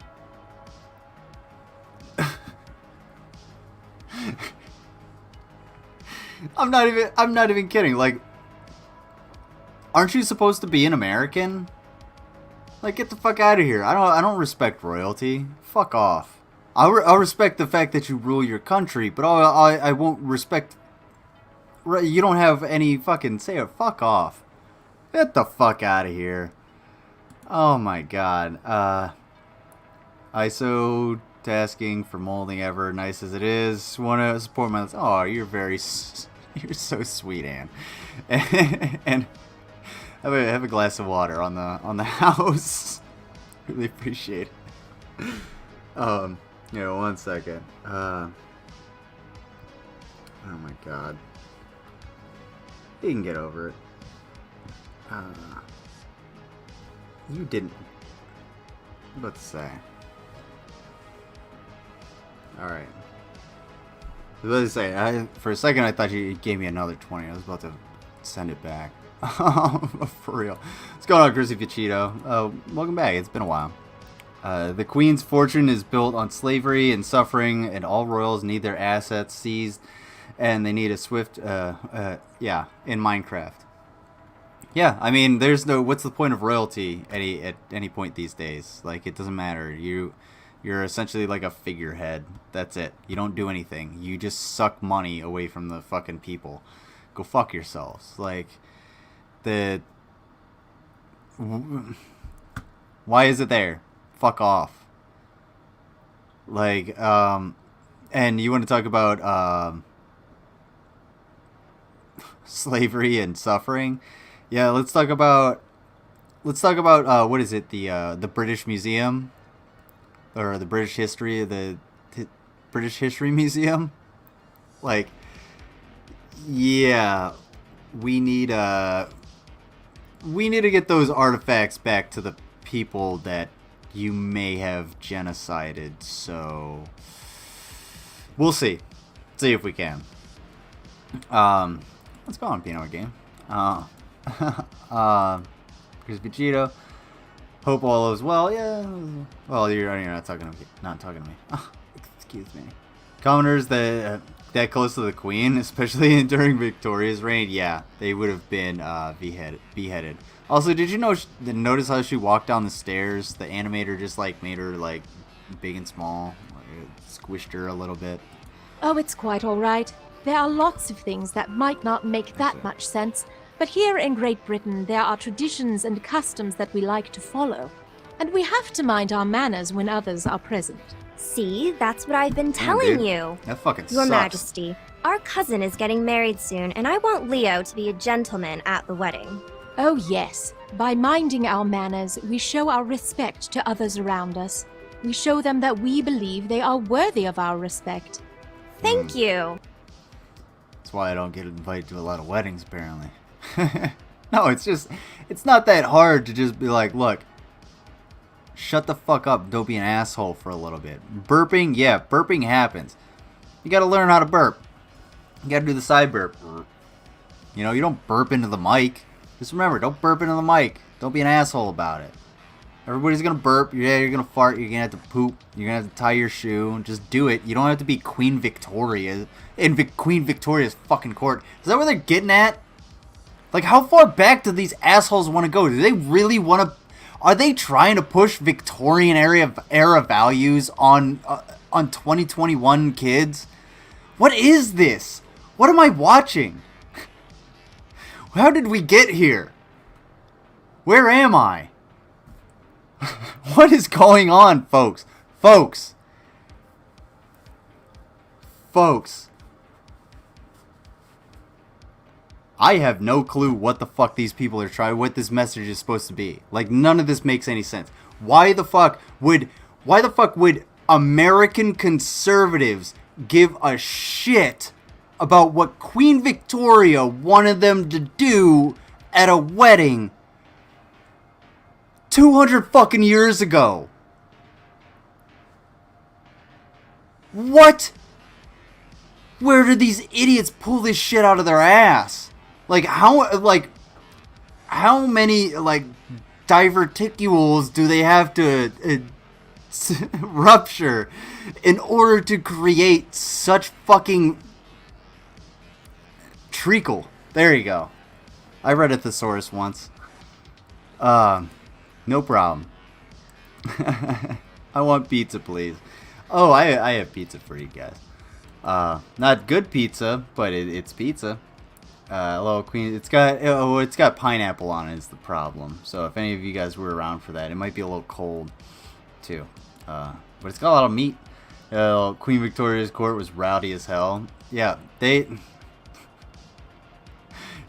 I'm not even kidding. Like, aren't you supposed to be an American? Like, get the fuck out of here. I don't respect royalty. Fuck off. I'll respect the fact that you rule your country, but I won't respect. You don't have any fucking say. Fuck off. Get the fuck out of here. Oh my god. ISO tasking for molding ever, nice as it is. Want to support my... Oh, you're you're so sweet, Anne. And have a glass of water on the house. Really appreciate it. Yeah, 1 second. Oh my god. You can get over it. You didn't. What about to say? Alright. I was about to say, for a second I thought you gave me another 20. I was about to send it back. For real. What's going on, Chrissy Pichito? Welcome back. It's been a while. The Queen's fortune is built on slavery and suffering, and all royals need their assets seized, and they need a swift, yeah, in Minecraft. Yeah, I mean, there's no, what's the point of royalty at any point these days? Like, it doesn't matter. You're essentially like a figurehead. That's it. You don't do anything. You just suck money away from the fucking people. Go fuck yourselves. Like, why is it there? Fuck off. Like, and you want to talk about, slavery and suffering? Yeah, let's talk about what is it, the British Museum, or the British History, the British History Museum. Like, yeah, we need to get those artifacts back to the people that you may have genocided. So we'll see if we can. Let's go on Pinot game. Here's Vegito. Hope all is well. Yeah. Well, you're not talking to me. Oh, excuse me. Commoners that close to the Queen, especially during Victoria's reign, yeah, they would have been beheaded. Also, did you notice how she walked down the stairs? The animator just like made her like big and small, squished her a little bit. Oh, it's quite all right. There are lots of things that might not make that much sense, but here in Great Britain there are traditions and customs that we like to follow, and we have to mind our manners when others are present. See, that's what I've been telling you. That fucking Your sucks. Majesty, our cousin is getting married soon, and I want Leo to be a gentleman at the wedding. Oh yes, by minding our manners, we show our respect to others around us. We show them that we believe they are worthy of our respect. Thank you. That's why I don't get invited to a lot of weddings, apparently. No, it's not that hard to just be like, look, shut the fuck up, don't be an asshole for a little bit. Burping, yeah, burping happens. You gotta learn how to burp. You gotta do the side burp. You know, you don't burp into the mic. Just remember, don't burp into the mic. Don't be an asshole about it. Everybody's gonna burp. Yeah, you're gonna fart. You're gonna have to poop. You're gonna have to tie your shoe. Just do it. You don't have to be Queen Victoria in Queen Victoria's fucking court. Is that what they're getting at? Like, how far back do these assholes want to go? Do they really want to? Are they trying to push Victorian era values on 2021 kids? What is this? What am I watching? How did we get here? Where am I? What is going on, folks? Folks. I have no clue what the fuck these people are trying, what this message is supposed to be. Like, none of this makes any sense. Why the fuck would American conservatives give a shit about what Queen Victoria wanted them to do at a wedding 200 fucking years ago? What? Where did these idiots pull this shit out of their ass? Like, how many, like, diverticules do they have to rupture in order to create such fucking treacle? There you go. I read a thesaurus once. No problem. I want pizza, please. Oh, I have pizza for you guys. Not good pizza, but it's pizza. Hello, Queen. It's got pineapple on it is the problem. So if any of you guys were around for that, it might be a little cold, too. But it's got a lot of meat. Queen Victoria's court was rowdy as hell. Yeah, they...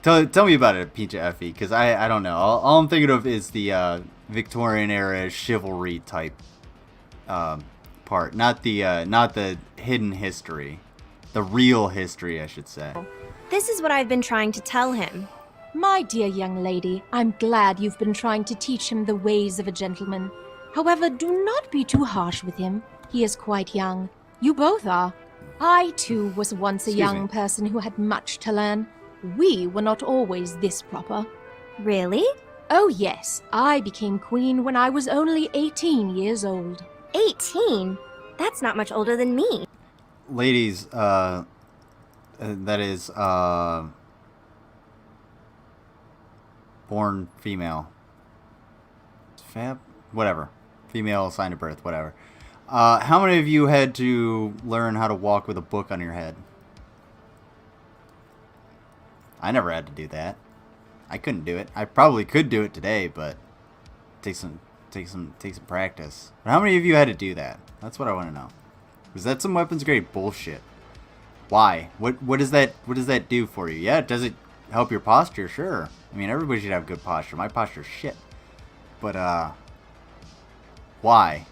Tell me about it, Peach Effie, because I don't know. All I'm thinking of is the Victorian era chivalry type part, not the hidden history, the real history, I should say. This is what I've been trying to tell him. My dear young lady, I'm glad you've been trying to teach him the ways of a gentleman. However, do not be too harsh with him. He is quite young. You both are. I, too, was once a young person who had much to learn. We were not always this proper. Really? Oh, yes. I became queen when I was only 18 years old. 18? That's not much older than me. Ladies, that is, born female. Fab? Whatever. Female assigned to birth, whatever. How many of you had to learn how to walk with a book on your head? I never had to do that. I couldn't do it. I probably could do it today, but take some practice. But how many of you had to do that? That's what I want to know. Was that some weapons grade bullshit? Why? What does that do for you? Yeah, does it help your posture? Sure. I mean, everybody should have good posture. My posture's shit. But why?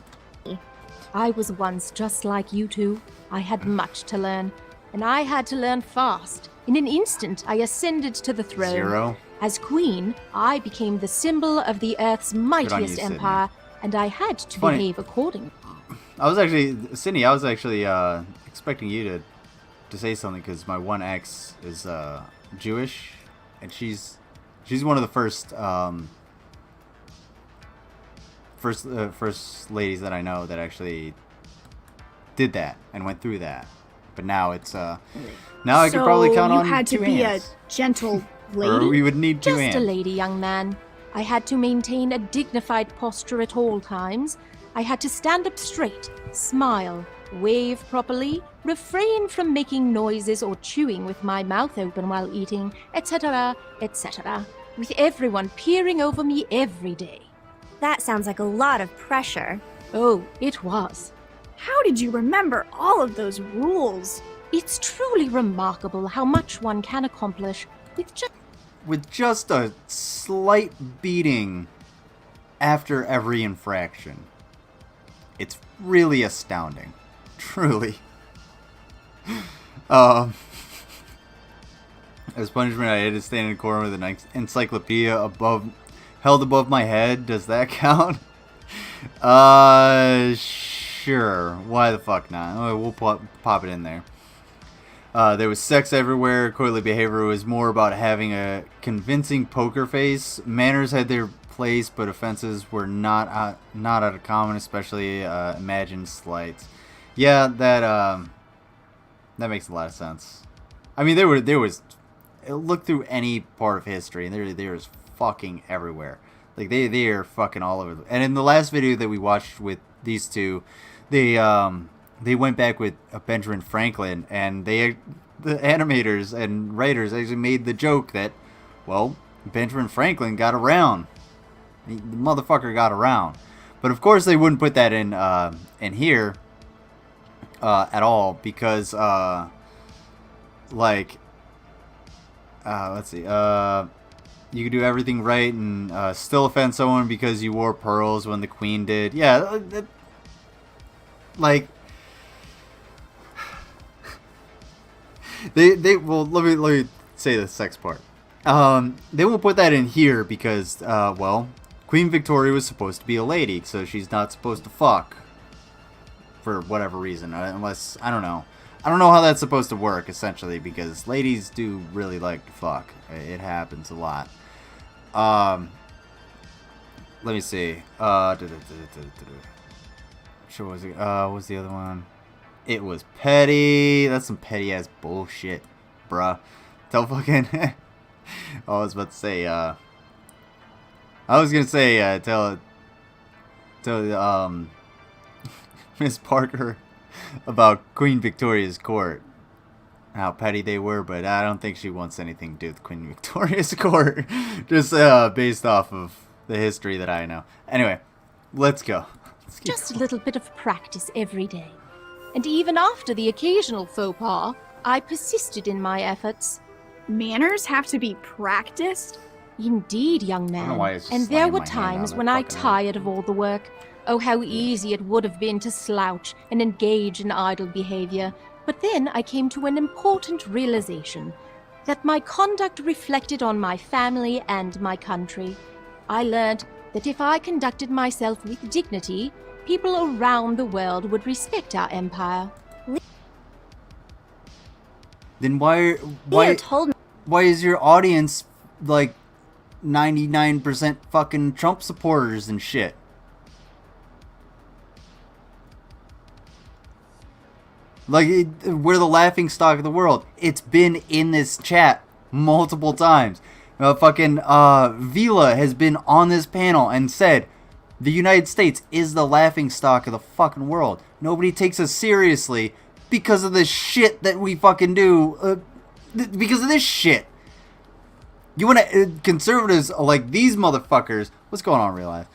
I was once just like you two. I had much to learn, and I had to learn fast. In an instant, I ascended to the throne. 0. As queen, I became the symbol of the Earth's mightiest empire, and I had to behave accordingly. I was actually, Sydney, I was actually expecting you to say something, because my one ex is Jewish, and she's one of the first ladies that I know that actually did that and went through that. But now it's now I could probably count on 2 hands. So you had to be a gentle lady? Or we would need 2 Just hands. a lady, young man. I had to maintain a dignified posture at all times. I had to stand up straight, smile, wave properly, refrain from making noises or chewing with my mouth open while eating, etc., etc., with everyone peering over me every day. That sounds like a lot of pressure. Oh, it was. How did you remember all of those rules? It's truly remarkable how much one can accomplish with just a slight beating after every infraction. It's really astounding. Truly. As punishment, I had to stand in a corner with an encyclopedia held above my head. Does that count? Sure. Why the fuck not? Oh, we'll pop it in there. There was sex everywhere. Courtly behavior was more about having a convincing poker face. Manners had their place, but offenses were not out of common, especially imagined slights. Yeah, that makes a lot of sense. I mean, there was look through any part of history, and there's fucking everywhere. Like they are fucking all over. And in the last video that we watched with these two, they went back with Benjamin Franklin, and the animators and writers actually made the joke that, well, Benjamin Franklin got around. The motherfucker got around. But of course they wouldn't put that in here at all, because let's see, you could do everything right and still offend someone because you wore pearls when the queen did. Yeah, like well, let me say the sex part. They won't put that in here because well, Queen Victoria was supposed to be a lady, so she's not supposed to fuck for whatever reason, unless, I don't know. I don't know how that's supposed to work, essentially, because ladies do really like to fuck. It happens a lot. Let me see. Sure, was it? What's the other one? It was petty. That's some petty ass bullshit, bruh. Tell fucking. I was about to say. I was gonna say. Tell Miss Parker about Queen Victoria's court. How petty they were, but I don't think she wants anything to do with Queen Victoria's court. Just based off of the history that I know. Anyway, let's go. Just a little bit of practice every day. And even after the occasional faux pas, I persisted in my efforts. Manners have to be practiced? Indeed, young man. And there were times when I tired of all the work. Oh, how easy it would have been to slouch and engage in idle behavior. But then I came to an important realization, that my conduct reflected on my family and my country. I learned that if I conducted myself with dignity, people around the world would respect our empire. Then why is your audience like 99% fucking Trump supporters and shit? Like, we're the laughing stock of the world. It's been in this chat multiple times. Vila has been on this panel and said the United States is the laughing stock of the fucking world. Nobody takes us seriously because of this shit that we fucking do. Because of this shit. You want to... conservatives are like these motherfuckers. What's going on in real life?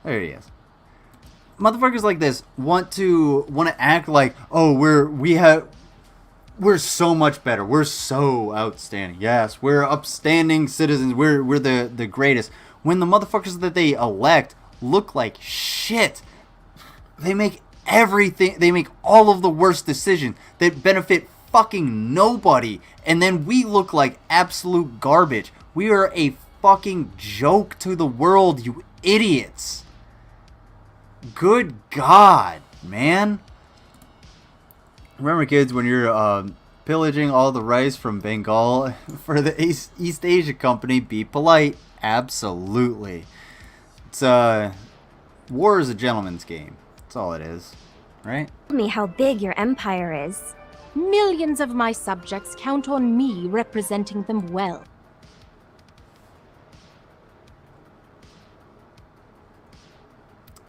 There he is. Motherfuckers like this want to act like, oh, we're so much better. We're so outstanding. Yes, we're upstanding citizens. We're the greatest. When the motherfuckers that they elect look like shit, they make everything. They make all of the worst decisions that benefit fucking nobody, and then we look like absolute garbage. We are a fucking joke to the world, you idiots. Good God, man. Remember, kids, when you're pillaging all the rice from Bengal for the East Asia Company, be polite. Absolutely. It's war is a gentleman's game. That's all it is, right? Tell me how big your empire is. Millions of my subjects count on me representing them well.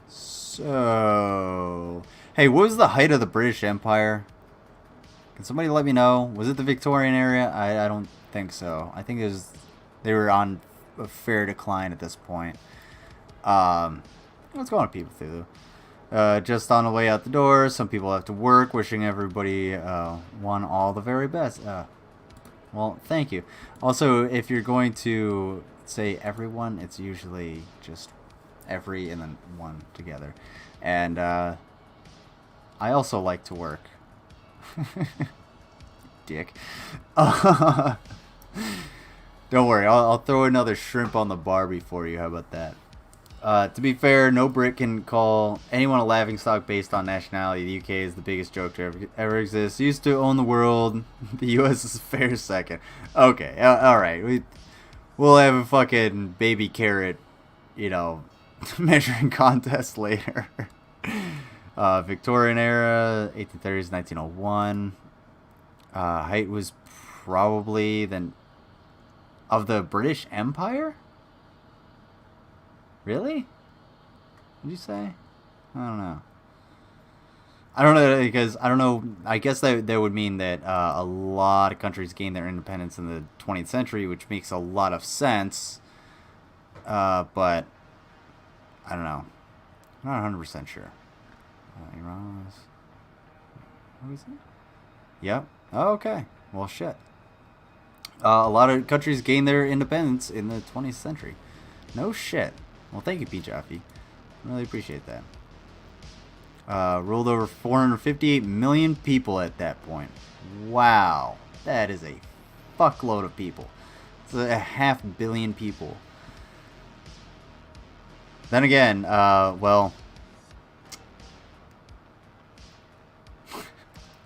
So, hey, what was the height of the British Empire? Can somebody let me know? Was it the Victorian era? I don't think so. I think they were on a fair decline at this point. What's going on, people through? Just on the way out the door. Some people have to work. Wishing everybody won all the very best. Well, thank you. Also, if you're going to say everyone, it's usually just every and then one together. And I also like to work. Dick. Don't worry, I'll throw another shrimp on the Barbie for you. How about that? To be fair, no Brit can call anyone a laughingstock based on nationality. The UK is the biggest joke to ever exist. Used to own the world. The US is a fair second. Okay, alright. We'll have a fucking baby carrot, you know, measuring contest later. Victorian era, 1830s, 1901. Height was probably then of the British Empire? Really? What'd you say? I don't know. I don't know, because I don't know. I guess that would mean that a lot of countries gained their independence in the 20th century, which makes a lot of sense. But I don't know. I'm not 100% sure. Iran was... What is it? Yep. Oh, okay. Well, shit. A lot of countries gained their independence in the 20th century. No shit. Well, thank you, P. Jaffe. Really appreciate that. Ruled over 458 million people at that point. Wow. That is a fuckload of people. It's a 500 million people. Then again, well,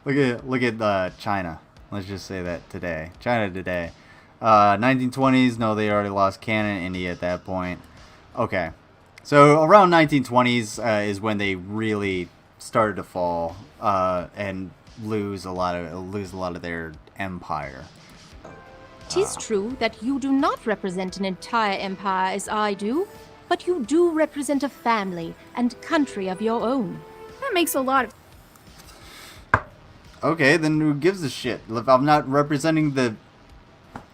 Look at China. Let's just say that today. China today. 1920s. No, they already lost Canada and India at that point. Okay, so around 1920s is when they really started to fall and lose a lot of their empire. 'Tis true that you do not represent an entire empire as I do, but you do represent a family and country of your own. That makes a lot of... Okay, then who gives a shit? If I'm not representing the...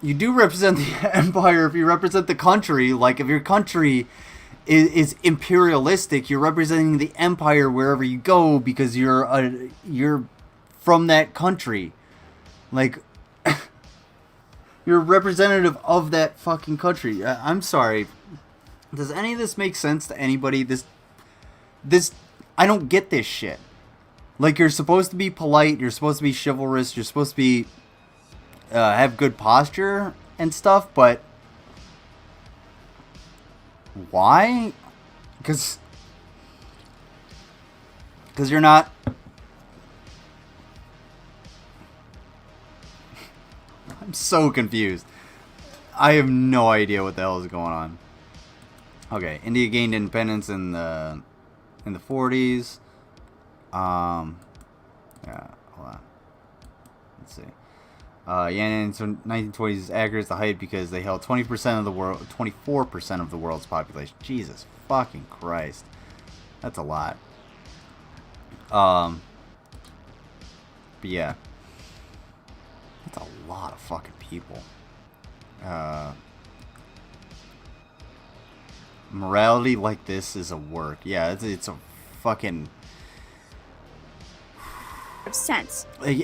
You do represent the empire if you represent the country. Like, if your country is imperialistic, you're representing the empire wherever you go because you're from that country. Like, you're a representative of that fucking country. I'm sorry. Does any of this make sense to anybody? This... I don't get this shit. Like, you're supposed to be polite, you're supposed to be chivalrous, you're supposed to be, have good posture and stuff, but why? Because you're not... I'm so confused. I have no idea what the hell is going on. Okay, India gained independence in the 40s. Yeah, hold on. Let's see. In 1920s is accurate as the height because they held 20% of the world, 24% of the world's population. Jesus fucking Christ, that's a lot. But yeah, that's a lot of fucking people. Morality like this is a work. Yeah, it's a fucking... sense. Like,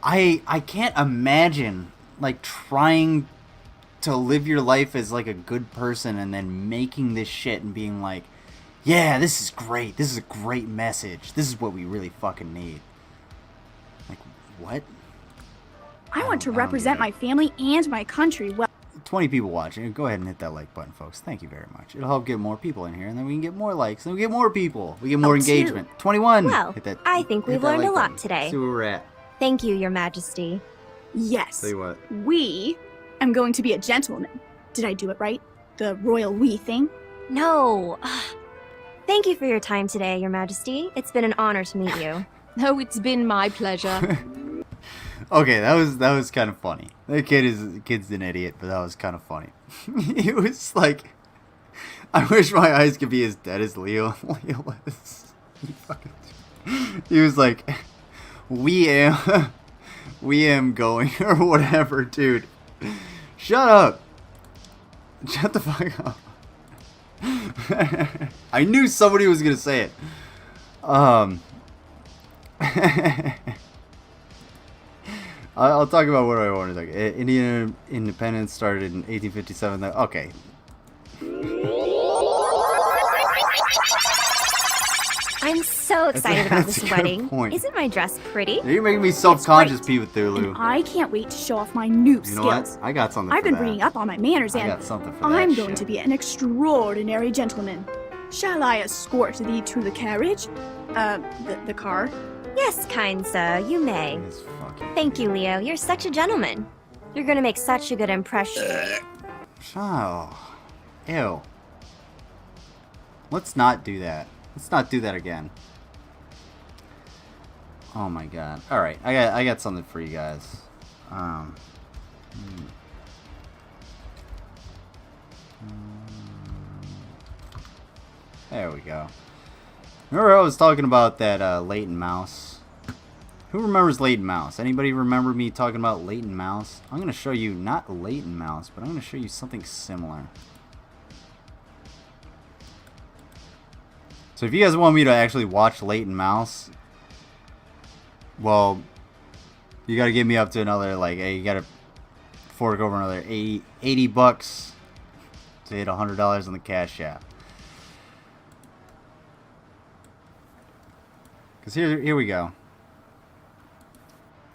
I can't imagine like trying to live your life as like a good person and then making this shit and being like, yeah, this is great. This is a great message. This is what we really fucking need. Like, what? I want to represent my family and my country well. 20 people watching. Go ahead and hit that like button, folks. Thank you very much. It'll help get more people in here, and then we can get more likes, and we get more people. We get more engagement. 21. Well, hit that, I think we've learned a lot today. See where we're at. Thank you, Your Majesty. Yes. Tell you what. We am going to be a gentleman. Did I do it right? The royal we thing? No. Thank you for your time today, Your Majesty. It's been an honor to meet you. Oh, it's been my pleasure. Okay, that was kind of funny. The kid's an idiot, but that was kind of funny. He was like, I wish my eyes could be as dead as Leo is. He was like, we am going or whatever, dude. Shut up. Shut the fuck up. I knew somebody was gonna say it. I'll talk about what I want to talk. Indian independence started in 1857. Okay. I'm so excited about That's this a good wedding. point. Isn't my dress pretty? You're making me self-conscious, Pete Thulu. And I can't wait to show off my new You know what? skills. I got something I've for been that. bringing up on my manners, I and got something for that I'm going shit. to be an extraordinary gentleman. Shall I escort thee to the carriage? The car? Yes, kind sir, you may. Thank you, Leo. You're such a gentleman. You're gonna make such a good impression. Oh. Ew. Let's not do that. Let's not do that again. Oh my god. Alright, I got something for you guys. There we go. Remember I was talking about that Latent Mouse? Who remembers Latent Mouse? Anybody remember me talking about Latent Mouse? I'm going to show you, not Latent Mouse, but I'm going to show you something similar. So if you guys want me to actually watch Latent Mouse, well, you got to get me up to another, like, hey, you got to fork over another 80 bucks to hit $100 on the Cash App. Because here we go.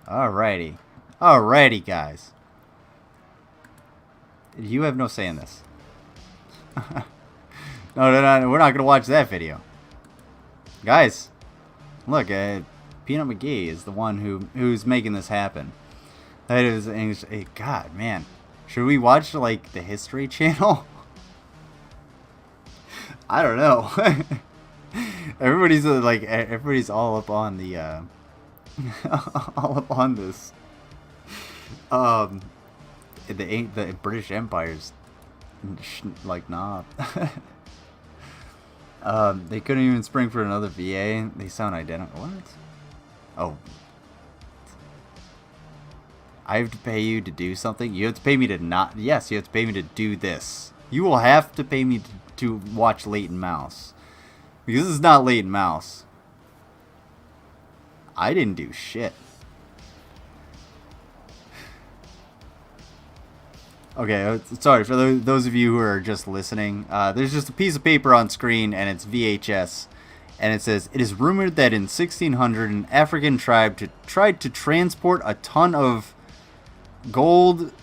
Alrighty. Alrighty, guys. You have no say in this. No, we're not going to watch that video. Guys, look, Peanut McGee is the one who's making this happen. That is English. God, man, should we watch like the History Channel? I don't know. Everybody's all up on the all up on this. The British Empire's like nah. They couldn't even spring for another VA. They sound identical. What? Oh. I have to pay you to do something? You have to pay me to not... Yes, you have to pay me to do this. You will have to pay me to watch Leighton Mouse. Because this is not Leighton Mouse. I didn't do shit. Okay, sorry for those of you who are just listening. There's just a piece of paper on screen, and it's VHS. And it says, it is rumored that in 1600, an African tribe tried to transport a ton of gold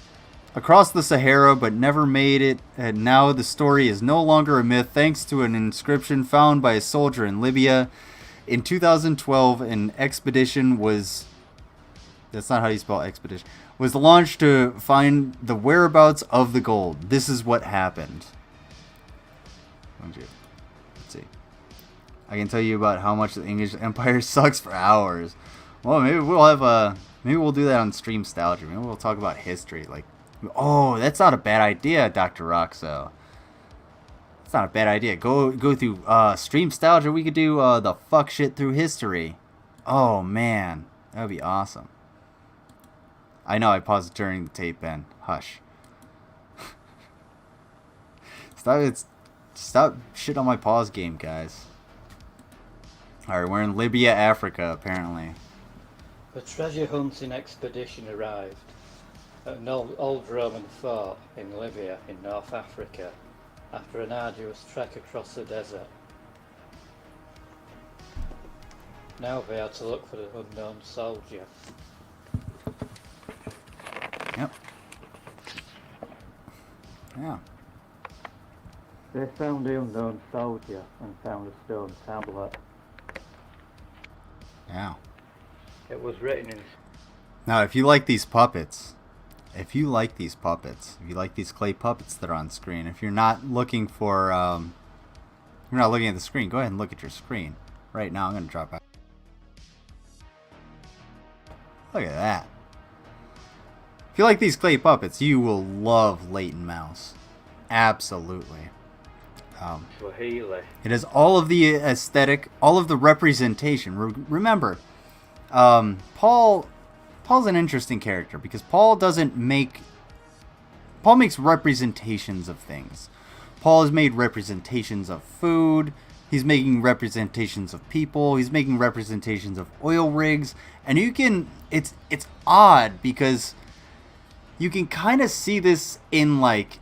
across the Sahara, but never made it. And now the story is no longer a myth, thanks to an inscription found by a soldier in Libya. In 2012, an expedition was... That's not how you spell expedition. Was launched to find the whereabouts of the gold. This is what happened. Let's see. I can tell you about how much the English Empire sucks for hours. Well, maybe we'll have maybe we'll do that on Streamstalgia. Maybe we'll talk about history. Like, oh, that's not a bad idea, Dr. Roxo. It's not a bad idea. Go through Streamstalgia. We could do the fuck shit through history. Oh man, that would be awesome. I know I paused it during the tape, Ben. Hush. Stop shit on my pause game, guys. Alright, we're in Libya, Africa, apparently. A treasure hunting expedition arrived at an old Roman fort in Libya in North Africa after an arduous trek across the desert. Now they are to look for the unknown soldier. Yep. Yeah. They found the unknown soldier and found a stone tablet. Yeah. It was written in... Now, if you like these puppets, if you like these clay puppets that are on screen, if you're not looking for, you're not looking at the screen, go ahead and look at your screen. Right now, I'm going to drop out. Look at that. If you like these clay puppets, you will love Leighton Mouse. Absolutely. Swahili. It has all of the aesthetic, all of the representation. Remember, Paul's an interesting character because Paul makes representations of things. Paul has made representations of food. He's making representations of people. He's making representations of oil rigs. And it's odd because you can kind of see this in like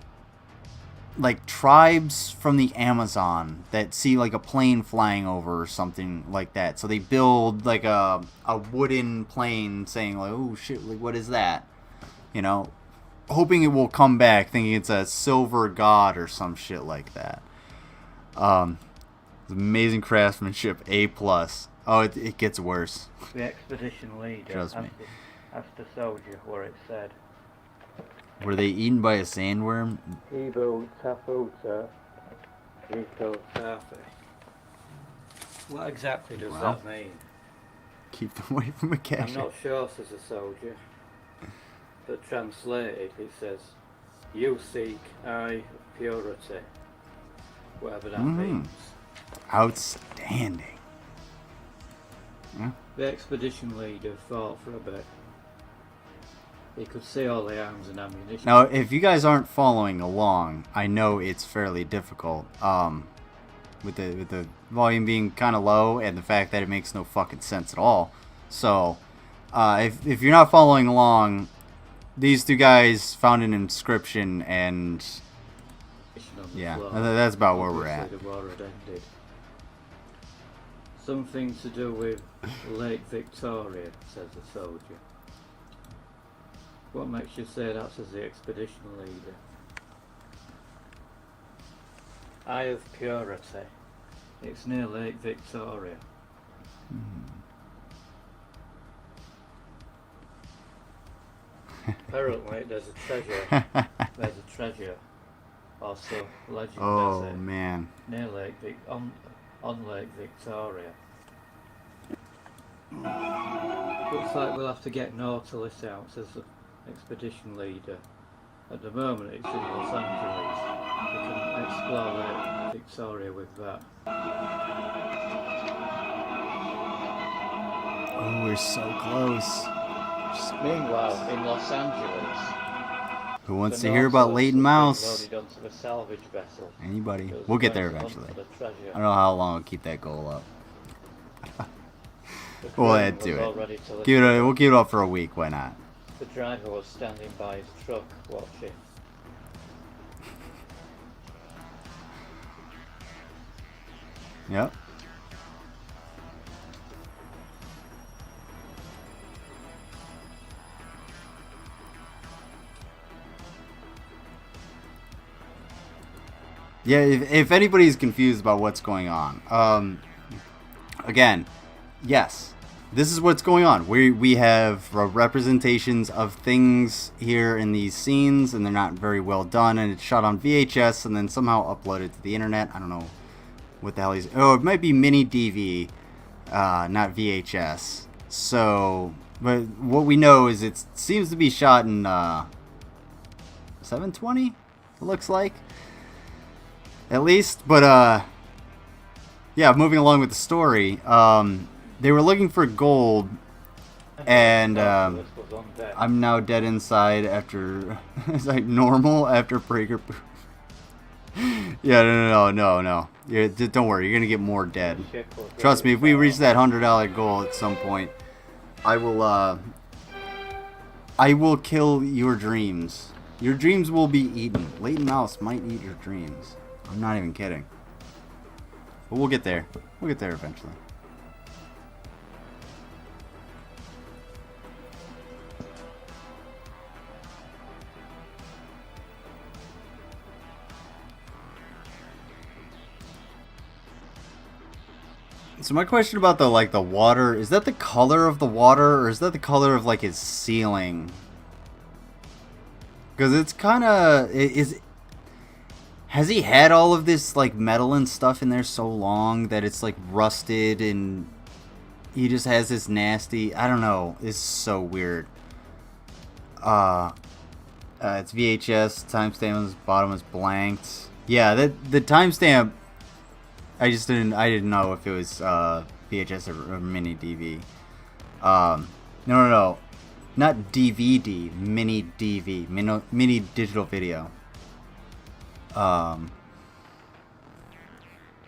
tribes from the Amazon that see like a plane flying over or something like that. So they build like a wooden plane saying like, oh shit, like what is that? You know, hoping it will come back, thinking it's a silver god or some shit like that. Amazing craftsmanship, A+. Oh, it gets worse. The expedition leader Trust me. asked the soldier what it said. Were they eaten by a sandworm? Ibu Tafuta Rico Tafe. What exactly does that mean? Keep them away from a cache. I'm not sure, says the soldier. But translated, it says, you seek, I, purity. Whatever that means. Outstanding. Yeah. The expedition leader fought for a bit. He could see all the arms and ammunition. Now, if you guys aren't following along, I know it's fairly difficult. With the volume being kind of low and the fact that it makes no fucking sense at all. So, if you're not following along, these two guys found an inscription and yeah, that's about where we're at. The war had ended. Something to do with Lake Victoria, says the soldier. What makes you say that, says the expedition leader? Eye of Purity. It's near Lake Victoria. Apparently, there's a treasure. There's a treasure. Also, legend Oh, has it. man. Near on Lake Victoria. Looks like we'll have to get Nautilus out as the expedition leader. At the moment, it's in Los Angeles. We can explore Lake Victoria with that. Oh, we're so close. Meanwhile, in Los Angeles, Who wants the to hear about Nautilus Leighton was Mouse? being loaded onto a salvage vessel. Anybody? It was We'll get going there to hunt eventually. for the treasure. I don't know how long I'll keep that goal up. The We'll crane add was to all it. ready to lift Keep it. up. We'll keep it up for a week. Why not? The driver was standing by his truck watching. Yep. Yeah, if anybody's confused about what's going on, again, yes, this is what's going on. We have representations of things here in these scenes, and they're not very well done, and it's shot on VHS and then somehow uploaded to the internet. I don't know what the hell he's... Oh, it might be mini DV, not VHS. So, but what we know is it seems to be shot in 720, it looks like. At least, but yeah, moving along with the story, they were looking for gold, and I'm now dead inside after, it's like normal after Prager. Yeah, no. Don't worry, you're gonna get more dead. Trust me, if we reach that $100 goal at some point, I will kill your dreams. Your dreams will be eaten. Leighton Mouse might eat your dreams. I'm not even kidding. But we'll get there. We'll get there eventually. So my question about the water, is that the color of the water, or is that the color of like his ceiling? Because it's kind of has he had all of this like metal and stuff in there so long that it's like rusted and he just has this nasty, I don't know, it's so weird. It's VHS, timestamp on the bottom is blanked. Yeah, the timestamp, I didn't know if it was VHS or mini DV. No, not DVD, mini DV, mini digital video.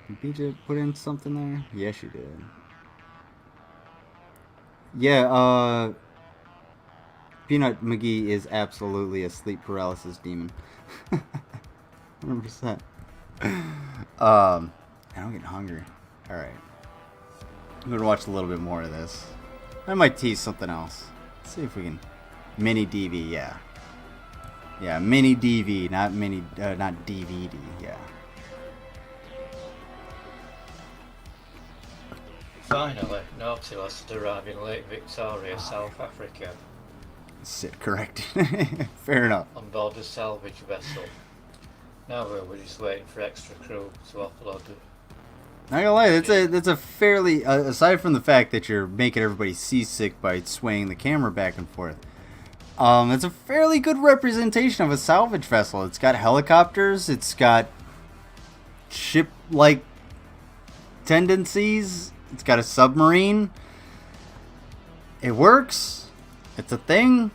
Did BJ put in something there? Yes, you did. Yeah, Peanut McGee is absolutely a sleep paralysis demon. 100%. I'm getting hungry. Alright. I'm gonna watch a little bit more of this. I might tease something else. Let's see if we can... Mini DV, yeah. Yeah, mini DV, not DVD, yeah. Finally, Nautilus had arrived in Lake Victoria, South Africa. Sit corrected. Fair enough. On board a salvage vessel. Now we're just waiting for extra crew to offload it. Not gonna lie, that's a fairly, aside from the fact that you're making everybody seasick by swaying the camera back and forth, it's a fairly good representation of a salvage vessel. It's got helicopters, it's got ship-like tendencies, it's got a submarine. It works. It's a thing.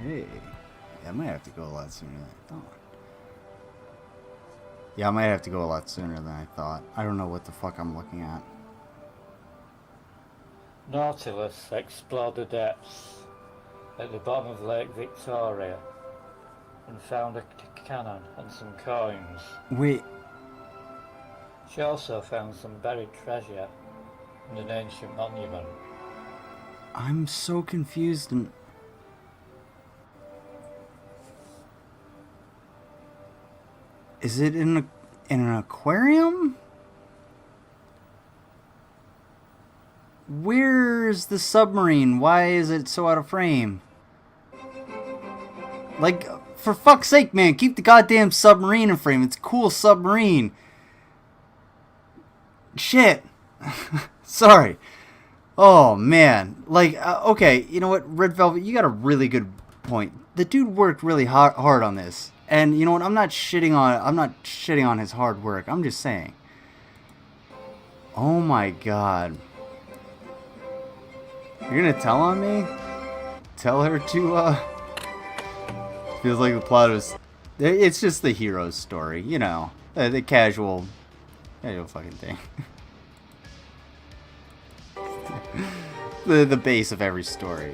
Hey, yeah, I might have to go a lot sooner than I thought. Yeah, I might have to go a lot sooner than I thought. I don't know what the fuck I'm looking at. Nautilus explored the depths at the bottom of Lake Victoria and found a cannon and some coins. Wait. She also found some buried treasure and an ancient monument. I'm so confused and... Is it in an aquarium? Where's the submarine? Why is it so out of frame? Like, for fuck's sake, man, keep the goddamn submarine in frame. It's a cool submarine. Shit. Sorry. Oh, man. Like, okay, you know what, Red Velvet, you got a really good point. The dude worked really hard on this. And you know what, I'm not shitting on his hard work. I'm just saying. Oh my god. You're gonna tell on me? Tell her to, feels like the plot was... It's just the hero's story, you know. The casual fucking thing. the base of every story.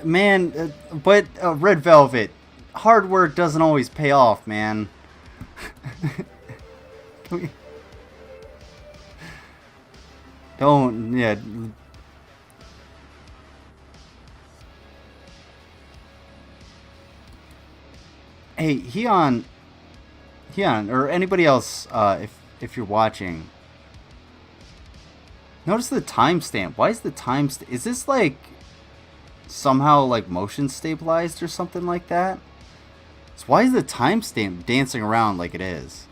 Man, but Red Velvet, hard work doesn't always pay off, man. Don't, yeah. Hey, Heon, or anybody else, if you're watching, notice the timestamp. Why is the timestamp? Is this like somehow like motion stabilized or something like that? So why is the timestamp dancing around like it is?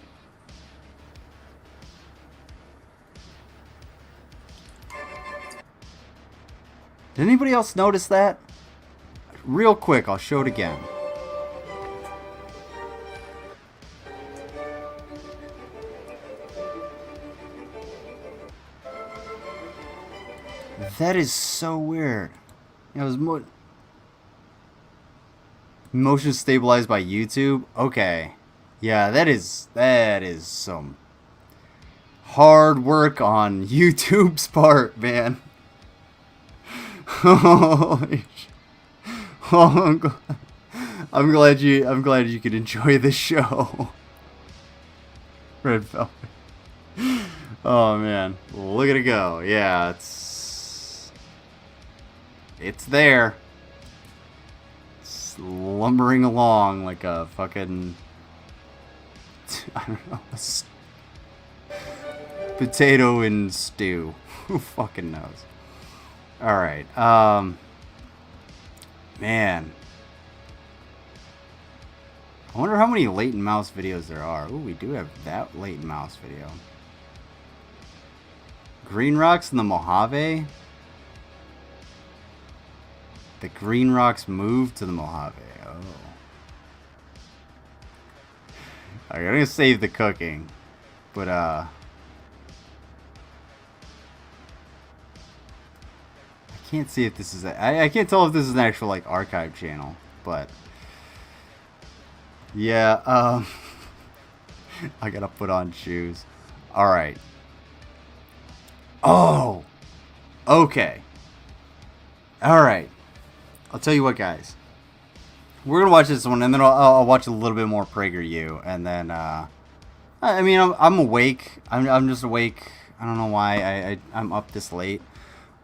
Did anybody else notice that? Real quick, I'll show it again. That is so weird. It was motion stabilized by YouTube. Okay, yeah, that is some hard work on YouTube's part, man. Holy oh, I'm glad you could enjoy this show. Red Velvet. Oh man, look at it go. Yeah, it's there. Slumbering along like a fucking, I don't know, potato and stew. Who fucking knows? Alright, man. I wonder how many latent mouse videos there are. Ooh, we do have that latent mouse video. Green Rocks and the Mojave? The Green Rocks moved to the Mojave. Oh. I'm gonna save the cooking. But, I can't see if this is I can't tell if this is an actual, like, archive channel. But, yeah, I gotta put on shoes. Alright. Oh! Okay. Alright. I'll tell you what, guys. We're gonna watch this one, and then I'll watch a little bit more PragerU, and then I mean, I'm awake. I'm just awake. I don't know why I'm up this late,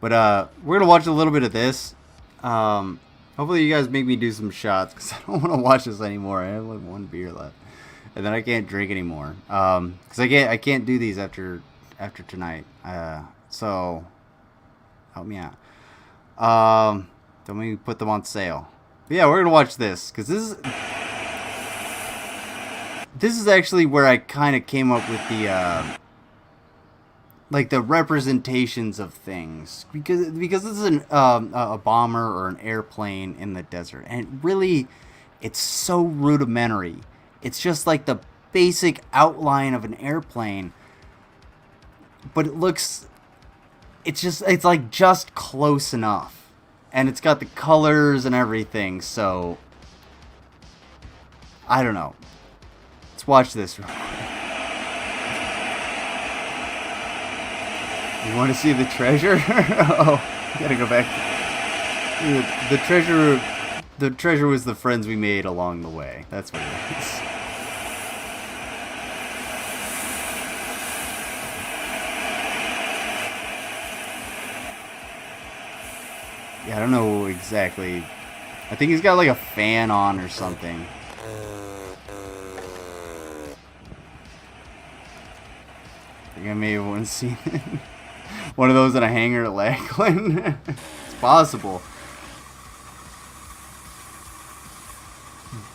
but we're gonna watch a little bit of this. Hopefully, you guys make me do some shots because I don't want to watch this anymore. I have like one beer left, and then I can't drink anymore. Because I can't do these after tonight. So help me out. Then we put them on sale. But yeah, we're gonna watch this because this is actually where I kind of came up with the like the representations of things, because this is a bomber or an airplane in the desert, and really it's so rudimentary. It's just like the basic outline of an airplane, but it's like just close enough. And it's got the colors and everything, so I don't know. Let's watch this real quick. You want to see the treasure? Oh, gotta go back. The treasure was the friends we made along the way. That's what it is. I don't know exactly. I think he's got like a fan on or something. I think I may have once seen one of those in a hangar at Lackland. It's possible.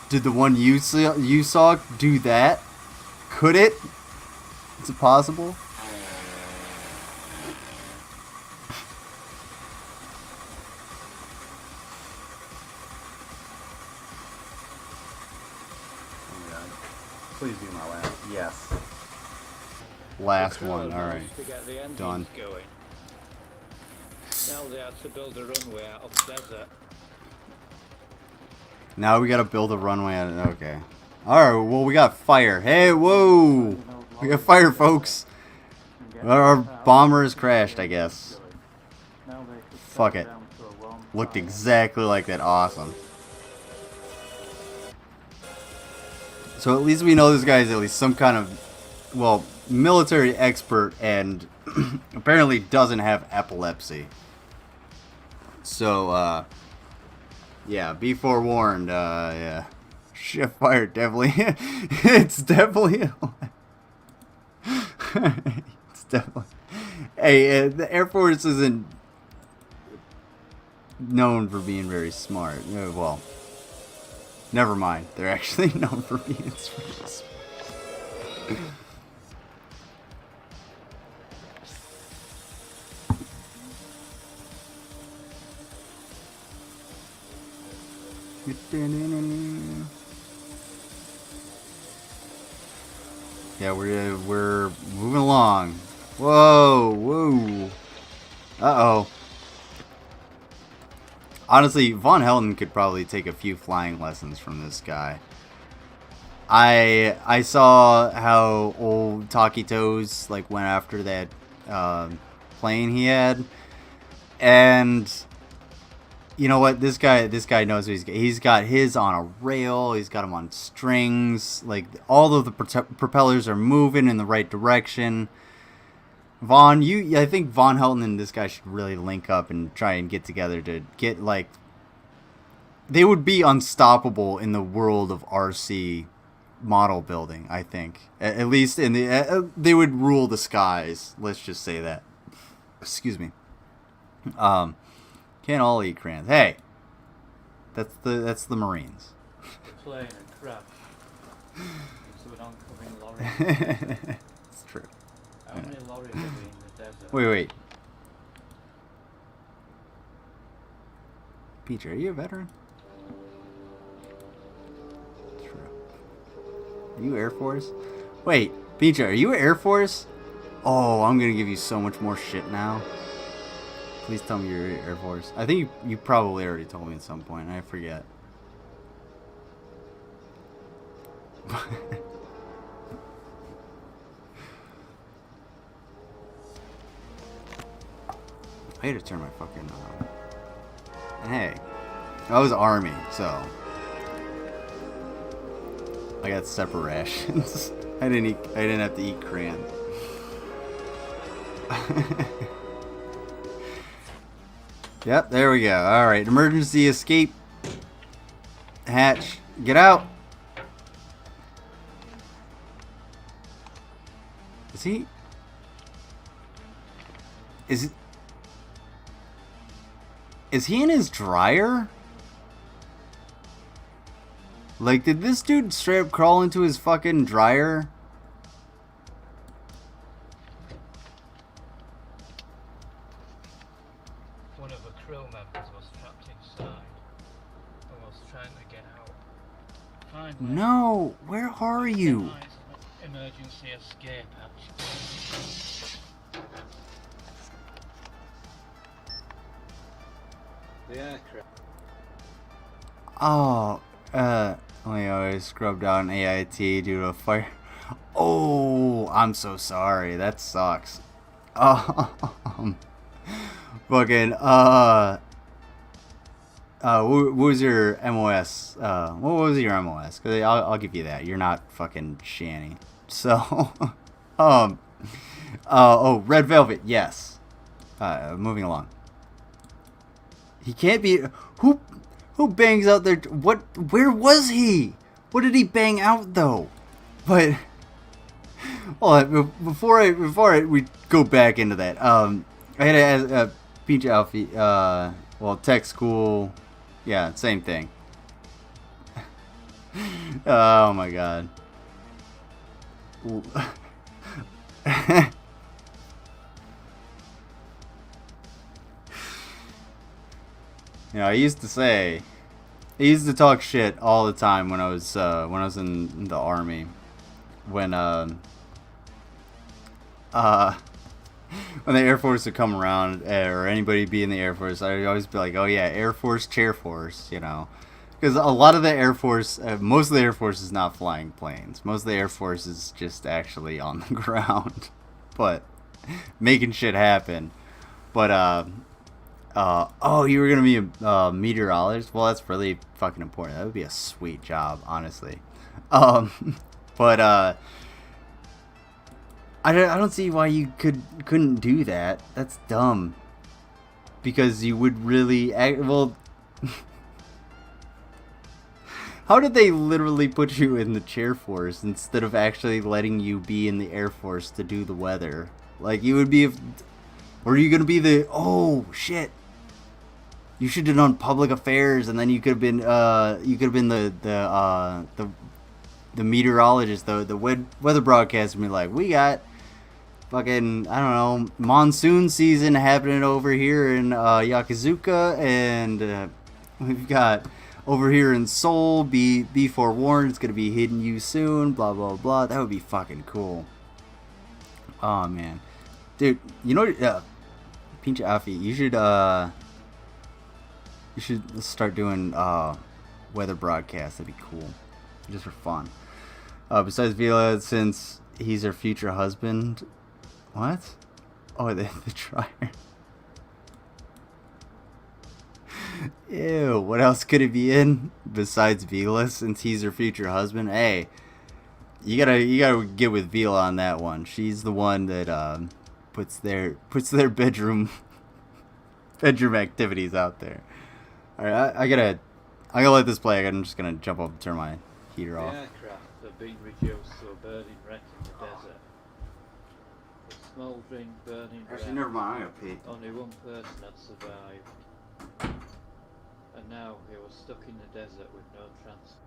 Did the one you saw do that? Could it? Is it possible? Oh my god. Please be my last. Yes. Last one. Alright. Done. Now they have to build a runway out of the desert. Now we gotta build a runway out of it. Okay. Alright, well, we got fire. Hey, whoa! We got fire, folks. Our bomber has crashed, I guess. Fuck it. Looked exactly like that. Awesome. So at least we know this guy is at least some kind of, well, military expert and apparently doesn't have epilepsy. So, yeah, be forewarned. Yeah. Shift fire definitely. It's definitely. It's definitely. Hey, the Air Force isn't known for being very smart. Well, never mind. They're actually known for being smart. Yeah, we're moving along. Whoa, whoa. Uh-oh. Honestly, Von Helden could probably take a few flying lessons from this guy. I saw how old Taki Toes like went after that plane he had, and you know what? This guy knows what he's got his on a rail. He's got him on strings. Like all of the propellers are moving in the right direction. Vaughn, I think Von Helton and this guy should really link up and try and get together to get like. They would be unstoppable in the world of RC model building. I think at least in the they would rule the skies. Let's just say that. Excuse me. Can't all eat crayons. Hey, that's the Marines. Plane and crap. So an oncoming lorry. It's true. How many lorries are in the desert? Wait. Peach, are you a veteran? True. Are you Air Force? Wait, Peach, are you Air Force? Oh, I'm gonna give you so much more shit now. Please tell me you're Air Force. I think you probably already told me at some point. I forget. I had to turn my fucking. Hey, I was Army, so I got separate rations. I didn't have to eat crayons. Yep, there we go. Alright, emergency escape hatch. Get out. Is he in his dryer? Like, did this dude straight up crawl into his fucking dryer? One of the crew members was trapped inside and was trying to get out. Finally, No, where are you? emergency escape hatch. The aircraft. Oh, I scrubbed out an AIT due to a fire. Oh, I'm so sorry. That sucks. Fucking, what was your MOS? What was your MOS? Cause I'll give you that. You're not fucking shanny. So, oh, Red Velvet, yes. Moving along. He can't be. Who bangs out there? What? Where was he? What did he bang out though? But hold on, before we go back into that, I had to ask Peach Alfie. Well, tech school, yeah, same thing. Oh my god. You know, I used to talk shit all the time when I was in the army. When the Air Force would come around, or anybody be in the Air Force, I'd always be like, oh yeah, Air Force, Chair Force, you know. Because a lot of the Air Force, most of the Air Force is not flying planes. Most of the Air Force is just actually on the ground. But making shit happen. But, oh, you were going to be a meteorologist? Well, that's really fucking important. That would be a sweet job, honestly. But, I don't see why you couldn't do that. That's dumb. Because you would really... Well... How did they literally put you in the Chair Force instead of actually letting you be in the Air Force to do the weather? Like, you would be... Or are you going to be the... Oh, shit. You should have done public affairs, and then you could have been... you could have been the meteorologist, the weather broadcaster, and be like, we got... fucking, I don't know, monsoon season happening over here in Yakuzuka, and we've got over here in Seoul, be forewarned, it's gonna be hitting you soon, blah blah blah. That would be fucking cool. Oh man, dude, you know, Pinch Afi, you should start doing weather broadcasts. That'd be cool, just for fun. Besides Vila, since he's her future husband. What? Oh, the dryer. Ew, what else could it be in besides Vila since he's her future husband? Hey, you gotta get with Vila on that one. She's the one that puts their bedroom activities out there. Alright, I gotta let this play. I'm just gonna jump up and turn my heater off. The aircraft have been reduced to a burning wreck in the desert. The smouldering, burning Actually, wreck. never mind, I gotta pee. Only one person had survived. And now he was stuck in the desert with no transport.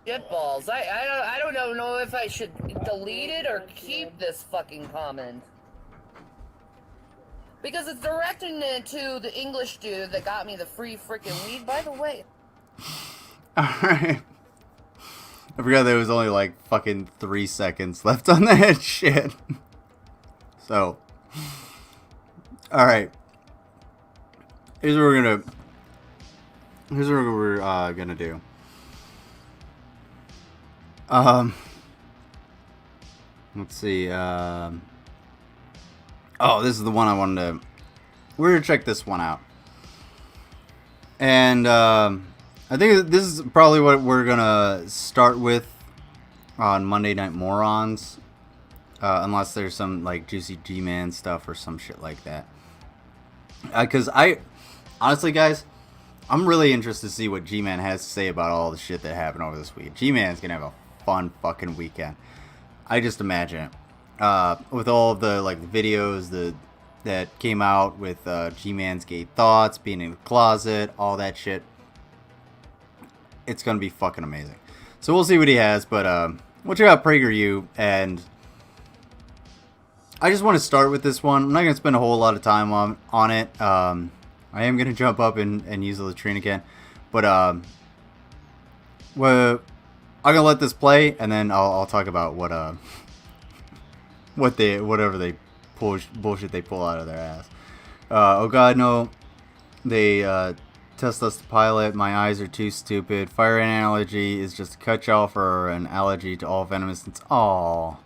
Shitballs. I don't know if I should delete it or keep this fucking comment. Because it's directing it to the English dude that got me the free freaking weed, by the way. Alright. I forgot there was only like fucking 3 seconds left on that shit. So. Alright. Here's what we're gonna do. Let's see, oh, this is the one I wanted to... We're gonna check this one out. And, I think this is probably what we're gonna start with on Monday Night Morons. Unless there's some, like, juicy GMan stuff or some shit like that. Because honestly, guys, I'm really interested to see what GMan has to say about all the shit that happened over this week. GMan's gonna have a fun fucking weekend. I just imagine it. With all of the, like, videos that came out with GMan's gay thoughts, being in the closet, all that shit. It's gonna be fucking amazing. So we'll see what he has, but we'll check out PragerU, and I just want to start with this one. I'm not gonna spend a whole lot of time on it. I am gonna jump up and use the latrine again, but well, I'm gonna let this play, and then I'll talk about whatever bullshit they pull out of their ass. Oh god, no, they test us to pilot. My eyes are too stupid. Fire ant allergy is just a cut-off or an allergy to all venomous. Aww,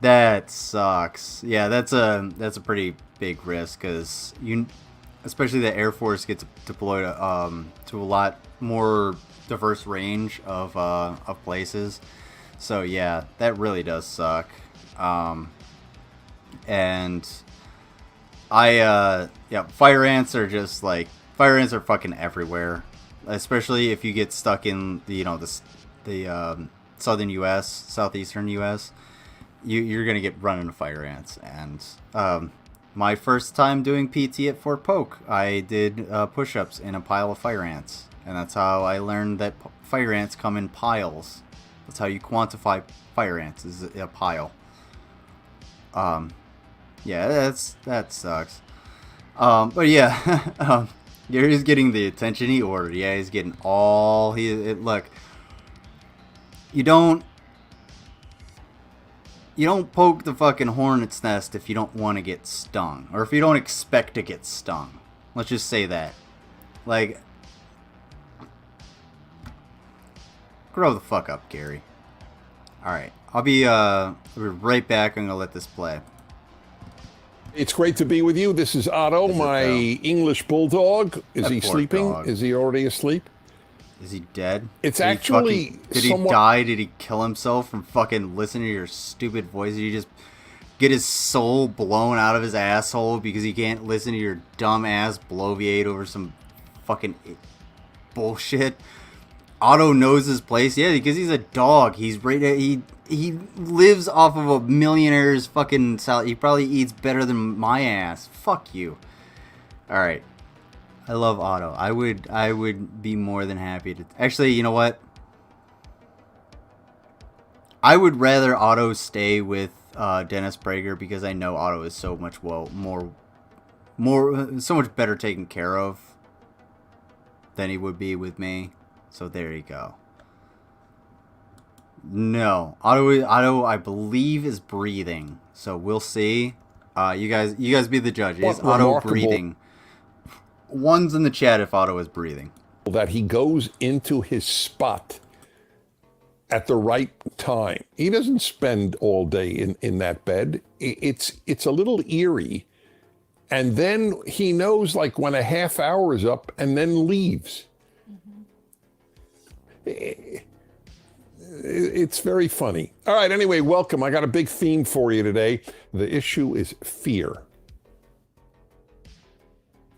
that sucks. Yeah, that's a pretty big risk, because especially the Air Force gets deployed to a lot more diverse range of places. So yeah, that really does suck. And yeah, fire ants are just like, fire ants are fucking everywhere, especially if you get stuck in the, you know, the southern U.S., southeastern U.S. You're gonna get run into fire ants. And my first time doing PT at Fort Polk, I did push-ups in a pile of fire ants, and that's how I learned that fire ants come in piles. That's how you quantify fire ants, is a pile. Yeah, that sucks. But yeah, Gary's getting the attention he ordered. Yeah, he's getting all look. You don't poke the fucking hornet's nest if you don't want to get stung, or if you don't expect to get stung. Let's just say that. Like, grow the fuck up, Gary. All right, I'll be right back. I'm gonna let this play. It's great to be with you. This is Otto, my English bulldog. Is he sleeping? Dog. Is he already asleep? Is he dead? It's did actually he did he die? Did he kill himself from fucking listening to your stupid voice? Did he just get his soul blown out of his asshole because he can't listen to your dumb ass bloviate over some fucking bullshit? Otto knows his place. Yeah, because he's a dog. He's he lives off of a millionaire's fucking salad. He probably eats better than my ass. Fuck you. All right. I love Otto. I would be more than happy to. Actually, you know what? I would rather Otto stay with Dennis Prager, because I know Otto is so much so much better taken care of than he would be with me. So there you go. No, Otto, I believe, is breathing. So we'll see. You guys be the judge. Is Otto breathing? One's in the chat if Otto is breathing. That he goes into his spot at the right time. He doesn't spend all day in that bed. It's a little eerie. And then he knows, like, when a half hour is up, and then leaves. It's very funny. All right, anyway, welcome. I got a big theme for you today. The issue is fear.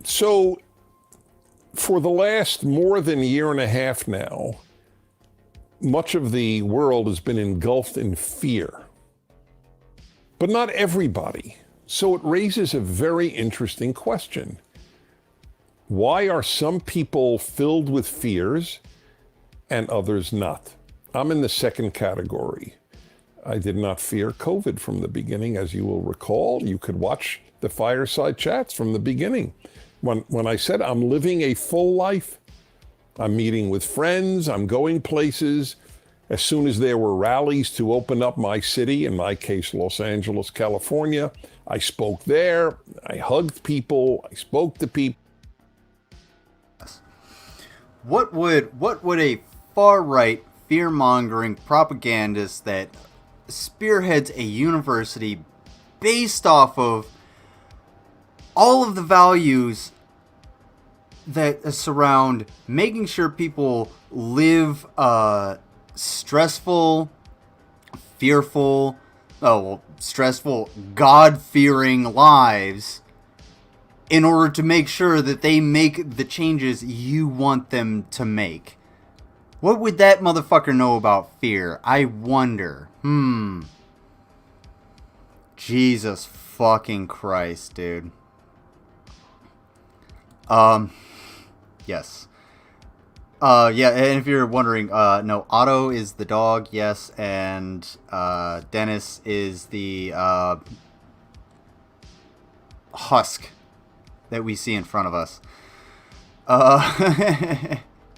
So, for the last more than a year and a half now, much of the world has been engulfed in fear. But not everybody. So it raises a very interesting question. Why are some people filled with fears and others not? I'm in the second category. I did not fear COVID from the beginning, as you will recall. You could watch the fireside chats from the beginning. When I said I'm living a full life, I'm meeting with friends, I'm going places. As soon as there were rallies to open up my city, in my case, Los Angeles, California, I spoke there, I hugged people, I spoke to people. What would a far-right fear-mongering propagandist that spearheads a university based off of all of the values that surround making sure people live stressful, fearful, stressful, God-fearing lives in order to make sure that they make the changes you want them to make? What would that motherfucker know about fear? I wonder. Jesus fucking Christ, dude. Yes. Yeah, and if you're wondering, no, Otto is the dog, yes, and Dennis is the husk that we see in front of us.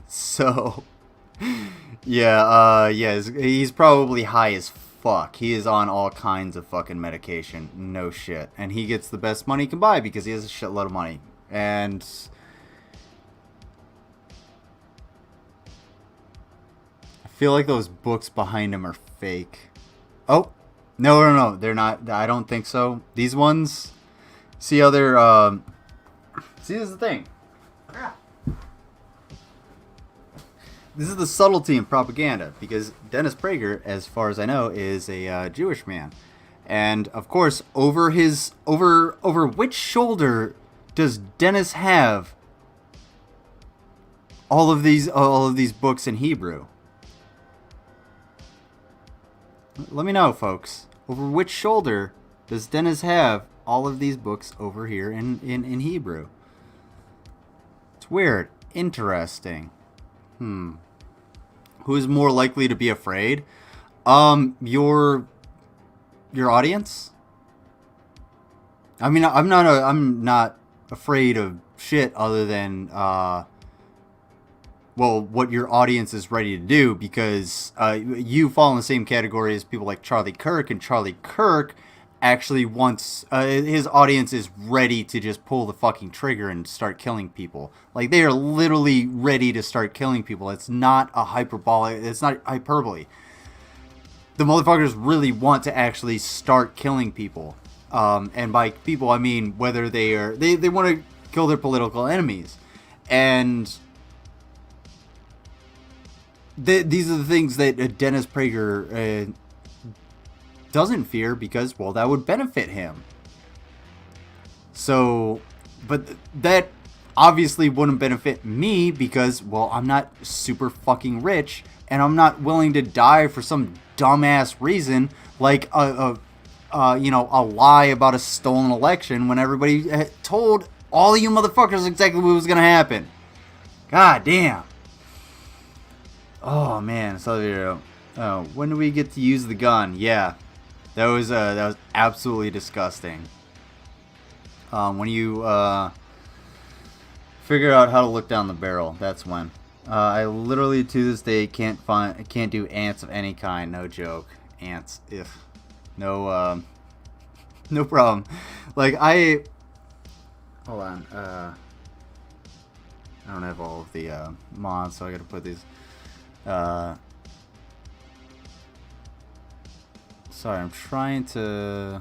So, yeah, he's probably high as fuck. He is on all kinds of fucking medication. No shit. And he gets the best money he can buy because he has a shitload of money. And I feel like those books behind him are fake. Oh, no, they're not. I don't think so. These ones, see how they're, see, this is the thing. this is the subtlety in propaganda, because Dennis Prager, as far as I know, is a Jewish man. And, of course, over which shoulder does Dennis have all of these books in Hebrew? Let me know, folks. Over which shoulder does Dennis have all of these books over here in Hebrew? It's weird. Interesting. Who's more likely to be afraid? Your audience? I mean, I'm not afraid of shit other than what your audience is ready to do, because you fall in the same category as people like Charlie Kirk, and Charlie Kirk actually wants his audience is ready to just pull the fucking trigger and start killing people. Like, they are literally ready to start killing people. It's not a hyperbolic. It's not hyperbole. The motherfuckers really want to actually start killing people. And by people, I mean whether they want to kill their political enemies. And these are the things that Dennis Prager doesn't fear, because, well, that would benefit him. So, but that obviously wouldn't benefit me, because, well, I'm not super fucking rich, and I'm not willing to die for some dumbass reason, like a lie about a stolen election, when everybody told all you motherfuckers exactly what was gonna happen. God damn. Oh man, so when do we get to use the gun? Yeah, that was absolutely disgusting. When you figure out how to look down the barrel, that's when. I literally to this day can't do ants of any kind. No joke, ants. If no no problem. Like hold on. I don't have all of the mods, so I gotta put these. Sorry, I'm trying to.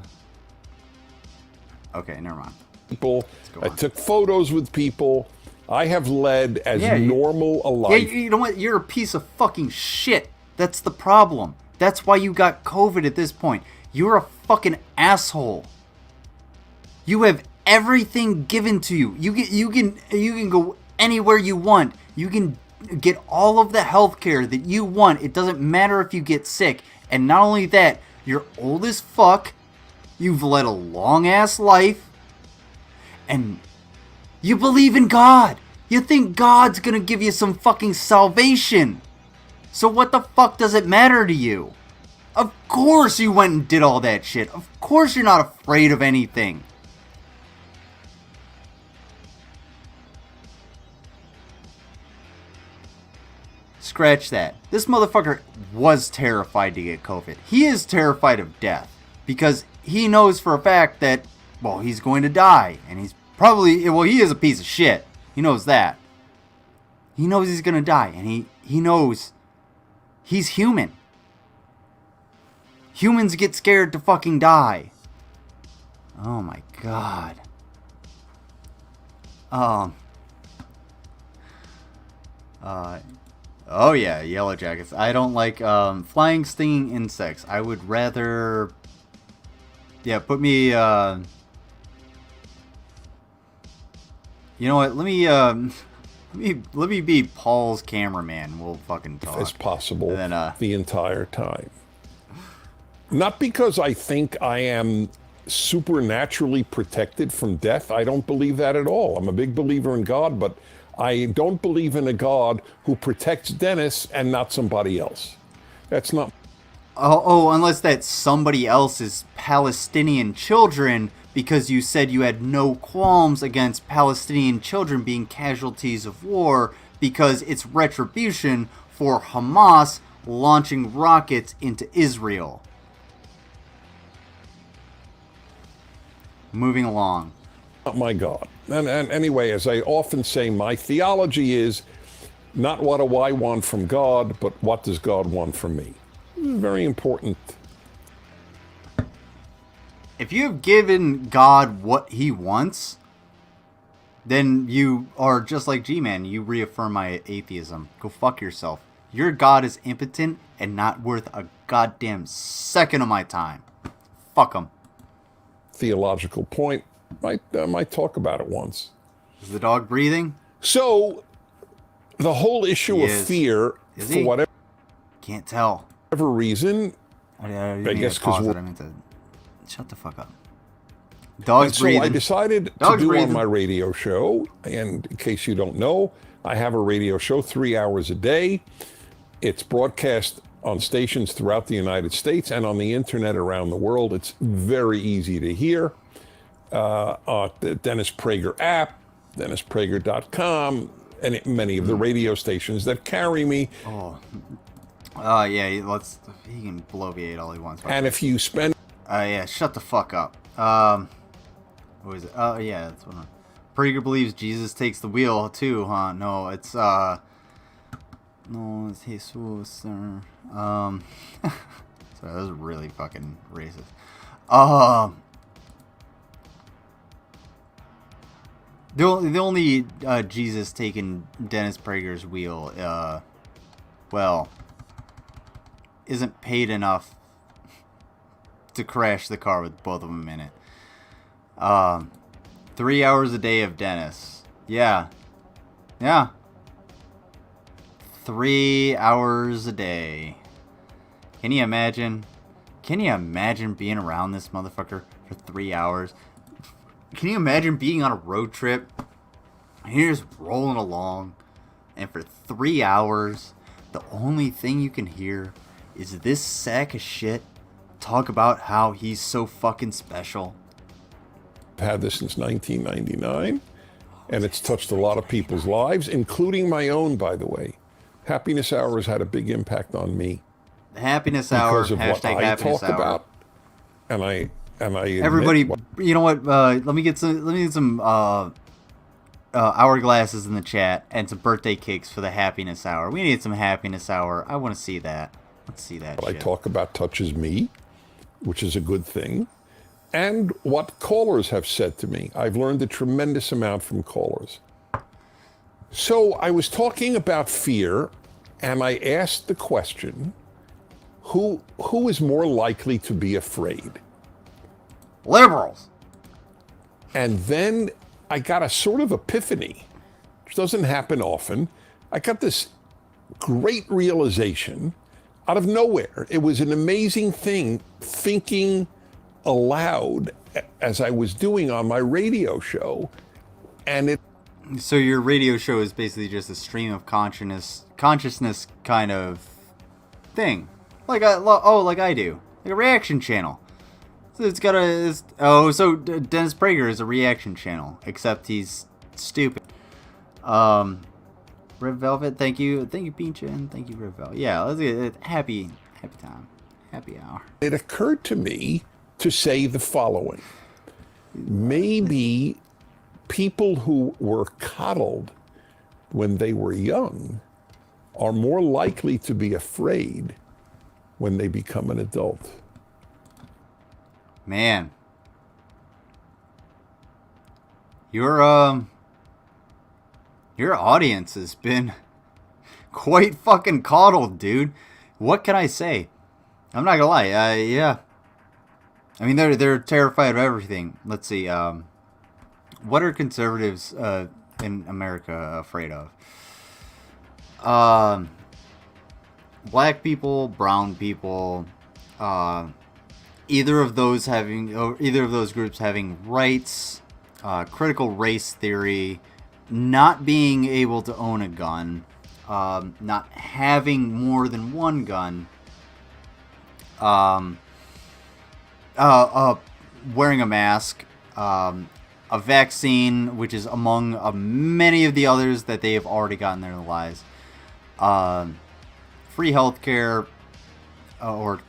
Okay, never mind. People, I took photos with people. I have led as normal a life. Yeah, you know what? You're a piece of fucking shit. That's the problem. That's why you got COVID at this point. You're a fucking asshole. You have everything given to you. You can go anywhere you want. You can get all of the health care that you want. It doesn't matter if you get sick. And not only that, you're old as fuck. You've led a long ass life. And you believe in God. You think God's gonna give you some fucking salvation. So what the fuck does it matter to you? Of course you went and did all that shit. Of course you're not afraid of anything. Scratch that. This motherfucker was terrified to get COVID. He is terrified of death. Because he knows for a fact that, well, he's going to die. And he's probably, well, he is a piece of shit. He knows that. He knows he's going to die. And he knows he's human. Humans get scared to fucking die. Oh my god. Oh yeah, yellow jackets. I don't like flying stinging insects. I would rather, yeah, put me you know what, let me be Paul's cameraman. We'll fucking talk as possible and then, the entire time. Not because I think I am supernaturally protected from death. I don't believe that at all. I'm a big believer in God, but I don't believe in a God who protects Dennis and not somebody else. That's not... Oh, unless that somebody else is Palestinian children, because you said you had no qualms against Palestinian children being casualties of war, because it's retribution for Hamas launching rockets into Israel. Moving along. Not my God. And anyway, as I often say, my theology is not what do I want from God, but what does God want from me? This is very important. If you have given God what he wants, then you are just like G-Man. You reaffirm my atheism. Go fuck yourself. Your God is impotent and not worth a goddamn second of my time. Fuck him. Theological point. Might talk about it once. Is the dog breathing? So, the whole issue of fear, Is for he? whatever Can't tell. reason, I guess because I meant to shut the fuck up. Dog's so breathing. I decided Dog's to do breathing. on my radio show, and in case you don't know, I have a radio show 3 hours a day. It's broadcast on stations throughout the United States and on the internet around the world. It's very easy to hear. The Dennis Prager app, DennisPrager.com, and many of the radio stations that carry me. Yeah, he can bloviate all he wants. And if you spend... yeah, shut the fuck up. What is it? Oh, yeah, that's what Prager believes Jesus takes the wheel, too, huh? No, it's, no, it's Jesus, sir. So that was really fucking racist. The only Jesus taking Dennis Prager's wheel, well, isn't paid enough to crash the car with both of them in it. 3 hours a day of Dennis. Yeah. 3 hours a day. Can you imagine? Can you imagine being around this motherfucker for 3 hours? Can you imagine being on a road trip and you're just rolling along, and for 3 hours, the only thing you can hear is this sack of shit talk about how he's so fucking special? I've had this since 1999, and it's touched a lot of people's lives, including my own, by the way. Happiness Hour has had a big impact on me. The Happiness Hour, because of what hashtag I Happiness talk Hour. about, and I admit Everybody, you know what? Let me get some hourglasses in the chat and some birthday cakes for the Happiness Hour. We need some Happiness Hour. I want to see that. Let's see that. what I shit. talk about touches me, which is a good thing, and what callers have said to me. I've learned a tremendous amount from callers. So I was talking about fear, and I asked the question, who is more likely to be afraid? Liberals. And then I got a sort of epiphany, which doesn't happen often. I got this great realization out of nowhere. It was an amazing thing, thinking aloud as I was doing on my radio show. And it... So your radio show is basically just a stream of consciousness kind of thing. Like I do. Like a reaction channel. So it's got so Dennis Prager is a reaction channel, except he's stupid. Red Velvet, thank you Pincha, and thank you Red Velvet. Yeah, let's get it. Happy time, happy hour. It occurred to me to say the following. Maybe people who were coddled when they were young are more likely to be afraid when they become an adult. Man, your audience has been quite fucking coddled, dude. What can I say? I'm not gonna lie. Yeah. I mean, they're terrified of everything. Let's see. What are conservatives in America afraid of? Black people, brown people, either of those groups having rights, critical race theory, not being able to own a gun, not having more than one gun, wearing a mask, a vaccine, which is among many of the others that they have already gotten in their lives, free healthcare, or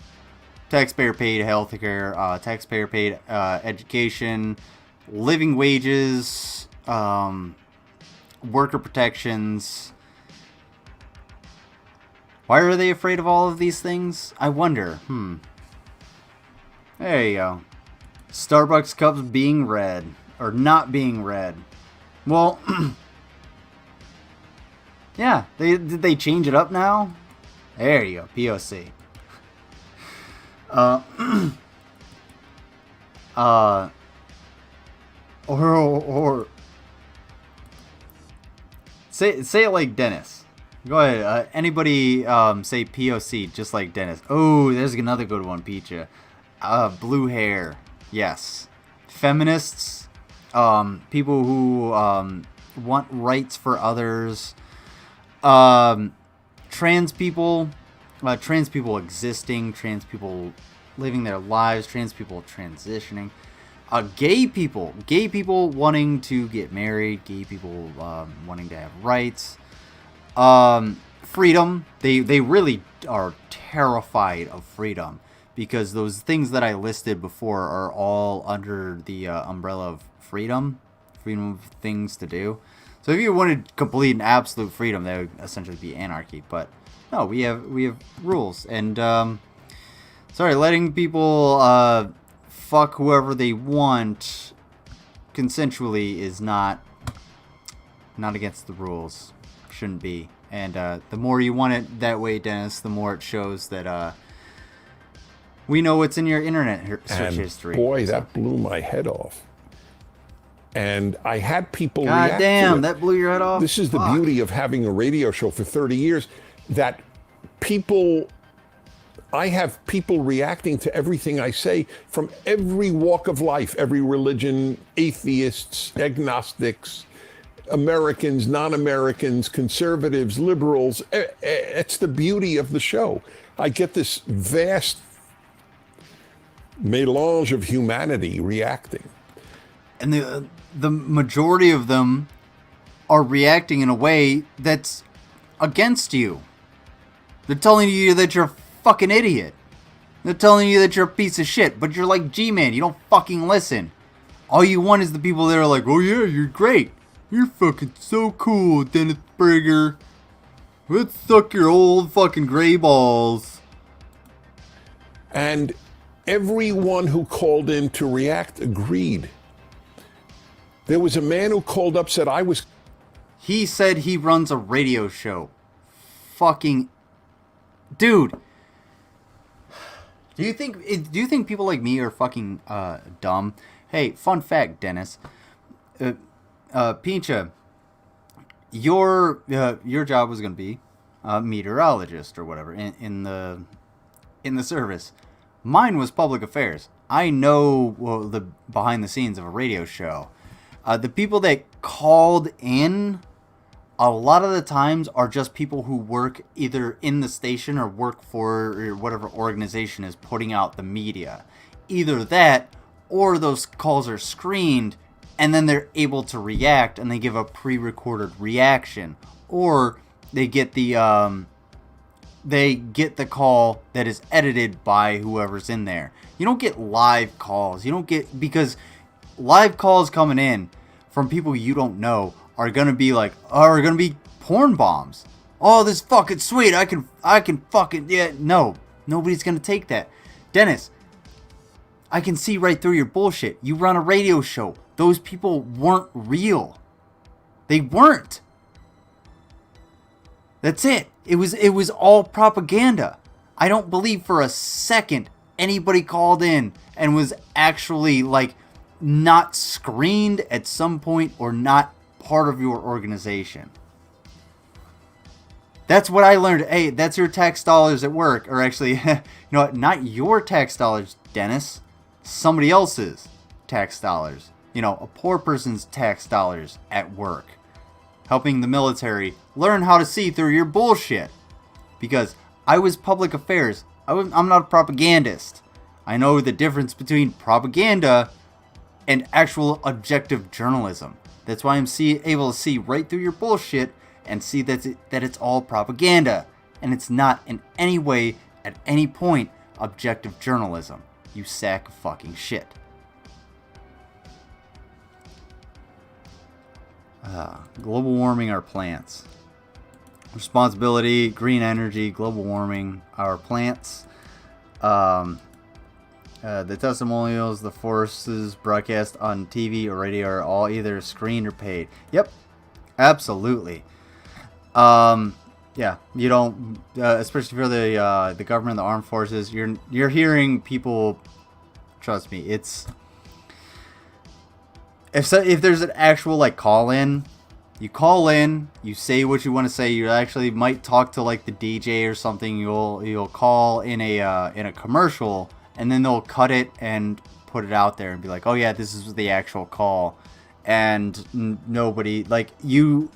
taxpayer-paid healthcare, taxpayer-paid education, living wages, worker protections. Why are they afraid of all of these things? I wonder. There you go. Starbucks cups being red, or not being red. Well, yeah, did they change it up now? There you go, POC. Or say it like Dennis. Go ahead. Anybody say POC just like Dennis? Oh, there's another good one, Peacha. Blue hair. Yes. Feminists. People who want rights for others. Trans people. Trans people existing. Trans people living their lives. Trans people transitioning. Gay people wanting to get married, gay people wanting to have rights, freedom. They really are terrified of freedom because those things that I listed before are all under the umbrella of freedom of things to do. So if you wanted complete and absolute freedom, that would essentially be anarchy. But no, we have rules, and letting people fuck whoever they want consensually is not against the rules. Shouldn't be. And the more you want it that way, Dennis, the more it shows that we know what's in your internet search history. Boy, that blew my head off. And I had people God react damn, to it. that blew your head off? This is the beauty of having a radio show for 30 years, that I have people reacting to everything I say from every walk of life, every religion, atheists, agnostics, Americans, non-Americans, conservatives, liberals. It's the beauty of the show. I get this vast melange of humanity reacting. And the majority of them are reacting in a way that's against you. They're telling you that you're a fucking idiot. They're telling you that you're a piece of shit, but you're like G-Man. You don't fucking listen. All you want is the people that are like, oh yeah, you're great. You're fucking so cool, Dennis Prager. Let's suck your old fucking gray balls. And everyone who called in to react agreed. There was a man who called up, said He said he runs a radio show. Fucking dude. Do you think people like me are fucking dumb? Hey, fun fact, Dennis. Pincha, your job was gonna be a meteorologist or whatever in the service. Mine was public affairs. I know the behind the scenes of a radio show. The people that called in, a lot of the times are just people who work either in the station or work for whatever organization is putting out the media. Either that, or those calls are screened, and then they're able to react, and they give a pre-recorded reaction, or they get the call that is edited by whoever's in there. You don't get live calls. You don't get, because live calls coming in from people you don't know are gonna be porn bombs. Oh, this is fucking sweet. I can fucking, yeah. No, nobody's gonna take that. Dennis, I can see right through your bullshit. You run a radio show. Those people weren't real. They weren't. That's it. It was all propaganda. I don't believe for a second anybody called in and was actually not screened at some point or not part of your organization. That's what I learned. Hey, that's your tax dollars at work. Or actually, you know what? Not your tax dollars, Dennis. Somebody else's tax dollars. You know, a poor person's tax dollars at work. Helping the military learn how to see through your bullshit. Because I was public affairs. I'm not a propagandist. I know the difference between propaganda and actual objective journalism. That's why I'm able to see right through your bullshit and see that it's all propaganda. And it's not in any way, at any point, objective journalism. You sack of fucking shit. Global warming our plants. Responsibility, green energy, global warming our plants. The testimonials, the forces broadcast on TV or radio are all either screened or paid. Yep, absolutely. Yeah, you don't, especially for the government, the armed forces. You're hearing people. Trust me, it's if there's an actual like call in, you call in, you say what you want to say. You actually might talk to like the DJ or something. You'll call in a commercial, and then they'll cut it and put it out there and be like, oh yeah, this is the actual call, and nobody like you.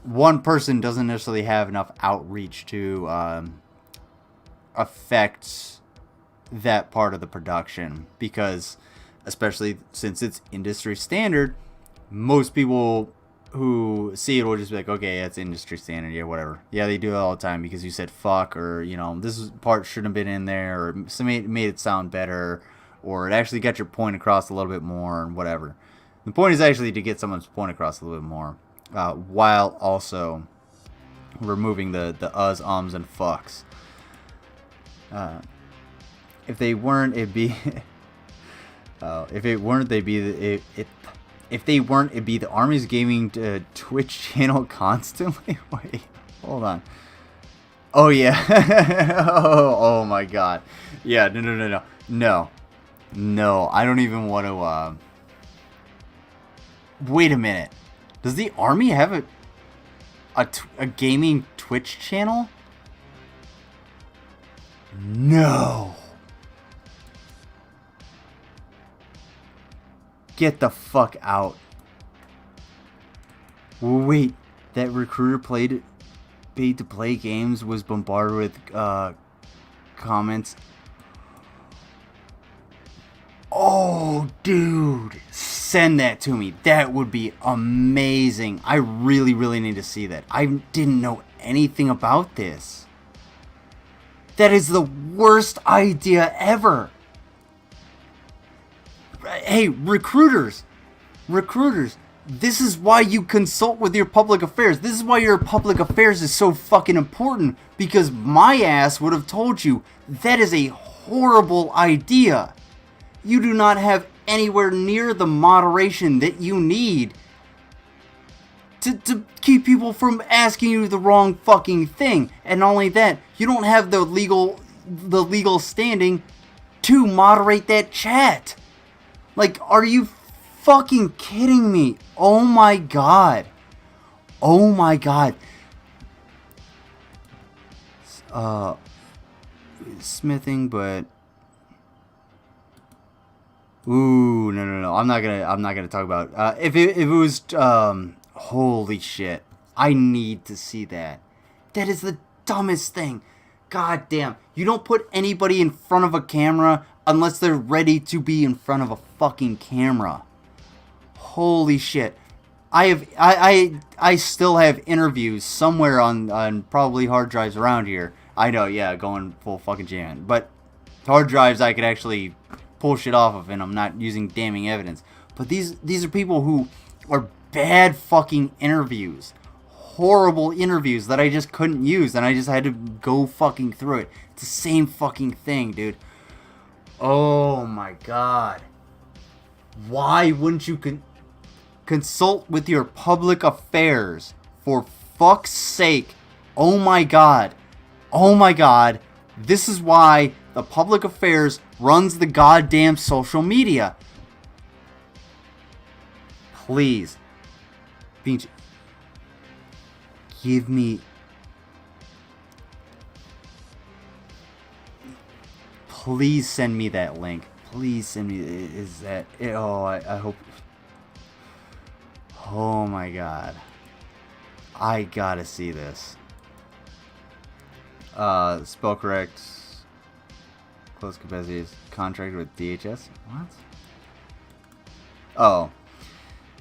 One person doesn't necessarily have enough outreach to affect that part of the production, because especially since it's industry standard, most people who see it will just be like, okay, it's industry standard, yeah, whatever. Yeah, they do it all the time because you said fuck, or this part shouldn't have been in there, or made it sound better, or it actually got your point across a little bit more, and whatever. The point is actually to get someone's point across a little bit more, while also removing the uhs, ums, and fucks. If they weren't, it'd be. If it weren't, they'd be if they weren't, it'd be the Army's gaming Twitch channel constantly. Wait, hold on. Oh yeah. oh my God. Yeah. No. I don't even want to. Wait a minute. Does the Army have a gaming Twitch channel? No. Get the fuck out. Wait, that recruiter paid to play games was bombarded with comments. Oh, dude, send that to me. That would be amazing. I really, really need to see that. I didn't know anything about this. That is the worst idea ever. Hey, recruiters, this is why you consult with your public affairs. This is why your public affairs is so fucking important, because my ass would have told you that is a horrible idea. You do not have anywhere near the moderation that you need to keep people from asking you the wrong fucking thing. And not only that, you don't have the legal standing to moderate that chat. Like, are you fucking kidding me? Oh my God. Oh my God. Smithing, but ooh, no. I'm not gonna talk about if it was holy shit. I need to see that. That is the dumbest thing. God damn. You don't put anybody in front of a camera unless they're ready to be in front of a fucking camera. Holy shit. I still have interviews somewhere on probably hard drives around here. I know, yeah, going full fucking GMan. But hard drives I could actually pull shit off of, and I'm not using damning evidence. But these are people who are bad fucking interviews. Horrible interviews that I just couldn't use, and I just had to go fucking through it. It's the same fucking thing, dude. Oh my God. Why wouldn't you consult with your public affairs? For fuck's sake. Oh my God. Oh my God. This is why the public affairs runs the goddamn social media. Please. Beach, give me... Please send me that link. Please send me... Is that... Oh, I hope... Oh my God. I gotta see this. Spell correct. Close capacities. Contract with DHS? What? Oh.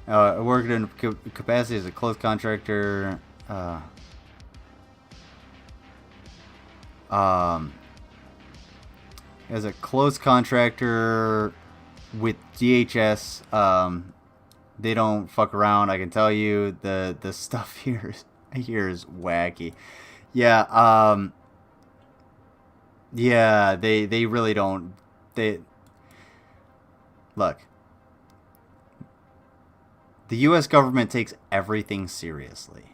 I worked in capacity as a close contractor. As a close contractor with DHS, they don't fuck around. I can tell you the stuff here is wacky. Yeah, yeah, they really don't. look. The U.S. government takes everything seriously.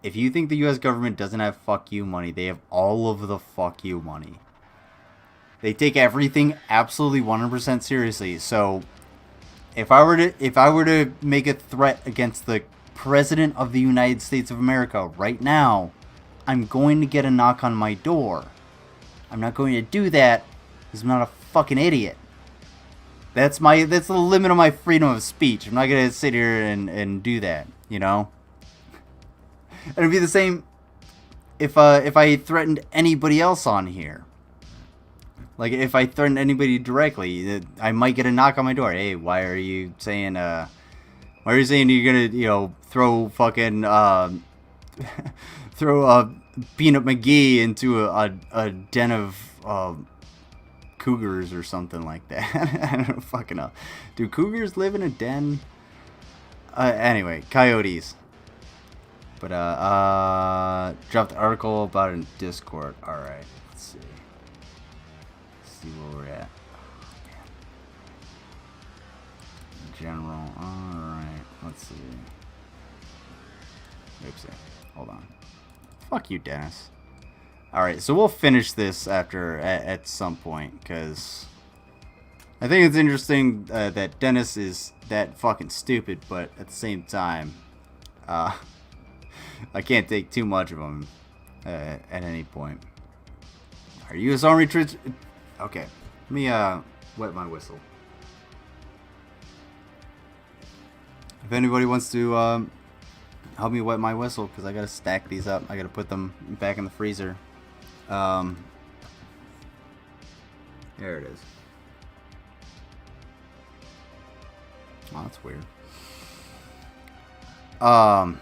If you think the U.S. government doesn't have fuck you money, they have all of the fuck you money. They take everything absolutely 100% seriously. So, if I were to make a threat against the President of the United States of America right now, I'm going to get a knock on my door. I'm not going to do that because I'm not a fucking idiot. That's the limit of my freedom of speech. I'm not gonna sit here and do that, you know? It'd be the same if I threatened anybody else on here. Like, if I threatened anybody directly, I might get a knock on my door. Hey, why are you saying you're gonna, you know, throw fucking throw Peanut McGee into a den of cougars or something like that. I don't fucking know. Do cougars live in a den? Anyway, coyotes. But dropped the article about it in Discord. Alright, let's see. Let's see where we're at. General. Alright, let's see. Oopsie. Hold on. Fuck you, Dennis. Alright, so we'll finish this at some point, because I think it's interesting that Dennis is that fucking stupid, but at the same time, I can't take too much of him at any point. Are U.S. Army troops... Okay, let me wet my whistle. If anybody wants to help me wet my whistle, because I gotta stack these up. I gotta put them back in the freezer. There it is. Oh, that's weird. I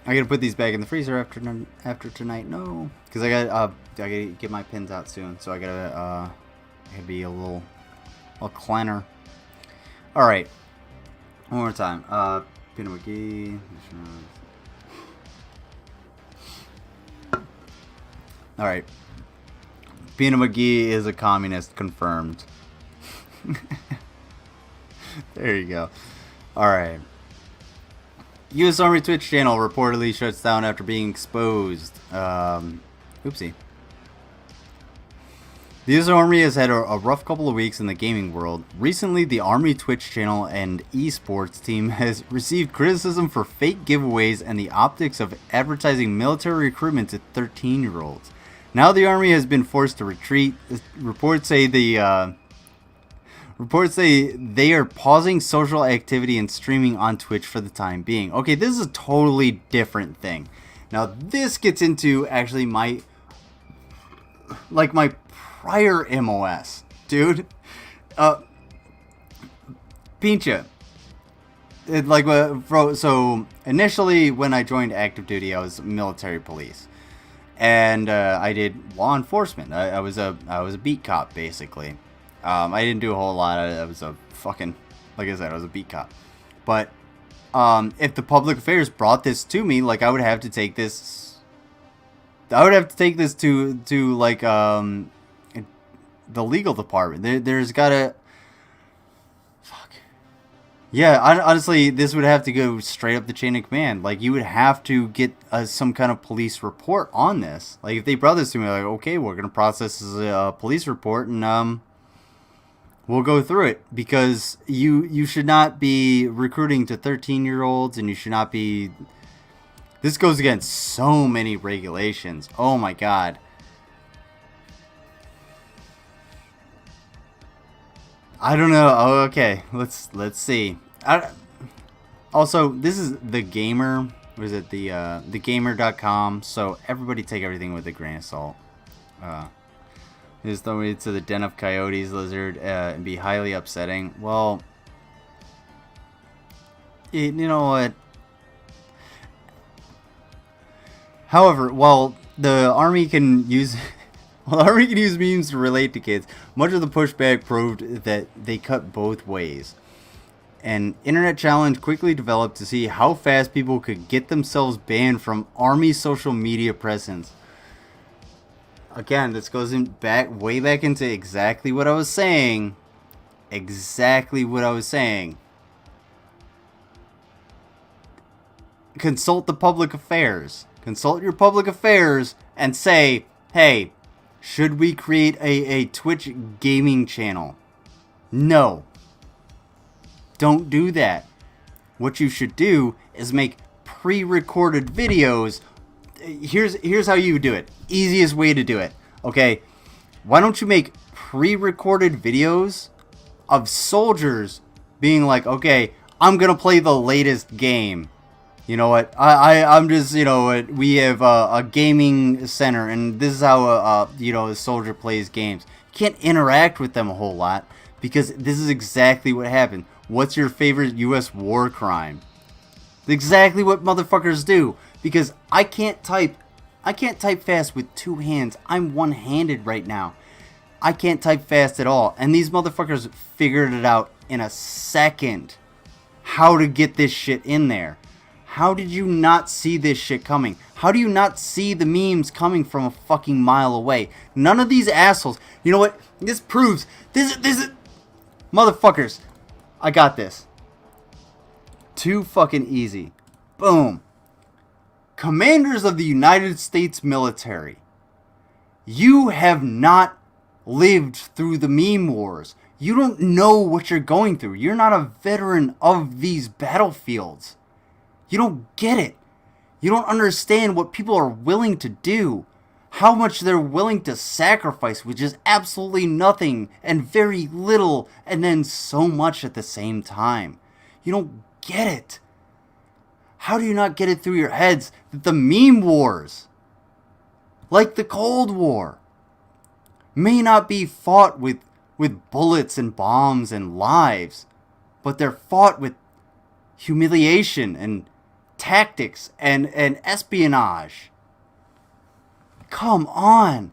gotta put these back in the freezer after tonight. No, because I gotta get my pins out soon, so I gotta be a little cleaner. All right, one more time. Peanut McGee. All right. Peanut McGee is a communist, confirmed. There you go. Alright. U.S. Army Twitch channel reportedly shuts down after being exposed. Oopsie. The U.S. Army has had a rough couple of weeks in the gaming world. Recently, the Army Twitch channel and esports team has received criticism for fake giveaways and the optics of advertising military recruitment to 13-year-olds. Now the Army has been forced to retreat. Reports say they are pausing social activity and streaming on Twitch for the time being. Okay, this is a totally different thing. Now this gets into actually my prior MOS, dude. Pincha. So initially when I joined active duty, I was military police. And I did law enforcement. I was a beat cop, basically. I didn't do a whole lot. I was a fucking, like I said, I was a beat cop. But if the public affairs brought this to me, like, I would have to take this. I would have to take this to like the legal department. There's gotta. Yeah, honestly, this would have to go straight up the chain of command. Like, you would have to get some kind of police report on this. Like, if they brought this to me, like, okay, we're going to process this as a police report, and we'll go through it. Because you should not be recruiting to 13-year-olds, and you should not be... This goes against so many regulations. Oh, my God. I don't know. Oh, okay. Let's see. Also, this is The Gamer. What is it? Thegamer.com. So everybody take everything with a grain of salt. Just throw me to the den of coyotes, lizard, and be highly upsetting. Well, you know what? However, while the army can use... Well, the Army can use memes to relate to kids. Much of the pushback proved that they cut both ways. An internet challenge quickly developed to see how fast people could get themselves banned from Army social media presence. Again, this goes way back into exactly what I was saying. exactly what I was saying. Consult the public affairs. Consult your public affairs and say, hey, should we create a Twitch gaming channel? No. Don't do that. What you should do is make pre-recorded videos. Here's how you do it. Easiest way to do it. Okay? Why don't you make pre-recorded videos of soldiers being like, okay, I'm gonna play the latest game. You know what? I'm just, you know, we have a gaming center, and this is how you know, a soldier plays games. You can't interact with them a whole lot because this is exactly what happened. What's your favorite U.S. war crime? It's exactly what motherfuckers do, because I can't type fast with two hands. I'm one-handed right now. I can't type fast at all, and these motherfuckers figured it out in a second how to get this shit in there. How did you not see this shit coming? How do you not see the memes coming from a fucking mile away? None of these assholes. You know what? This proves this is motherfuckers. I got this. Too fucking easy. Boom. Commanders of the United States military. You have not lived through the meme wars. You don't know what you're going through. You're not a veteran of these battlefields. You don't get it. You don't understand what people are willing to do. How much they're willing to sacrifice, which is absolutely nothing and very little, and then so much at the same time. You don't get it. How do you not get it through your heads that the meme wars, like the Cold War, may not be fought with bullets and bombs and lives, but they're fought with humiliation and tactics and espionage? Come on.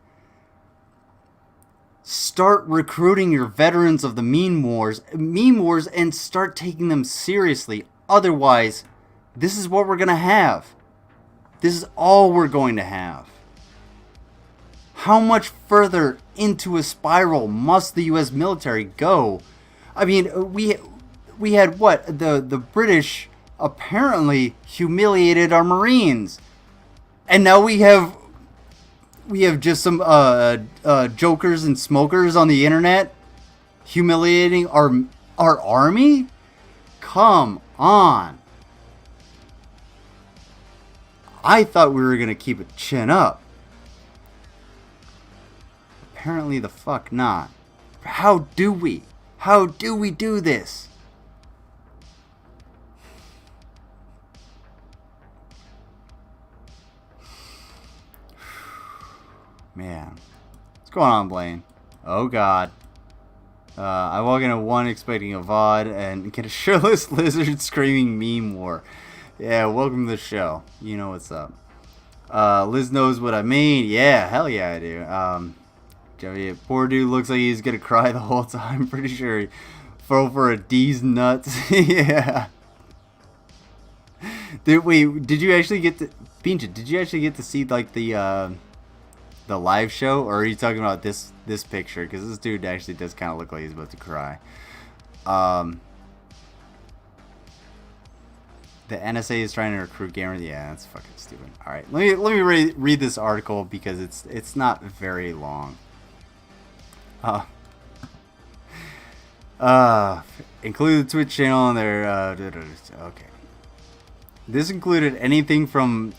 Start recruiting your veterans of the meme wars and start taking them seriously. Otherwise, this is what we're going to have. This is all we're going to have. How much further into a spiral must the U.S. military go? I mean, we had what? The British apparently humiliated our Marines. And now we have just some jokers and smokers on the internet humiliating our army? Come on. I thought we were going to keep a chin up. Apparently the fuck not. How do we? How do we do this? Man. What's going on, Blaine? Oh god. I walk into one expecting a VOD and get a shirtless lizard screaming meme war. Yeah, welcome to the show. You know what's up. Liz knows what I mean. Yeah, hell yeah I do. Joey, poor dude looks like he's gonna cry the whole time. Pretty sure he fell for a D's nuts. Yeah. Did you actually get to Pincha, did you actually get to see like the live show, or are you talking about this picture? Because this dude actually does kind of look like he's about to cry. The NSA is trying to recruit gamers. Yeah, that's fucking stupid. All right, let me read this article because it's not very long. Include the Twitch channel on there. Okay. This included anything from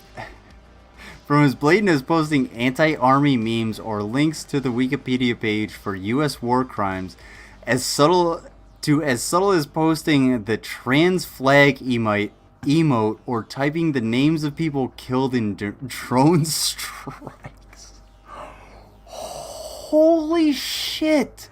as blatant as posting anti-army memes or links to the Wikipedia page for U.S. war crimes, as subtle as posting the trans flag emote or typing the names of people killed in drone strikes. Holy shit!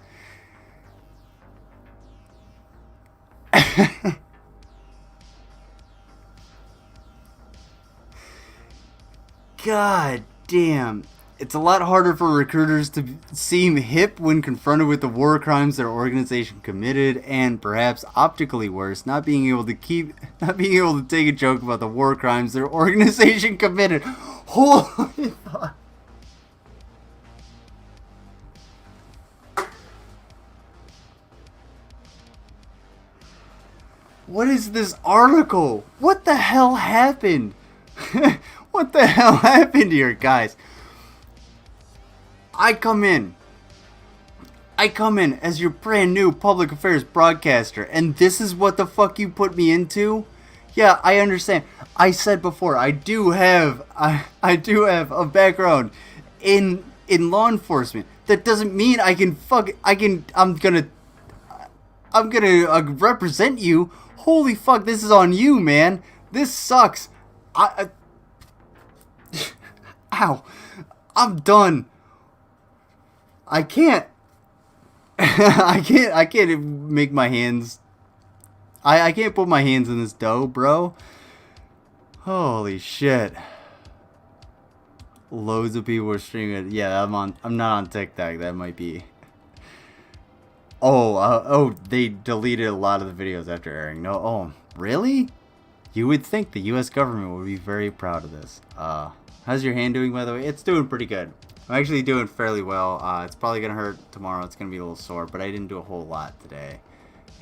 God damn. It's a lot harder for recruiters to seem hip when confronted with the war crimes their organization committed, and perhaps optically worse, not being able to take a joke about the war crimes their organization committed. Holy fuck. What is this article? What the hell happened? What the hell happened here, guys? I come in as your brand new public affairs broadcaster, and this is what the fuck you put me into? Yeah, I understand. I said before, I do have a background in law enforcement. That doesn't mean I'm gonna represent you. Holy fuck, this is on you, man. This sucks. Ow. I'm done. I can't. I can't make my hands. I can't put my hands in this dough, bro. Holy shit. Loads of people are streaming it. Yeah, I'm not on TikTok. That might be. Oh, they deleted a lot of the videos after airing. No, oh, really? You would think the U.S. government would be very proud of this. How's your hand doing, by the way? It's doing pretty good. I'm actually doing fairly well. It's probably gonna hurt tomorrow. It's gonna be a little sore, but I didn't do a whole lot today.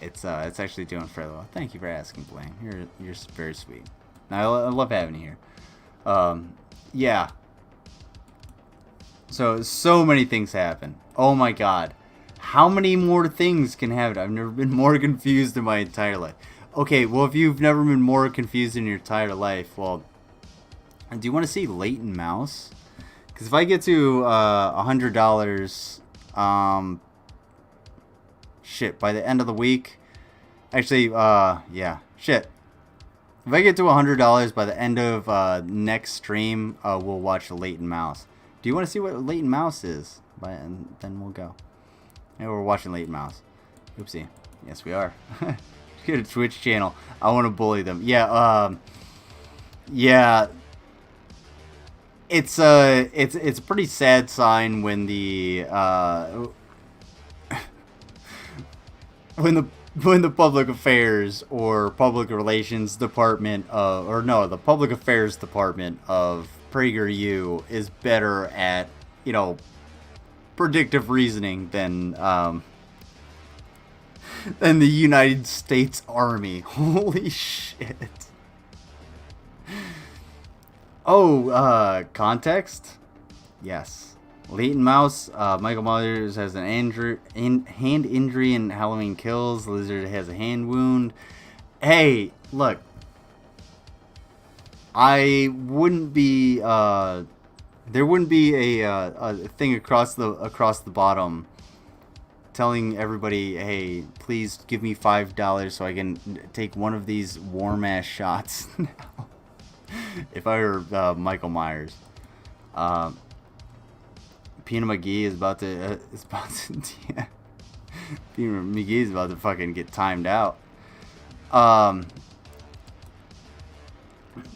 It's actually doing fairly well. Thank you for asking, Blaine. You're very sweet. Now, I love having you here. Yeah. So many things happen. Oh my god. How many more things can happen? I've never been more confused in my entire life. Okay, well, if you've never been more confused in your entire life, well, do you want to see Leighton Mouse? Because if I get to $100, shit, by the end of the week, actually, yeah, shit. If I get to $100 by the end of next stream, we'll watch Leighton Mouse. Do you want to see what Leighton Mouse is? And then we'll go. Yeah, we're watching Leighton Mouse. Oopsie. Yes, we are. Get a Twitch channel. I want to bully them. Yeah. Yeah. It's a pretty sad sign when the when the public affairs or public relations department or no, the public affairs department of PragerU is better at, you know, predictive reasoning than the United States Army. Holy shit. Oh, context? Yes. Leighton Mouse, Michael Myers has an hand injury in Halloween Kills. Lizard has a hand wound. Hey, look. I wouldn't be, there wouldn't be a thing across the bottom telling everybody, hey, please give me $5 so I can take one of these warm-ass shots now. If I were Michael Myers. Peanut McGee is about to yeah. Peanut McGee is about to fucking get timed out.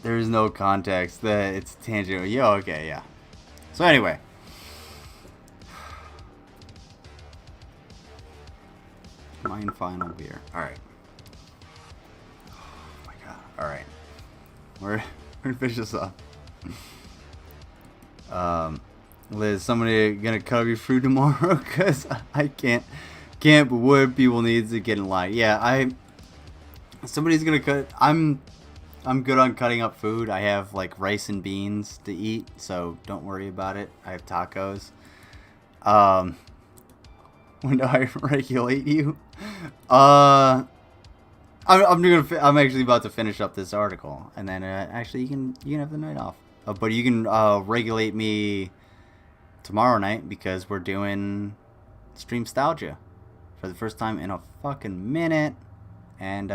There's no context. It's tangent. Yeah, okay, yeah. So anyway. Mine final beer. Alright. Oh my god. Alright. We're gonna finish this up. Liz, somebody gonna cover your food tomorrow? Cause I can't, but would people need to get in line? Yeah, somebody's gonna cut. I'm good on cutting up food. I have like rice and beans to eat, so don't worry about it. I have tacos. When do I regulate you? I'm actually about to finish up this article, and then actually you can have the night off. But you can regulate me tomorrow night because we're doing Stream Nostalgia for the first time in a fucking minute. And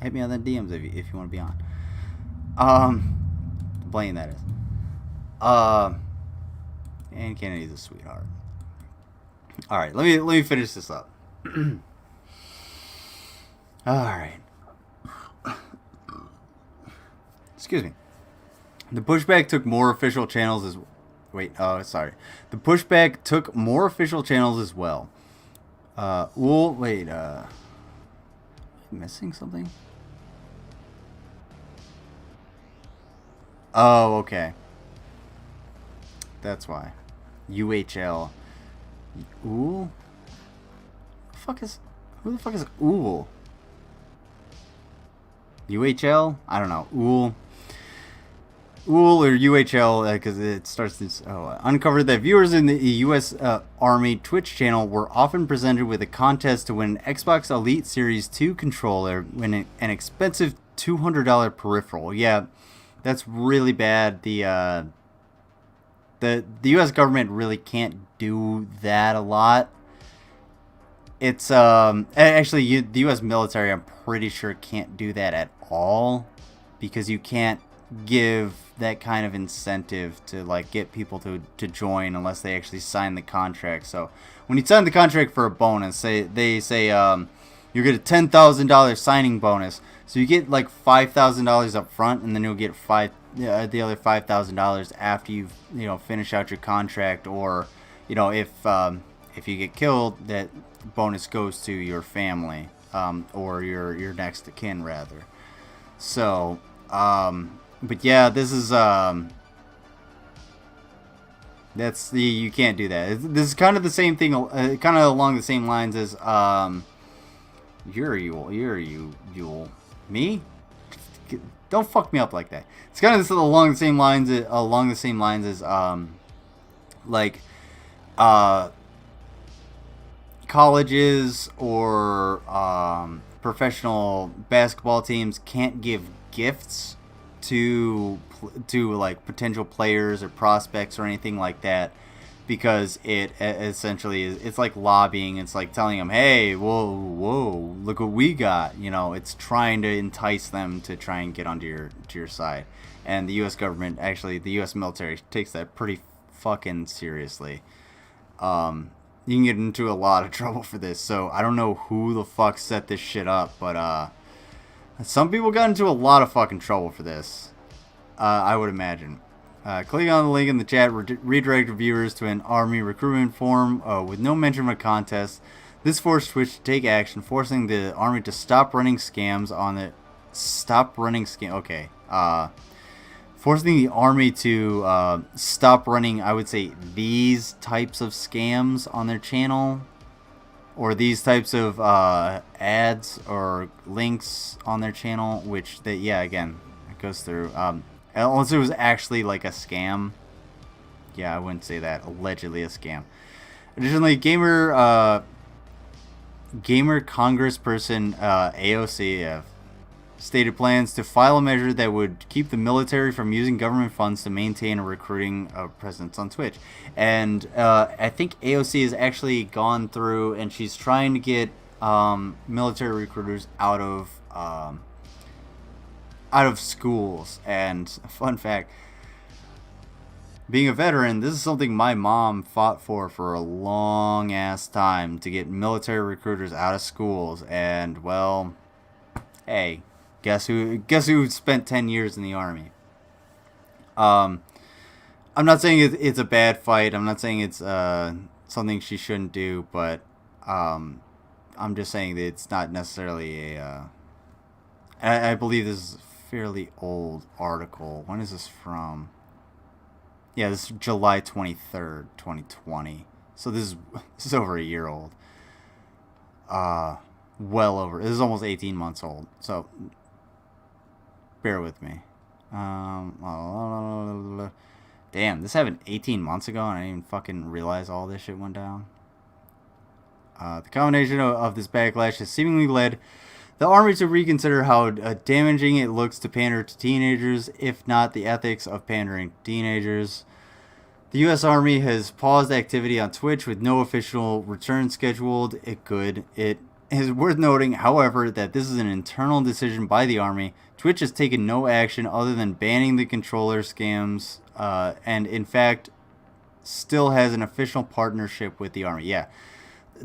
hit me on the DMs if you want to be on. Blaine, that is. And Kennedy's a sweetheart. All right, let me finish this up. All right. Excuse me. The pushback took more official channels as wait, sorry. The pushback took more official channels as well. Well, wait, missing something? Oh, okay. That's why. UHL. Ooh? Who the fuck is Ooh? UHL? I don't know. UL or UHL, because it starts this. Uncovered that viewers in the U.S. Army Twitch channel were often presented with a contest to win an Xbox Elite Series 2 controller, win an expensive $200 peripheral. Yeah, that's really bad. The U.S. government really can't do that a lot. It's actually the U.S. military, I'm pretty sure, can't do that at all, because you can't give that kind of incentive to like get people to join unless they actually sign the contract. So when you sign the contract for a bonus, they say you get a $10,000 signing bonus, so you get like $5,000 up front, and then you'll get the other $5,000 after you finish out your contract, or if you get killed, that bonus goes to your family, or your next of kin rather. So but yeah, this is you can't do that. This is kind of the same thing, kind of along the same lines as Yule. Me? Don't fuck me up like that. It's kind of along the same lines as like colleges or professional basketball teams can't give gifts to like potential players or prospects or anything like that, because it essentially it's like lobbying. It's like telling them, hey, whoa, look what we got. It's trying to entice them to try and get onto your side. And the U.S. government, actually the U.S. military, takes that pretty fucking seriously. You can get into a lot of trouble for this. So I don't know who the fuck set this shit up, but some people got into a lot of fucking trouble for this, I would imagine. Click on the link in the chat, redirect viewers to an Army recruitment form with no mention of a contest. This forced Twitch to take action, forcing the Army to stop running scams on the... forcing the Army to stop running, I would say, these types of scams on their channel. Or these types of ads or links on their channel, which again, it goes through. Unless it was actually like a scam. Yeah, I wouldn't say that. Allegedly a scam. Additionally, gamer congressperson AOC stated plans to file a measure that would keep the military from using government funds to maintain a recruiting presence on Twitch. And I think AOC has actually gone through, and she's trying to get military recruiters out of schools. And fun fact, being a veteran, this is something my mom fought for a long ass time, to get military recruiters out of schools. And well, hey, guess who spent 10 years in the Army? I'm not saying it's a bad fight. I'm not saying it's something she shouldn't do, but I'm just saying that it's not necessarily a... I believe this is a fairly old article. When is this from? Yeah, this is July 23rd, 2020. So this is over a year old. Well over. This is almost 18 months old. So bear with me. Damn, this happened 18 months ago, and I didn't even fucking realize all this shit went down. The combination of this backlash has seemingly led the Army to reconsider how damaging it looks to pander to teenagers, if not the ethics of pandering to teenagers. The U.S. Army has paused activity on Twitch with no official return scheduled. It is worth noting, however, that this is an internal decision by the Army. Twitch has taken no action other than banning the controller scams, and in fact still has an official partnership with the Army. Yeah,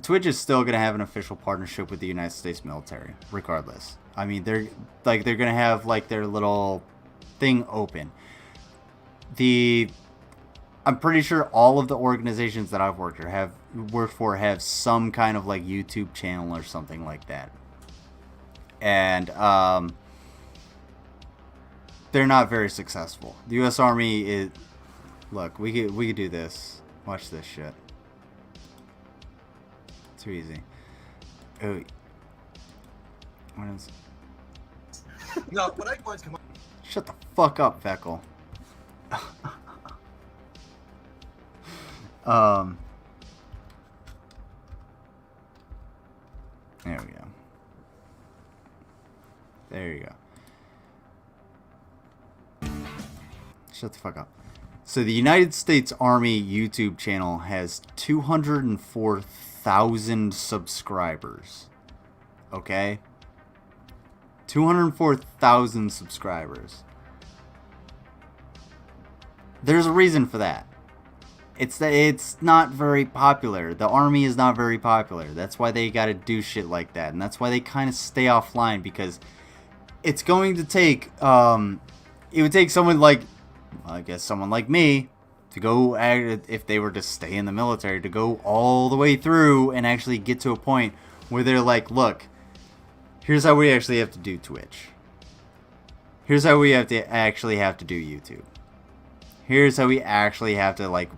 Twitch is still going to have an official partnership with the United States military, regardless. I mean, they're going to have like their little thing open. I'm pretty sure all of the organizations that I've worked for have some kind of like YouTube channel or something like that. And they're not very successful. The U.S. Army is... Look, we could do this. Watch this shit. Too easy. Oh. What is... No, what I want to come up. Shut the fuck up, Feckle. There we go. There you go. Shut the fuck up. So the United States Army YouTube channel has 204,000 subscribers. Okay? 204,000 subscribers. There's a reason for that. It's not very popular. The Army is not very popular. That's why they gotta do shit like that. And that's why they kind of stay offline, because it's going to take, it would take someone like, I guess someone like me, to go, if they were to stay in the military, to go all the way through and actually get to a point where they're like, look, here's how we actually have to do Twitch. Here's how we actually have to do YouTube. Here's how we actually have to, like,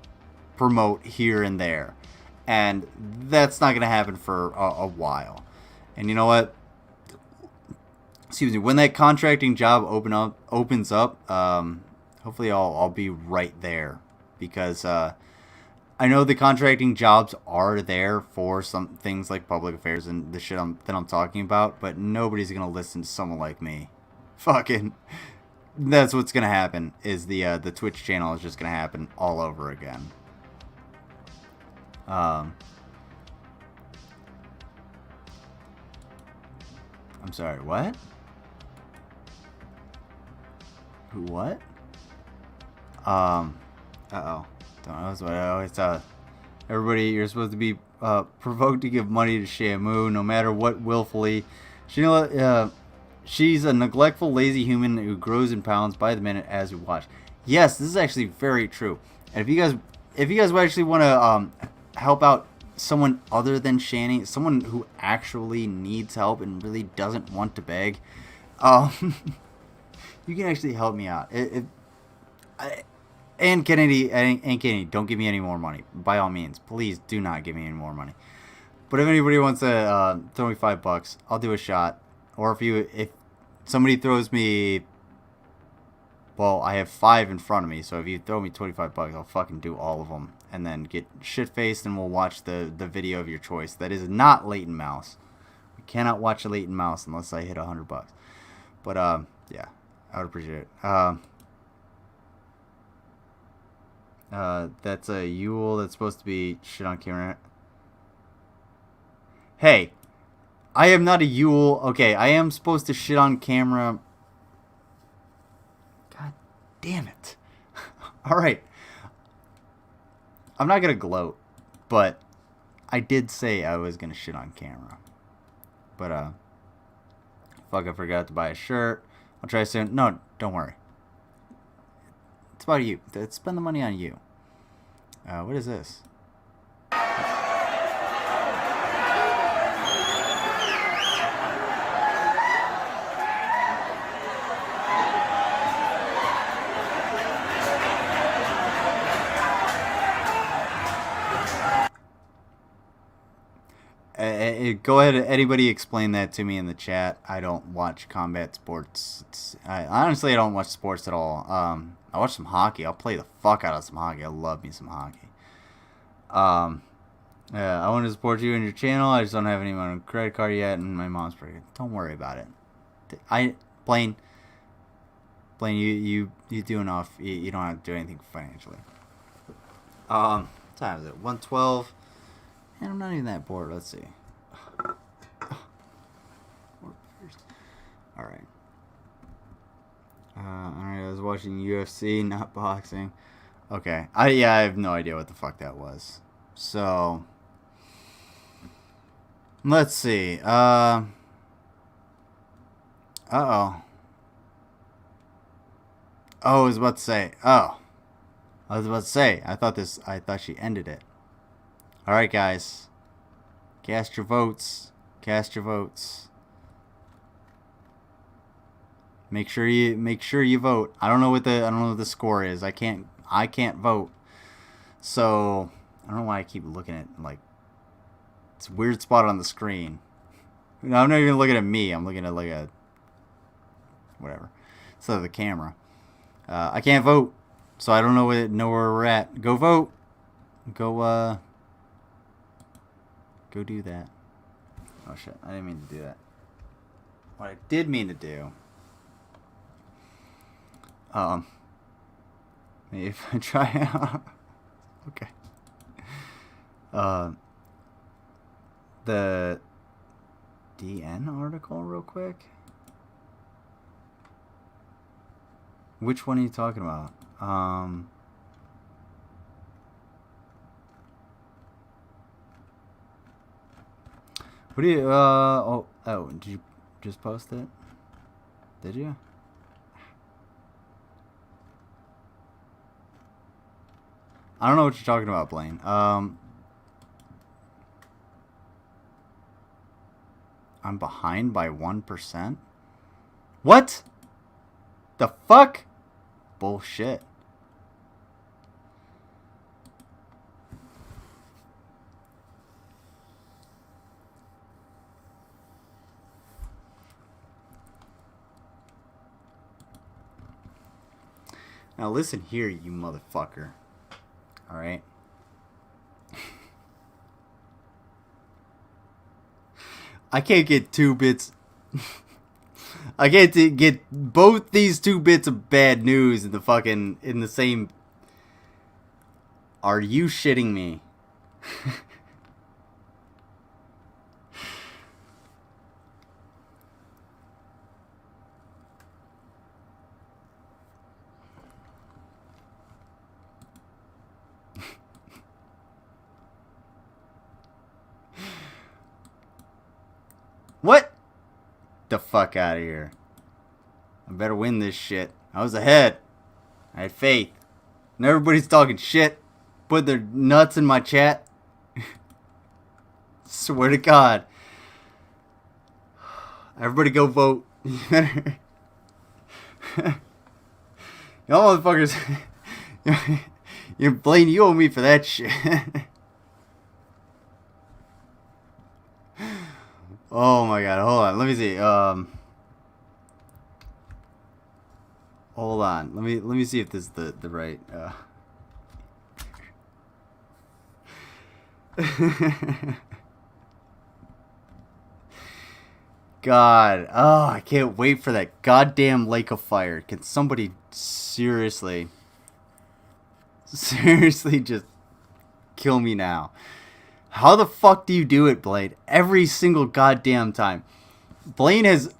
promote here and there. And that's not going to happen for a while. And you know what? Excuse me. When that contracting job opens up, hopefully I'll be right there. Because I know the contracting jobs are there for some things like public affairs and the shit that I'm talking about. But nobody's going to listen to someone like me. Fucking... That's what's going to happen, is the Twitch channel is just going to happen all over again. I'm sorry, what? Who, what? Uh-oh. Don't know what I always thought. Everybody, you're supposed to be provoked to give money to Shamu, no matter what, willfully. She's a neglectful, lazy human who grows in pounds by the minute as we watch. Yes, this is actually very true. And if you guys actually want to help out someone other than Shani, someone who actually needs help and really doesn't want to beg, you can actually help me out. And Kennedy, don't give me any more money. By all means, please do not give me any more money. But if anybody wants to throw me $5, I'll do a shot. Or if somebody throws me, well, I have 5 in front of me, so if you throw me $25, I'll fucking do all of them, and then get shit-faced, and we'll watch the video of your choice. That is not Latent Mouse. We cannot watch a Latent Mouse unless I hit $100. But yeah, I would appreciate it. That's a Yule that's supposed to be shit on camera. Hey. I am not a Yule. Okay, I am supposed to shit on camera. God damn it. Alright. I'm not going to gloat, but I did say I was going to shit on camera. But, fuck, I forgot to buy a shirt. I'll try soon. No, don't worry. It's about you. Spend the money on you. What is this? Go ahead, anybody explain that to me in the chat. I don't watch combat sports. Honestly, I don't watch sports at all. I watch some hockey. I'll play the fuck out of some hockey. I love me some hockey. Yeah, I want to support you and your channel. I just don't have anyone on a credit card yet, and my mom's pregnant. Don't worry about it. Blaine, you do enough. You don't have to do anything financially. What time is it? 1:12. And I'm not even that bored. Let's see. Alright. Alright, I was watching UFC, not boxing. Okay. I have no idea what the fuck that was. So, let's see. Uh-oh. Oh, I was about to say. Oh. I was about to say. I thought she ended it. Alright, guys. Cast your votes. Cast your votes. Make sure you vote. I don't know what the score is. I can't vote. So I don't know why I keep looking at, like, it's a weird spot on the screen. No, I'm not even looking at me. I'm looking at, like, a whatever. So the camera. I can't vote, so I don't know where we're at. Go vote. Go do that. Oh shit! I didn't mean to do that. What I did mean to do. Maybe if I try. Okay. The DN article real quick. Which one are you talking about? What do you, oh, did you just post it? Did you? I don't know what you're talking about, Blaine. I'm behind by 1%? What? The fuck? Bullshit. Now listen here, you motherfucker. Alright? I can't get 2 bits. I can't get both these 2 bits of bad news in the same. Are you shitting me? What? The fuck out of here. I better win this shit. I was ahead. I had faith. And everybody's talking shit. Put their nuts in my chat. Swear to God. Everybody go vote. Y'all motherfuckers. You're Blaine, you owe me for that shit. Oh my God, hold on. Let me see. Hold on. Let me see if this is the right God. Oh, I can't wait for that goddamn lake of fire. Can somebody seriously just kill me now? How the fuck do you do it, Blaine? Every single goddamn time. Blaine has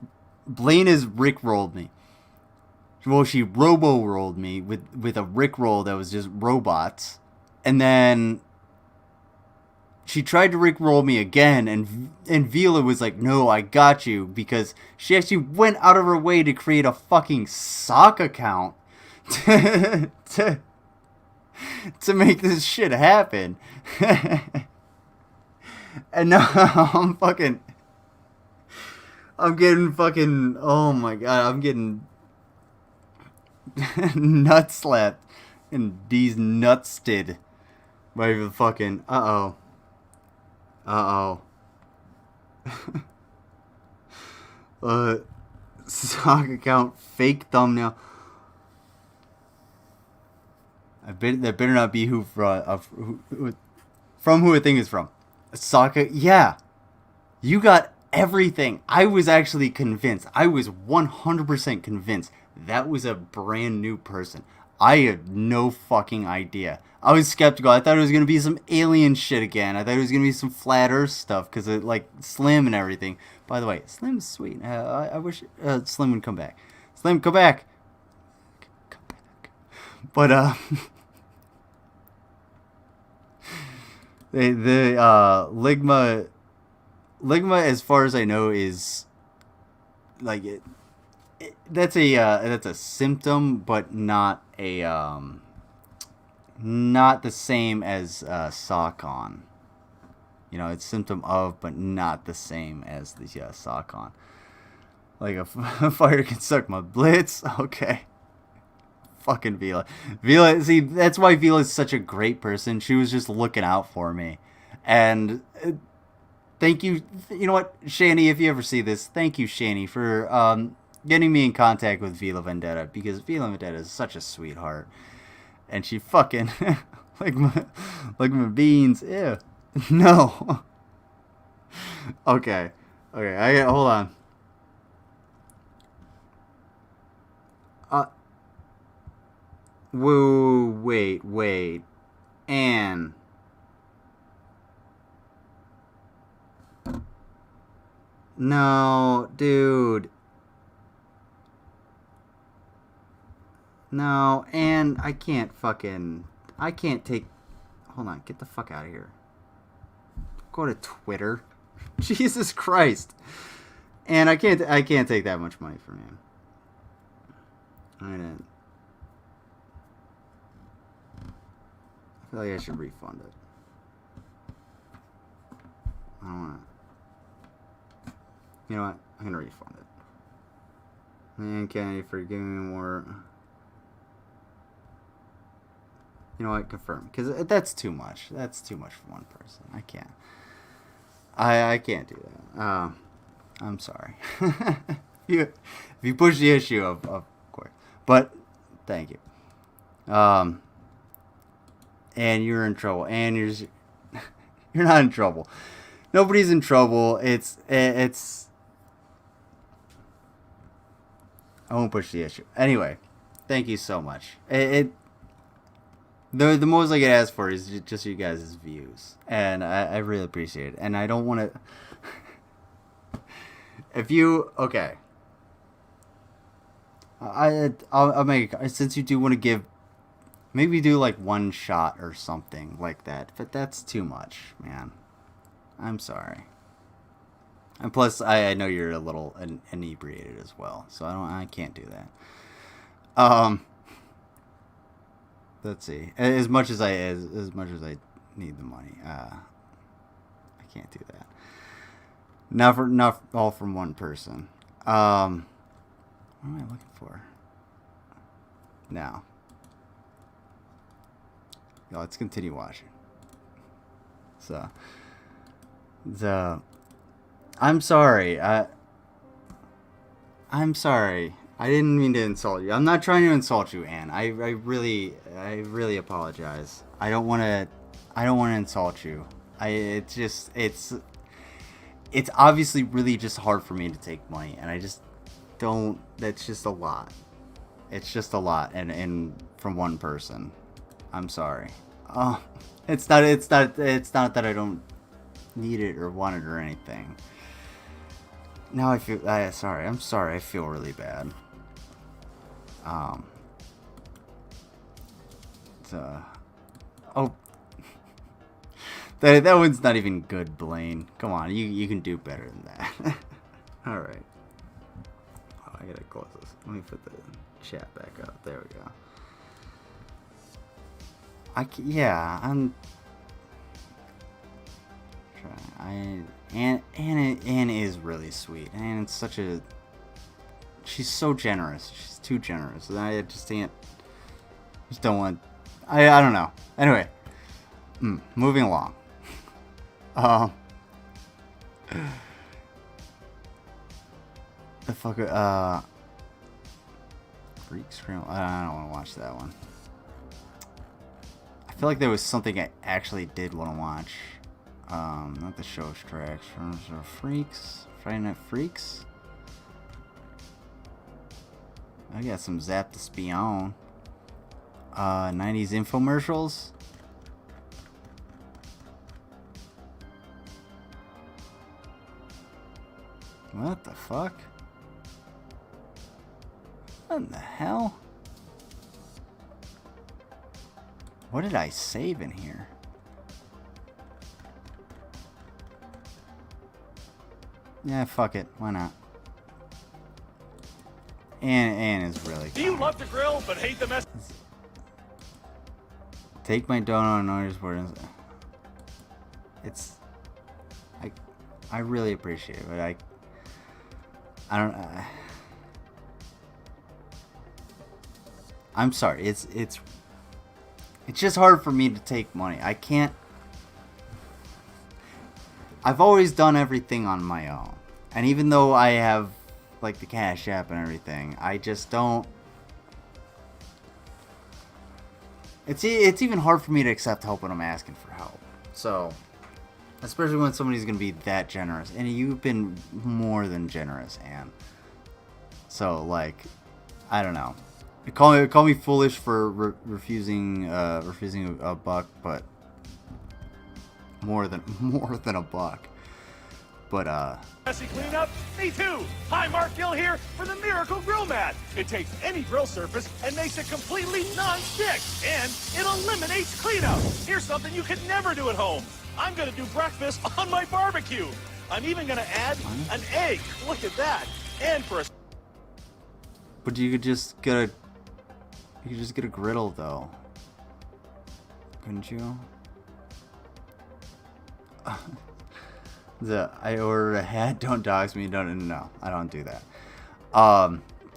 rickrolled me. Well, she robo-rolled me with a rickroll that was just robots. And then she tried to rickroll me again, and Vila was like, no, I got you, because she actually went out of her way to create a fucking sock account to make this shit happen. And now I'm getting fucking, oh my God, I'm getting nut slapped and these nutsted by the fucking, sock account, fake thumbnail. That better not be who from who I think is from. Sokka, yeah. You got everything. I was actually convinced. I was 100% convinced that was a brand new person. I had no fucking idea. I was skeptical. I thought it was going to be some alien shit again. I thought it was going to be some flat earth stuff because it, like, Slim and everything. By the way, Slim's sweet. I wish Slim would come back. Slim, come back. Come back. But, the Ligma, as far as I know, is like that's a symptom, but not the same as Sakon. You know, it's symptom of, but not the same as the Sakon. Like a fire can suck my blitz. Okay. Fucking Vila. See, that's why Vila is such a great person. She was just looking out for me. And thank you. You know what, Shani, if you ever see this, thank you, Shani, for getting me in contact with Vila Vendetta, because Vila Vendetta is such a sweetheart, and she fucking like my beans. Ew. No. Okay. Hold on. Whoa, wait. Anne. No, dude. No, Anne, I can't take... Hold on, get the fuck out of here. Go to Twitter. Jesus Christ. And I can't take that much money from him. I feel like I should refund it. I don't want to. You know what? I'm gonna refund it. Man, Kennedy, for giving me more. You know what? Confirm, because that's too much. That's too much for one person. I can't. I can't do that. I'm sorry. if you push the issue, of course. But thank you. And you're in trouble. And you're not in trouble. Nobody's in trouble. It's. I won't push the issue. Anyway, thank you so much. The most I could ask for is just you guys' views, and I really appreciate it. And I don't want to. If you I'll make, since you do want to give, maybe do like one shot or something like that. But that's too much, man. I'm sorry. And plus, I know you're a little inebriated as well, so I can't do that. Let's see. As much as I need the money, I can't do that. Not all from one person. What am I looking for? Now. Yeah, let's continue watching. So, I'm sorry. I'm sorry. I didn't mean to insult you. I'm not trying to insult you, Anne. I really apologize. I don't want to insult you. It's obviously really just hard for me to take money, and I just don't. That's just a lot. It's just a lot, and from one person. I'm sorry. Oh, it's not that I don't need it or want it or anything. Now I feel. Sorry. I'm sorry. I feel really bad. Oh, that one's not even good, Blaine. Come on, you can do better than that. All right. Oh, I gotta close this. Let me put the chat back up. There we go. I'm. Anne is really sweet, and it's such a. She's so generous. She's too generous, and I just can't. Just don't want. I don't know. Anyway, moving along. The fuck. Freak Scream. I don't want to watch that one. I feel like there was something I actually did want to watch. Not the show's tracks. Freaks. Friday Night Freaks. I got some Zap to Spion. 90s infomercials. What the fuck? What in the hell? What did I save in here? Yeah, fuck it. Why not? Anne is really. Do you love to grill but hate the mess? Take my donut and notice where it's. I really appreciate it, but I don't. I'm sorry. It's just hard for me to take money. I can't. I've always done everything on my own, and even though I have like the Cash App and everything. I just don't. It's even hard for me to accept help when I'm asking for help. So, especially when somebody's gonna be that generous, and you've been more than generous, Anne. So, like, I don't know. Call me foolish for refusing a buck, but more than a buck. But Messy cleanup? Me too! Hi, Mark Gill here for the Miracle Grill Mat. It takes any grill surface and makes it completely non-stick, and it eliminates cleanup. Here's something you could never do at home. I'm gonna do breakfast on my barbecue. I'm even gonna add an egg. Look at that. And for a... But you could just get a griddle though, couldn't you? I ordered a hat. Don't dox me. No, I don't do that.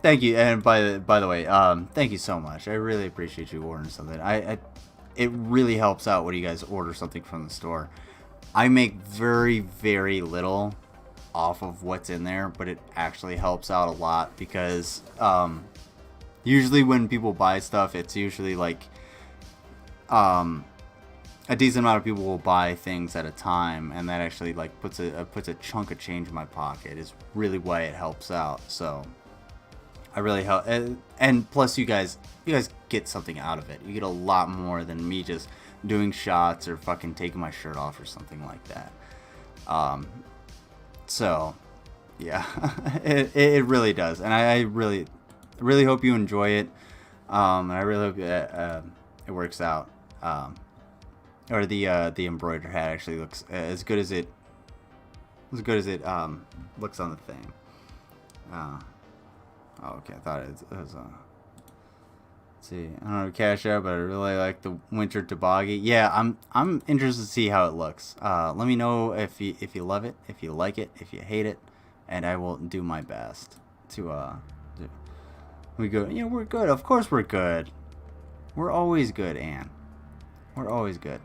Thank you. And by the way, thank you so much. I really appreciate you ordering something. It really helps out when you guys order something from the store. I make very, very little off of what's in there, but it actually helps out a lot because usually when people buy stuff, it's usually like a decent amount of people will buy things at a time, and that actually like puts a chunk of change in my pocket. Is really why it helps out. So I really help, and plus you guys get something out of it. You get a lot more than me just doing shots or fucking taking my shirt off or something like that. So yeah, it really does, and I really hope you enjoy it. And I really hope it works out. Or the embroidered hat actually looks as good as it looks on the thing. Oh, okay. I thought it was let's see. I don't know Cash App, but I really like the winter toboggan. Yeah, I'm interested to see how it looks. Let me know if you love it, if you like it, if you hate it, and I will do my best to we go. Yeah, we're good. Of course we're good. We're always good, Anne. We're always good.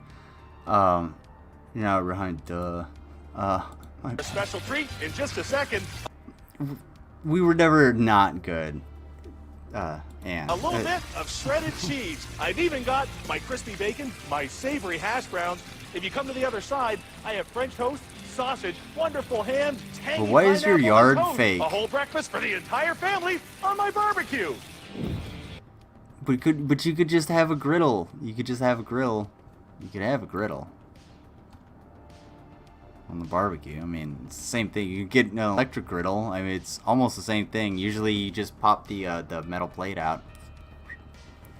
Behind a special treat in just a second. We were never not good, Anne. A little bit of shredded cheese. I've even got my crispy bacon, my savory hash browns. If you come to the other side, I have French toast, sausage, wonderful ham, tangy But why is your pineapple, yard and toast. fake? A whole breakfast for the entire family on my barbecue. But you could just have a griddle. You could just have a grill. You could have a griddle on the barbecue. I mean, it's the same thing. You could get an electric griddle. I mean, it's almost the same thing. Usually, you just pop the metal plate out,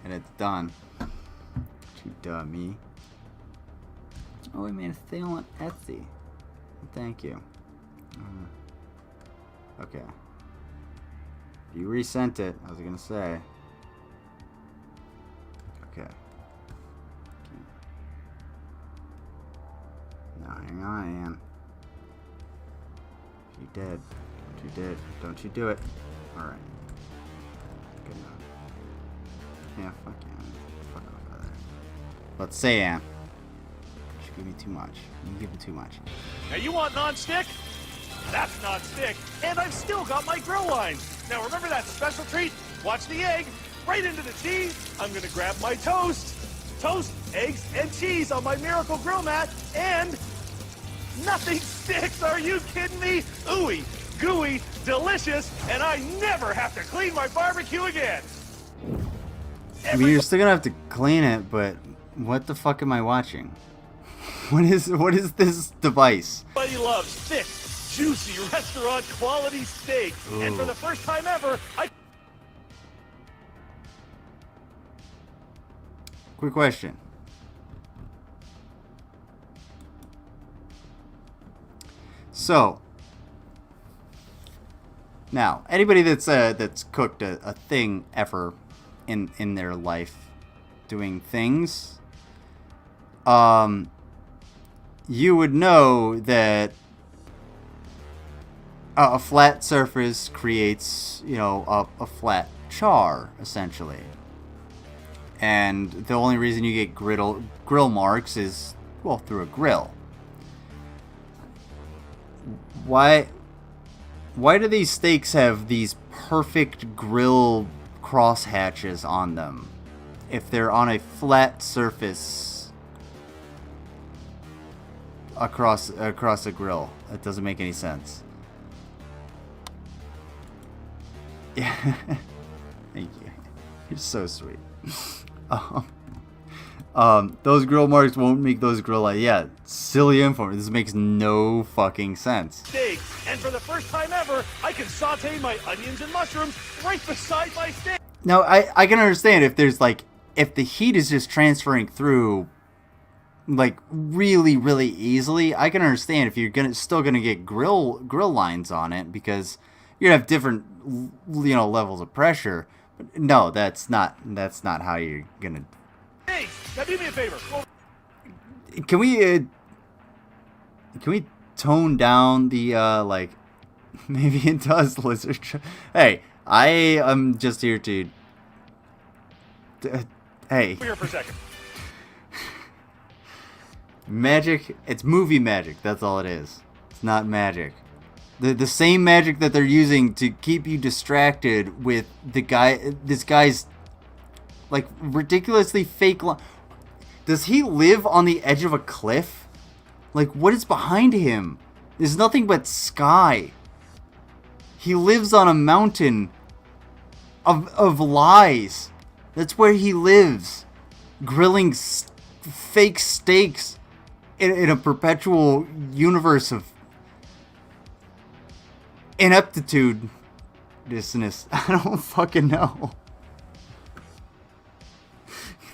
and it's done. You dummy. Oh, wait, man, it's still on Etsy. Thank you. Okay. You resent it. I was gonna say. Okay. Now hang on, Ann. You did. Don't you do it. Alright. Good enough. Yeah, fuck Ann. Fuck off of there. Let's say Ann. You give me too much. You give me too much. Now you want non-stick? That's non-stick, and I've still got my grill lines. Now remember that special treat? Watch the egg, right into the cheese. I'm gonna grab my toast, eggs, and cheese on my Miracle Grill Mat, and nothing sticks. Are you kidding me? Ooey, gooey, delicious, and I never have to clean my barbecue again. I mean, you're still gonna have to clean it, but what the fuck am I watching? What is this device? Everybody loves thick, juicy, restaurant quality steak. Ooh. And for the first time ever, Quick question. So, now anybody that's cooked a thing ever in their life, doing things, you would know that a flat surface creates, a flat char, essentially. And the only reason you get grill marks is, well, through a grill. Why Why do these steaks have these perfect grill cross hatches on them if they're on a flat surface across a grill? That doesn't make any sense. Yeah. Thank you. You're so sweet. Those grill marks won't make those grill lights. Yeah, silly info. This makes no fucking sense. Steak, and for the first time ever, I can saute my onions and mushrooms right beside my steak. Now, I can understand if there's like, if the heat is just transferring through like really, really easily. I can understand if you're still gonna get grill lines on it because you're gonna have different, you know, levels of pressure. But no, that's not how you're gonna. Hey, now do me a favor. Can we tone down the like? Maybe it does, lizard. Hey, I am just here to. Hey. Here for a second. Magic. It's movie magic. That's all it is. It's not magic. The same magic that they're using to keep you distracted with this guy's like ridiculously fake. Does he live on the edge of a cliff? Like, what is behind him? There's nothing but sky. He lives on a mountain of lies. That's where he lives. Grilling fake steaks in a perpetual universe of ineptitude. Dissonance. I don't fucking know.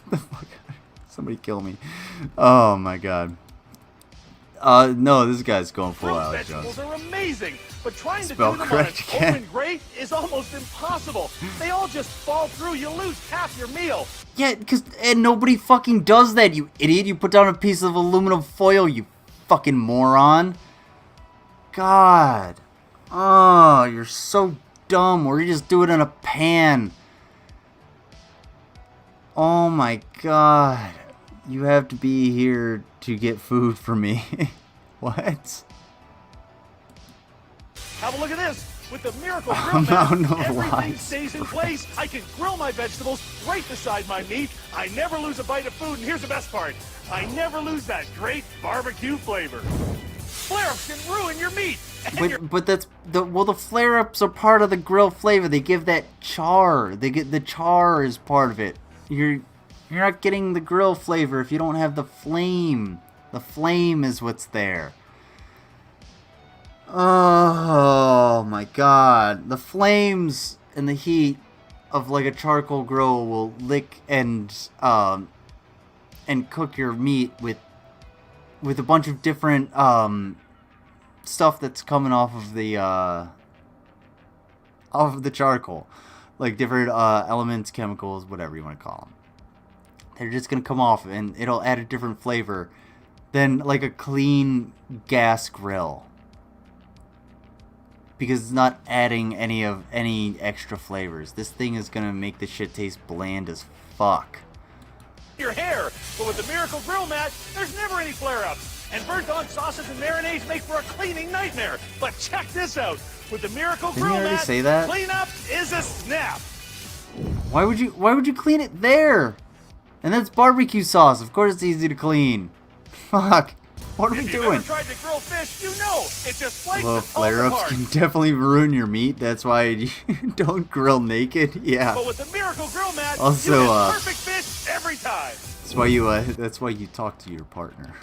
The fuck? Somebody kill me. Oh my god. No, this guy's going full out. Vegetables are amazing, but trying Spell to do them on an correct again. open grate is almost impossible. They all just fall through. You lose half your meal. Yeah, and nobody fucking does that, you idiot. You put down a piece of aluminum foil, you fucking moron. God. Oh, you're so dumb. Or you just do it in a pan. Oh my god. You have to be here to get food for me. What? Have a look at this. With the Miracle Grill I'm out Mat, of everything lies. stays in place. I can grill my vegetables right beside my meat. I never lose a bite of food, and here's the best part. I never lose that great barbecue flavor. Flare-ups can ruin your meat. But that's the flare-ups are part of the grill flavor. They give that char. The char is part of it. You're not getting the grill flavor if you don't have the flame. The flame is what's there. Oh my god. The flames and the heat of like a charcoal grill will lick and cook your meat with a bunch of different stuff that's coming off of the charcoal. Like different elements, chemicals, whatever you want to call them. They're just going to come off and it'll add a different flavor than like a clean gas grill. Because it's not adding any extra flavors. This thing is going to make the shit taste bland as fuck. Your hair, but with the Miracle Grill Mat, there's never any flare-ups. And burnt-on sauces and marinades make for a cleaning nightmare. But check this out. With the Miracle Didn't Grill you already Mat, say that? cleanup is a snap. Why would you clean it there? And that's barbecue sauce. Of course it's easy to clean. Fuck. What are we If you've doing? ever tried to grill fish, you know it just slices Well, and falls flare-ups apart. can definitely ruin your meat. That's why you don't grill naked. Yeah. But with the Miracle Grill Mat, Also, you get perfect fish every time. That's why you talk to your partner.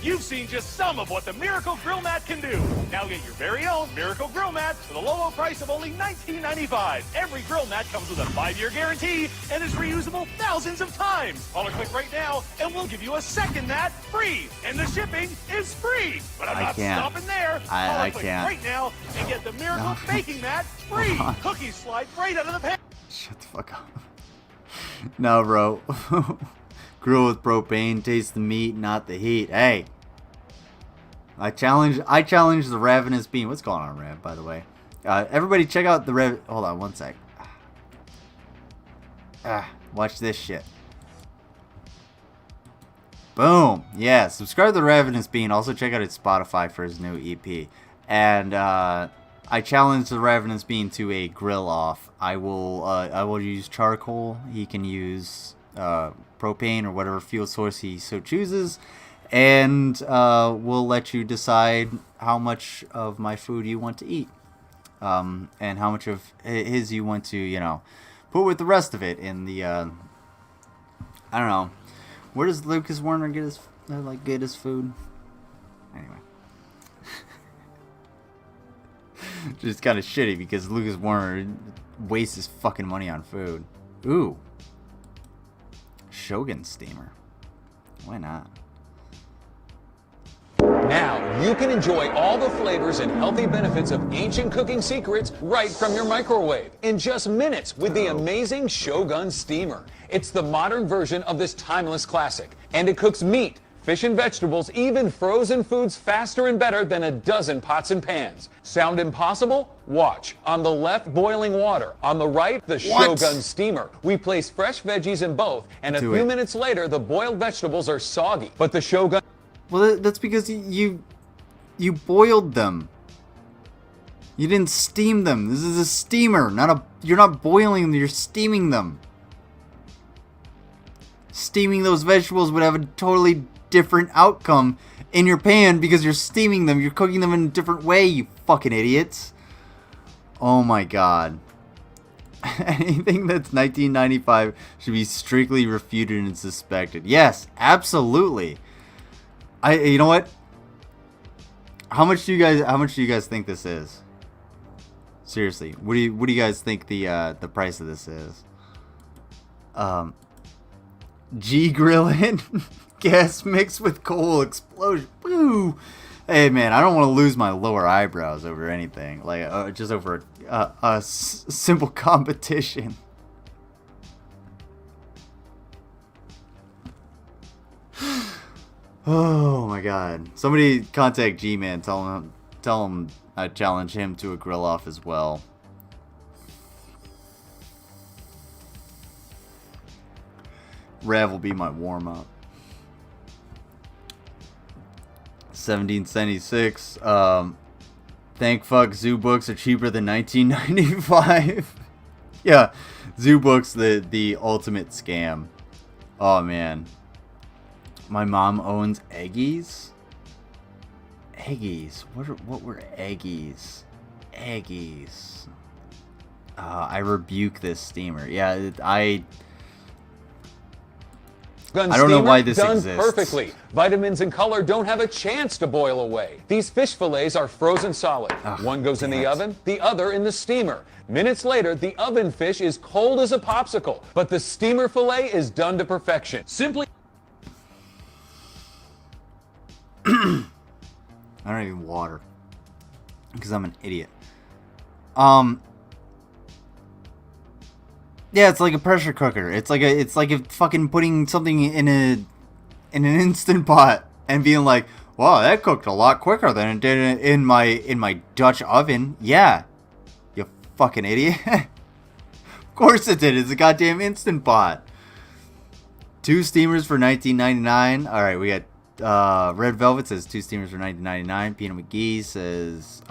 You've seen just some of what the Miracle Grill Mat can do. Now get your very own Miracle Grill Mat for the low price of only $19.95. Every grill mat comes with a 5-year guarantee and is reusable thousands of times. Call or click right now and we'll give you a second mat free. And the shipping is free. But I'm I not can't. stopping there. I Call or click can't. right now and get the Miracle No. Baking Mat free. Come on. Cookies slide right out of the pan. Shut the fuck up. No, bro. Grill with propane, taste the meat, not the heat. Hey. I challenge the Ravenous Bean. What's going on, Rav, by the way? Everybody check out the hold on one sec. Watch this shit. Boom. Yeah, subscribe to the Ravenous Bean. Also check out his Spotify for his new EP. And I challenge the Ravenous Bean to a grill off. I will use charcoal. He can use propane or whatever fuel source he so chooses, and we'll let you decide how much of my food you want to eat, and how much of his you want to, put with the rest of it in the. I don't know. Where does Lucas Warner get his food? Anyway. Just kind of shitty because Lucas Warner wastes his fucking money on food. Ooh. Shogun steamer. Why not? Now you can enjoy all the flavors and healthy benefits of ancient cooking secrets right from your microwave in just minutes with the amazing Shogun steamer. It's the modern version of this timeless classic, and it cooks meat, fish and vegetables, even frozen foods faster and better than a dozen pots and pans. Sound impossible? Watch. On the left, boiling water. On the right, the Shogun steamer. We place fresh veggies in both, and a few minutes later, the boiled vegetables are soggy. But the Shogun... Well, that's because you boiled them. You didn't steam them. This is a steamer, you're not boiling them, you're steaming them. Steaming those vegetables would have a totally different outcome in your pan because you're steaming them. You're cooking them in a different way, you fucking idiots. Oh my god. Anything that's 1995 should be strictly refuted and suspected. Yes, absolutely. You know what? How much do you guys think this is? Seriously, what do you guys think the price of this is? G grillin', gas mixed with coal explosion. Woo! Hey man, I don't want to lose my lower eyebrows over anything. Like just over a simple competition. Oh my god! Somebody contact GMan. Tell him I challenge him to a grill off as well. Rav will be my warm-up. 1776. Thank fuck zoo books are cheaper than 1995. Yeah, zoo books the ultimate scam. Oh man. My mom owns Eggies. Eggies. What were Eggies? Eggies. I rebuke this steamer. Yeah, I don't know why this done exists. Perfectly. Vitamins and color don't have a chance to boil away. These fish fillets are frozen solid. One goes in the oven, the other in the steamer. Minutes later, the oven fish is cold as a popsicle, but the steamer fillet is done to perfection. Simply... I don't even water because I'm an idiot. Yeah, it's like a pressure cooker. It's like a fucking putting something in an instant pot and being like, "Wow, that cooked a lot quicker than it did in my Dutch oven." Yeah, you fucking idiot. Of course it did. It's a goddamn instant pot. 2 steamers for $19.99. All right, we got Red Velvet says 2 steamers for $19.99. Peanut McGee says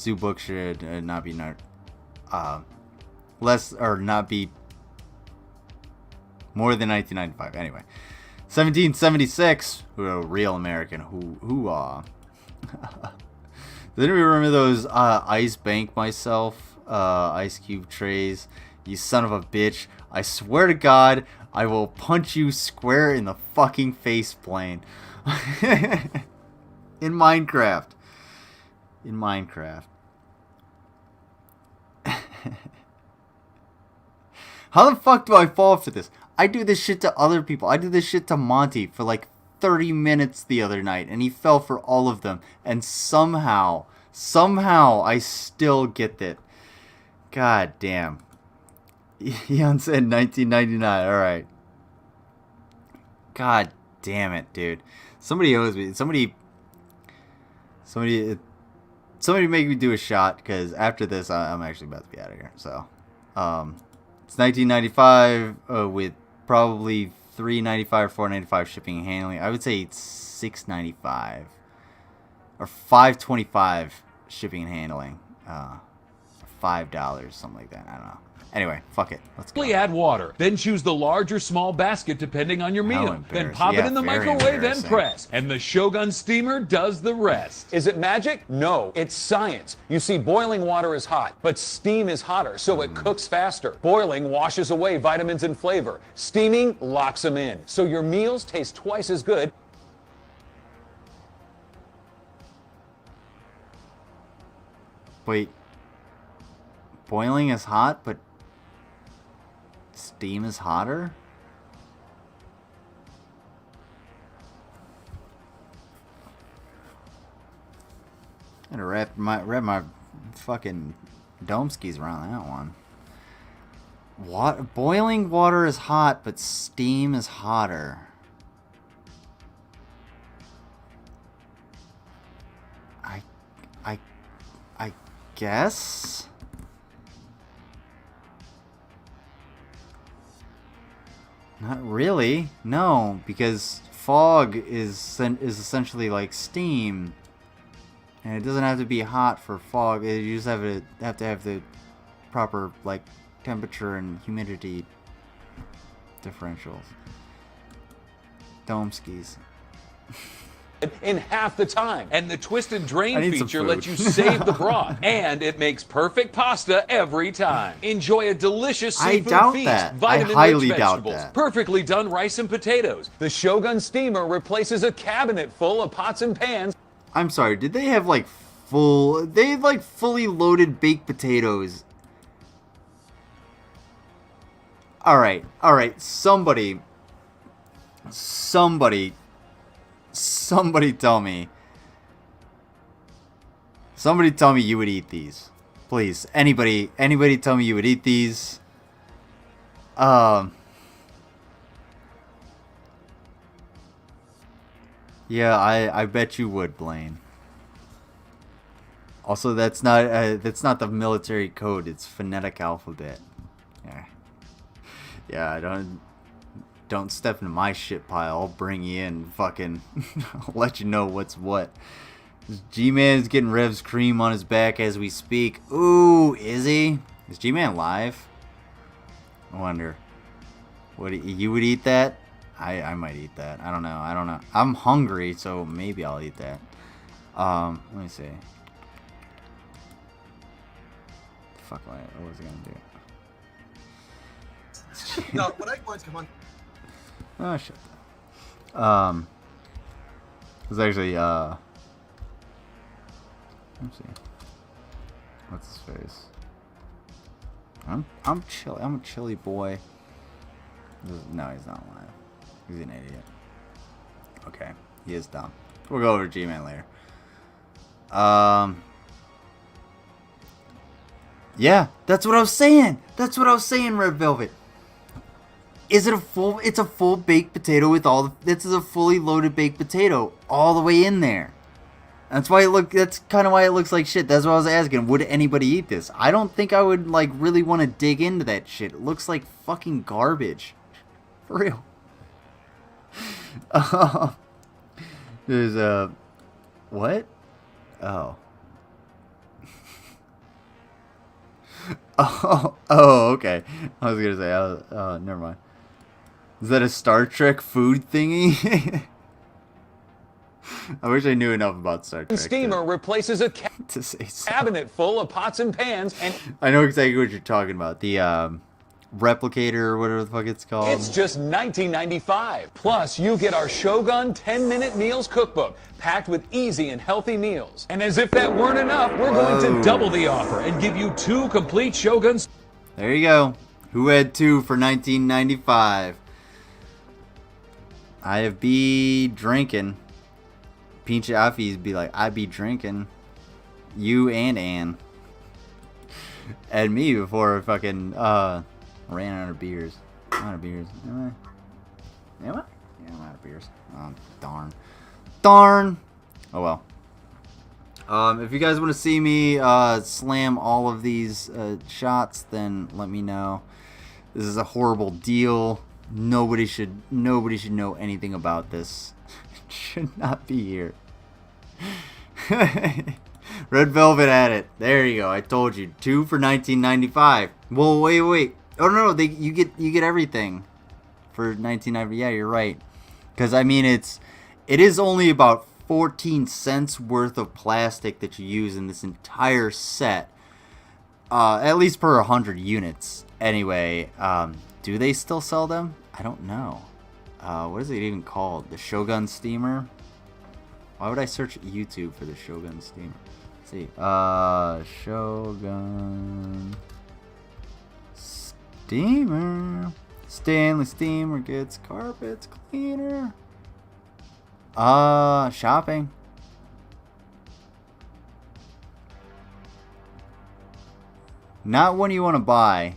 Zoo Book should not be less or not be more than 1995. Anyway, 1776. Who real American? Who Does anybody remember those Ice Bank Myself ice cube trays? You son of a bitch! I swear to God, I will punch you square in the fucking face plane. In Minecraft. In Minecraft. How the fuck do I fall for this? I do this shit to other people. I did this shit to Monty for like 30 minutes the other night, and he fell for all of them. And somehow I still get it. God damn. Ian said 1999. Alright. God damn it, dude. Somebody owes me. Somebody make me do a shot, because after this, I'm actually about to be out of here. So, it's 1995 with probably $3.95 or $4.95 shipping and handling. I would say it's $6.95 or $5.25 shipping and handling. $5, something like that. I don't know. Anyway, fuck it. Let's go. Simply add water. Then choose the large or small basket depending on your How meal. Then embarrassing. pop it Yeah, in the very microwave and embarrassing. press. And the Shogun steamer does the rest. Is it magic? No, it's science. You see, boiling water is hot, but steam is hotter, so it cooks faster. Boiling washes away vitamins and flavor. Steaming locks them in, so your meals taste twice as good. Wait. Boiling is hot, but steam is hotter? I gotta wrap my fucking dome skis around that one. Boiling water is hot, but steam is hotter. I guess? Not really. No, because fog is essentially like steam. And it doesn't have to be hot for fog. You just have to have the proper like temperature and humidity differentials. Dome skis. In half the time. And the twist and I drain need some feature food. lets you save the broth. And it makes perfect pasta every time. Enjoy a delicious I seafood doubt feast. that. I Vitamin-rich highly doubt vegetables. that. Perfectly done rice and potatoes. The Shogun steamer replaces a cabinet full of pots and pans. I'm sorry, did they have like they had like fully loaded baked potatoes? Alright, somebody tell me. Somebody tell me you would eat these. Please. Anybody tell me you would eat these. Yeah, I bet you would, Blaine. Also, that's not the military code. It's phonetic alphabet. Yeah, don't step into my shit pile. I'll bring you in. Fucking, I'll let you know what's what. G-Man's getting Rev's cream on his back as we speak. Ooh, is he? Is G-Man live? I wonder. You would eat that? I might eat that. I don't know. I'm hungry, so maybe I'll eat that. Let me see. Fuck, what was I gonna do? No, what I want to come on. Oh, shit. It was actually, let's see. What's his face? I'm chill. I'm a chilly boy. No, he's not alive. He's an idiot. Okay, he is dumb. We'll go over to G-Man later. Yeah, that's what I was saying. Red Velvet. Is it it's a full baked potato with this is a fully loaded baked potato all the way in there. That's kind of why it looks like shit. That's what I was asking. Would anybody eat this? I don't think I would like really want to dig into that shit. It looks like fucking garbage. For real. There's what? Oh. Oh, okay. I was gonna say, never mind. Is that a Star Trek food thingy? I wish I knew enough about Star Trek. Steamer replaces a to say so. cabinet full of pots and pans, and I know exactly what you're talking about. The replicator or whatever the fuck it's called. it's just $19.95. Plus, you get our Shogun 10-minute meals cookbook, packed with easy and healthy meals. And as if that weren't enough, we're going to double the offer and give you 2 complete Shoguns. There you go. Who had 2 for $19.95? I have be drinking. Pinche Affies be like, I be drinking. You and Ann. And me before I fucking ran out of beers. Am I? Yeah, I'm out of beers. Oh, darn. Oh well. If you guys want to see me slam all of these shots, then let me know. This is a horrible deal. Nobody should know anything about this. Should not be here. Red Velvet had it. There you go. I told you. 2 for $19.95. Well, wait. Oh no, you get everything for $19.95. Yeah, you're right. Because I mean, it is only about 14 cents worth of plastic that you use in this entire set. At least per 100 units. Anyway, do they still sell them? I don't know. What is it even called? The Shogun Steamer? Why would I search YouTube for the Shogun Steamer? Let's see. Shogun Steamer. Stanley Steamer gets carpets cleaner. Shopping. Not one you want to buy.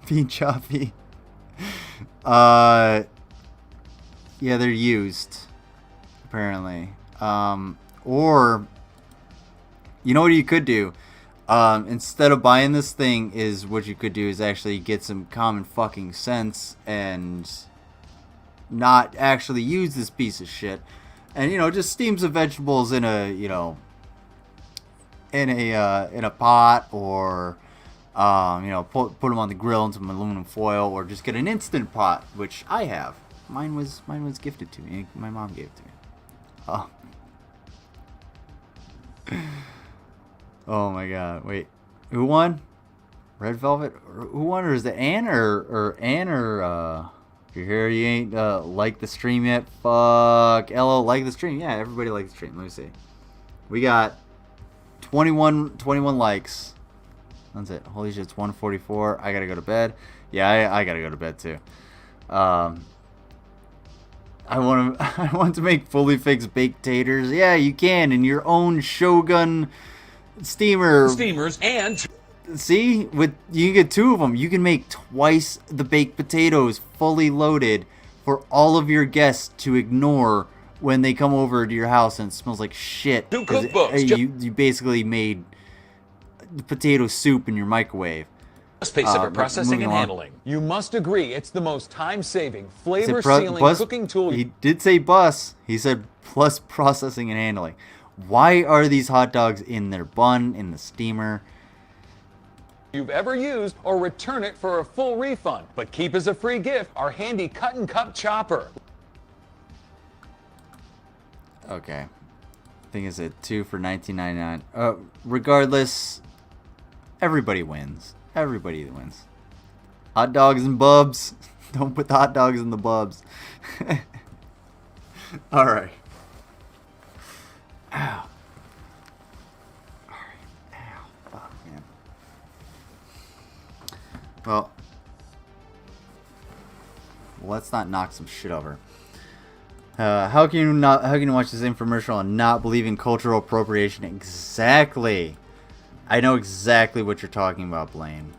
Being choppy. Yeah, they're used. Apparently. Or, you know what you could do? Instead of buying this thing, is what you could do is actually get some common fucking sense and not actually use this piece of shit. And, you know, just steam some vegetables in a, you know, in a pot, or, you know, put them on the grill in some aluminum foil, or just get an Instant Pot, which I have. Mine was gifted to me. My mom gave it to me. Oh my god, wait. Who won? Red Velvet? Who won? Or is it Ann or Ann or you're here, you ain't liked the stream yet? Fuck. LO, like the stream. Yeah, everybody liked the stream. Let me see. We got 21 likes. That's it. Holy shit, it's 1:44. I gotta go to bed. Yeah, I gotta go to bed too. I want to make fully fixed baked taters. Yeah, you can in your own Shogun steamer. Steamers and see, you can get 2 of them. You can make twice the baked potatoes fully loaded for all of your guests to ignore when they come over to your house and it smells like shit. 2 cookbooks. You basically made potato soup in your microwave. Must pay separate processing and handling. You must agree, it's the most time-saving, flavor-sealing cooking tool. He did say bus. He said plus processing and handling. Why are these hot dogs in their bun in the steamer? You've ever used, or return it for a full refund. But keep as a free gift our handy cut and cup chopper. Okay. I think it's a 2 for $19.99. Regardless, everybody wins. Everybody wins. Hot dogs and bubs. Don't put the hot dogs in the bubs. Alright. Ow. Alright. Ow. Fuck, man. Well, let's not knock some shit over. How can you watch this infomercial and not believe in cultural appropriation? Exactly. I know exactly what you're talking about, Blaine.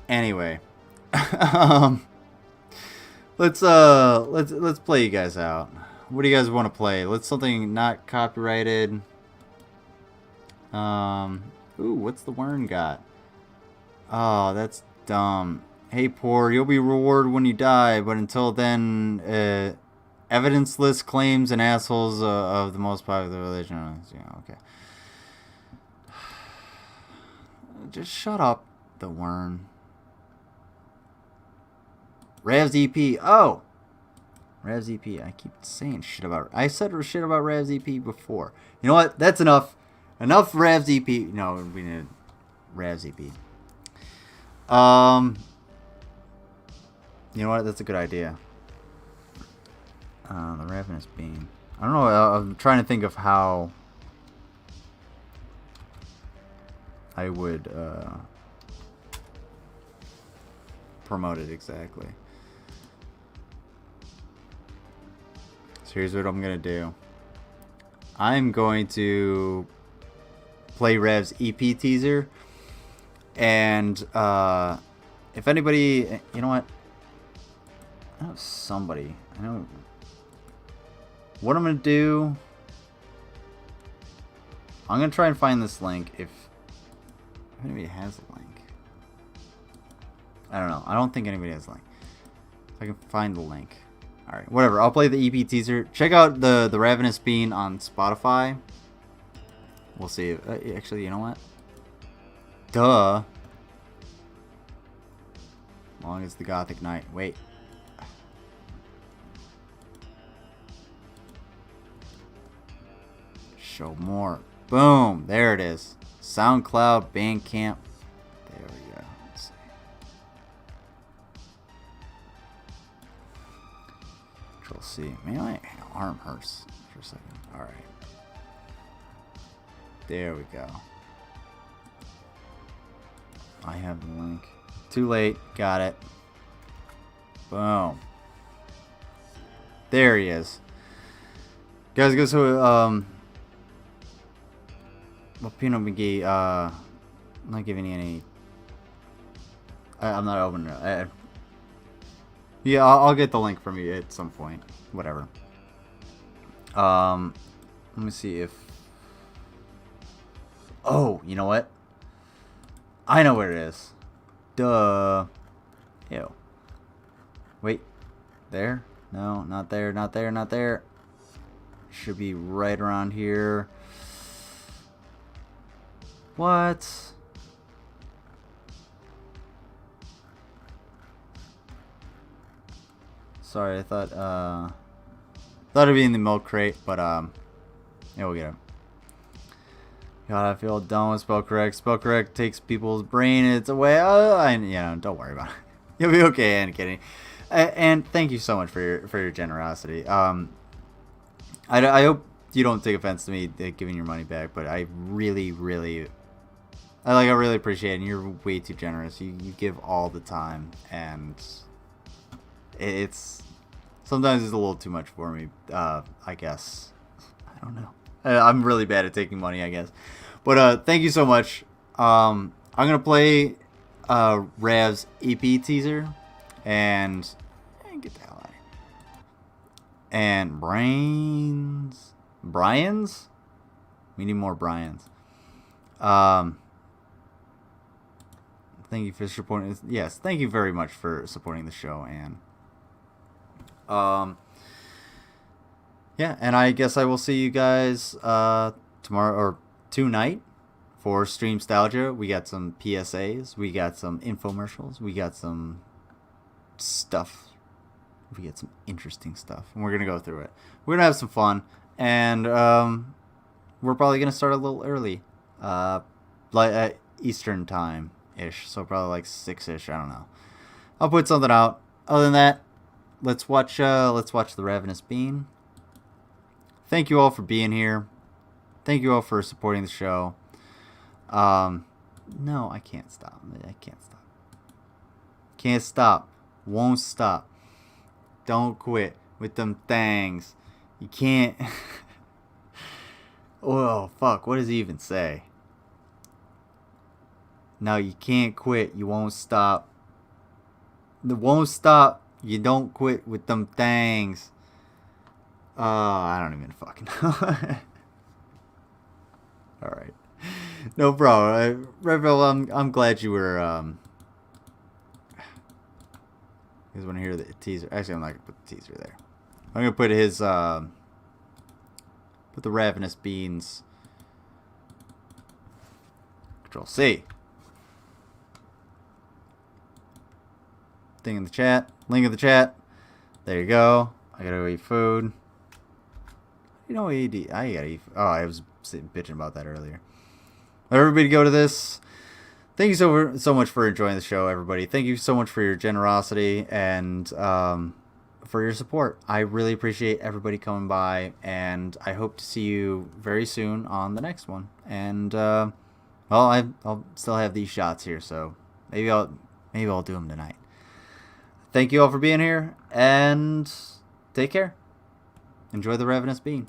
Anyway, let's play you guys out. What do you guys want to play? Let's something not copyrighted. Ooh, what's the Wern got? Oh, that's dumb. Hey, poor, you'll be rewarded when you die, but until then, evidence-less claims and assholes of the most popular religion. Yeah, okay. Just shut up, the Wern. Rav's EP. Oh! Rav's EP. I keep saying shit about it. I said shit about Rav's EP before. You know what? That's enough. Enough Rav's EP. No, we need Rav's EP. You know what? That's a good idea. The Ravenous Bean. I don't know. I'm trying to think of how I would promote it exactly. So here's what I'm going to do. I'm going to play Rev's EP teaser. And if anybody... You know what? I know somebody. I know... What I'm going to do... I'm going to try and find this link if anybody has a link. I don't know. I don't think anybody has a link. If I can find the link. Alright, whatever. I'll play the EP teaser. Check out the Ravenous Bean on Spotify. We'll see. Actually, you know what? Duh. Long as the Gothic Knight. Wait. Show more. Boom. There it is. SoundCloud, Bandcamp. There we go. Let's see. Control C. Man, my arm hurts for a second. Alright. There we go. I have the link. Too late. Got it. Boom. There he is. Guys, go to well, Pinot McGee, I'm not giving you any. I'm not opening it. Yeah, I'll get the link from you at some point. Whatever. Let me see if. Oh, you know what? I know where it is. Duh. Ew. Wait. There? No, not there, not there, not there. Should be right around here. What? Sorry, I thought it'd be in the milk crate, but yeah, we'll get it. God, I feel done with spell correct. Spell correct takes people's brain. It's away. Don't worry about it. You'll be okay, and kidding. And thank you so much for your generosity. I hope you don't take offense to me giving your money back, but I really appreciate it. And you're way too generous. You give all the time, and it's sometimes it's a little too much for me. I guess I don't know. I'm really bad at taking money, I guess. But thank you so much. I'm gonna play Rav's EP teaser and get the hell out of here. And Brian's. We need more Brian's. Thank you for supporting. Yes, thank you very much for supporting the show, and yeah, and I guess I will see you guys tomorrow or tonight for Streamstalgia. We got some PSAs, we got some infomercials, we got some stuff. We get some interesting stuff, and we're gonna go through it. We're gonna have some fun, and we're probably gonna start a little early, like at Eastern time ish, so probably like 6ish. I don't know. I'll put something out. Other than that, let's watch the Ravenous Bean. Thank you all for being here. Thank you all for supporting the show. No, I can't stop. I can't stop. Can't stop. Won't stop. Don't quit with them things. You can't. Oh, fuck. What does he even say? No, you can't quit. You won't stop. The won't stop. You don't quit with them things. I don't even fucking know. Alright. No problem. Revel, I'm glad you were, you guys want to hear the teaser? Actually, I'm not going to put the teaser there. I'm going to put his, put the Ravenous Beans. Control C. Thing in the chat. Link in the chat. There you go. I gotta go eat food. You know what I gotta eat. Oh, I was bitching about that earlier. Everybody go to this. Thank you so much for enjoying the show, everybody. Thank you so much for your generosity and for your support. I really appreciate everybody coming by, and I hope to see you very soon on the next one. And well, I'll still have these shots here, so maybe I'll do them tonight. Thank you all for being here, and take care. Enjoy the Ravenous Bean.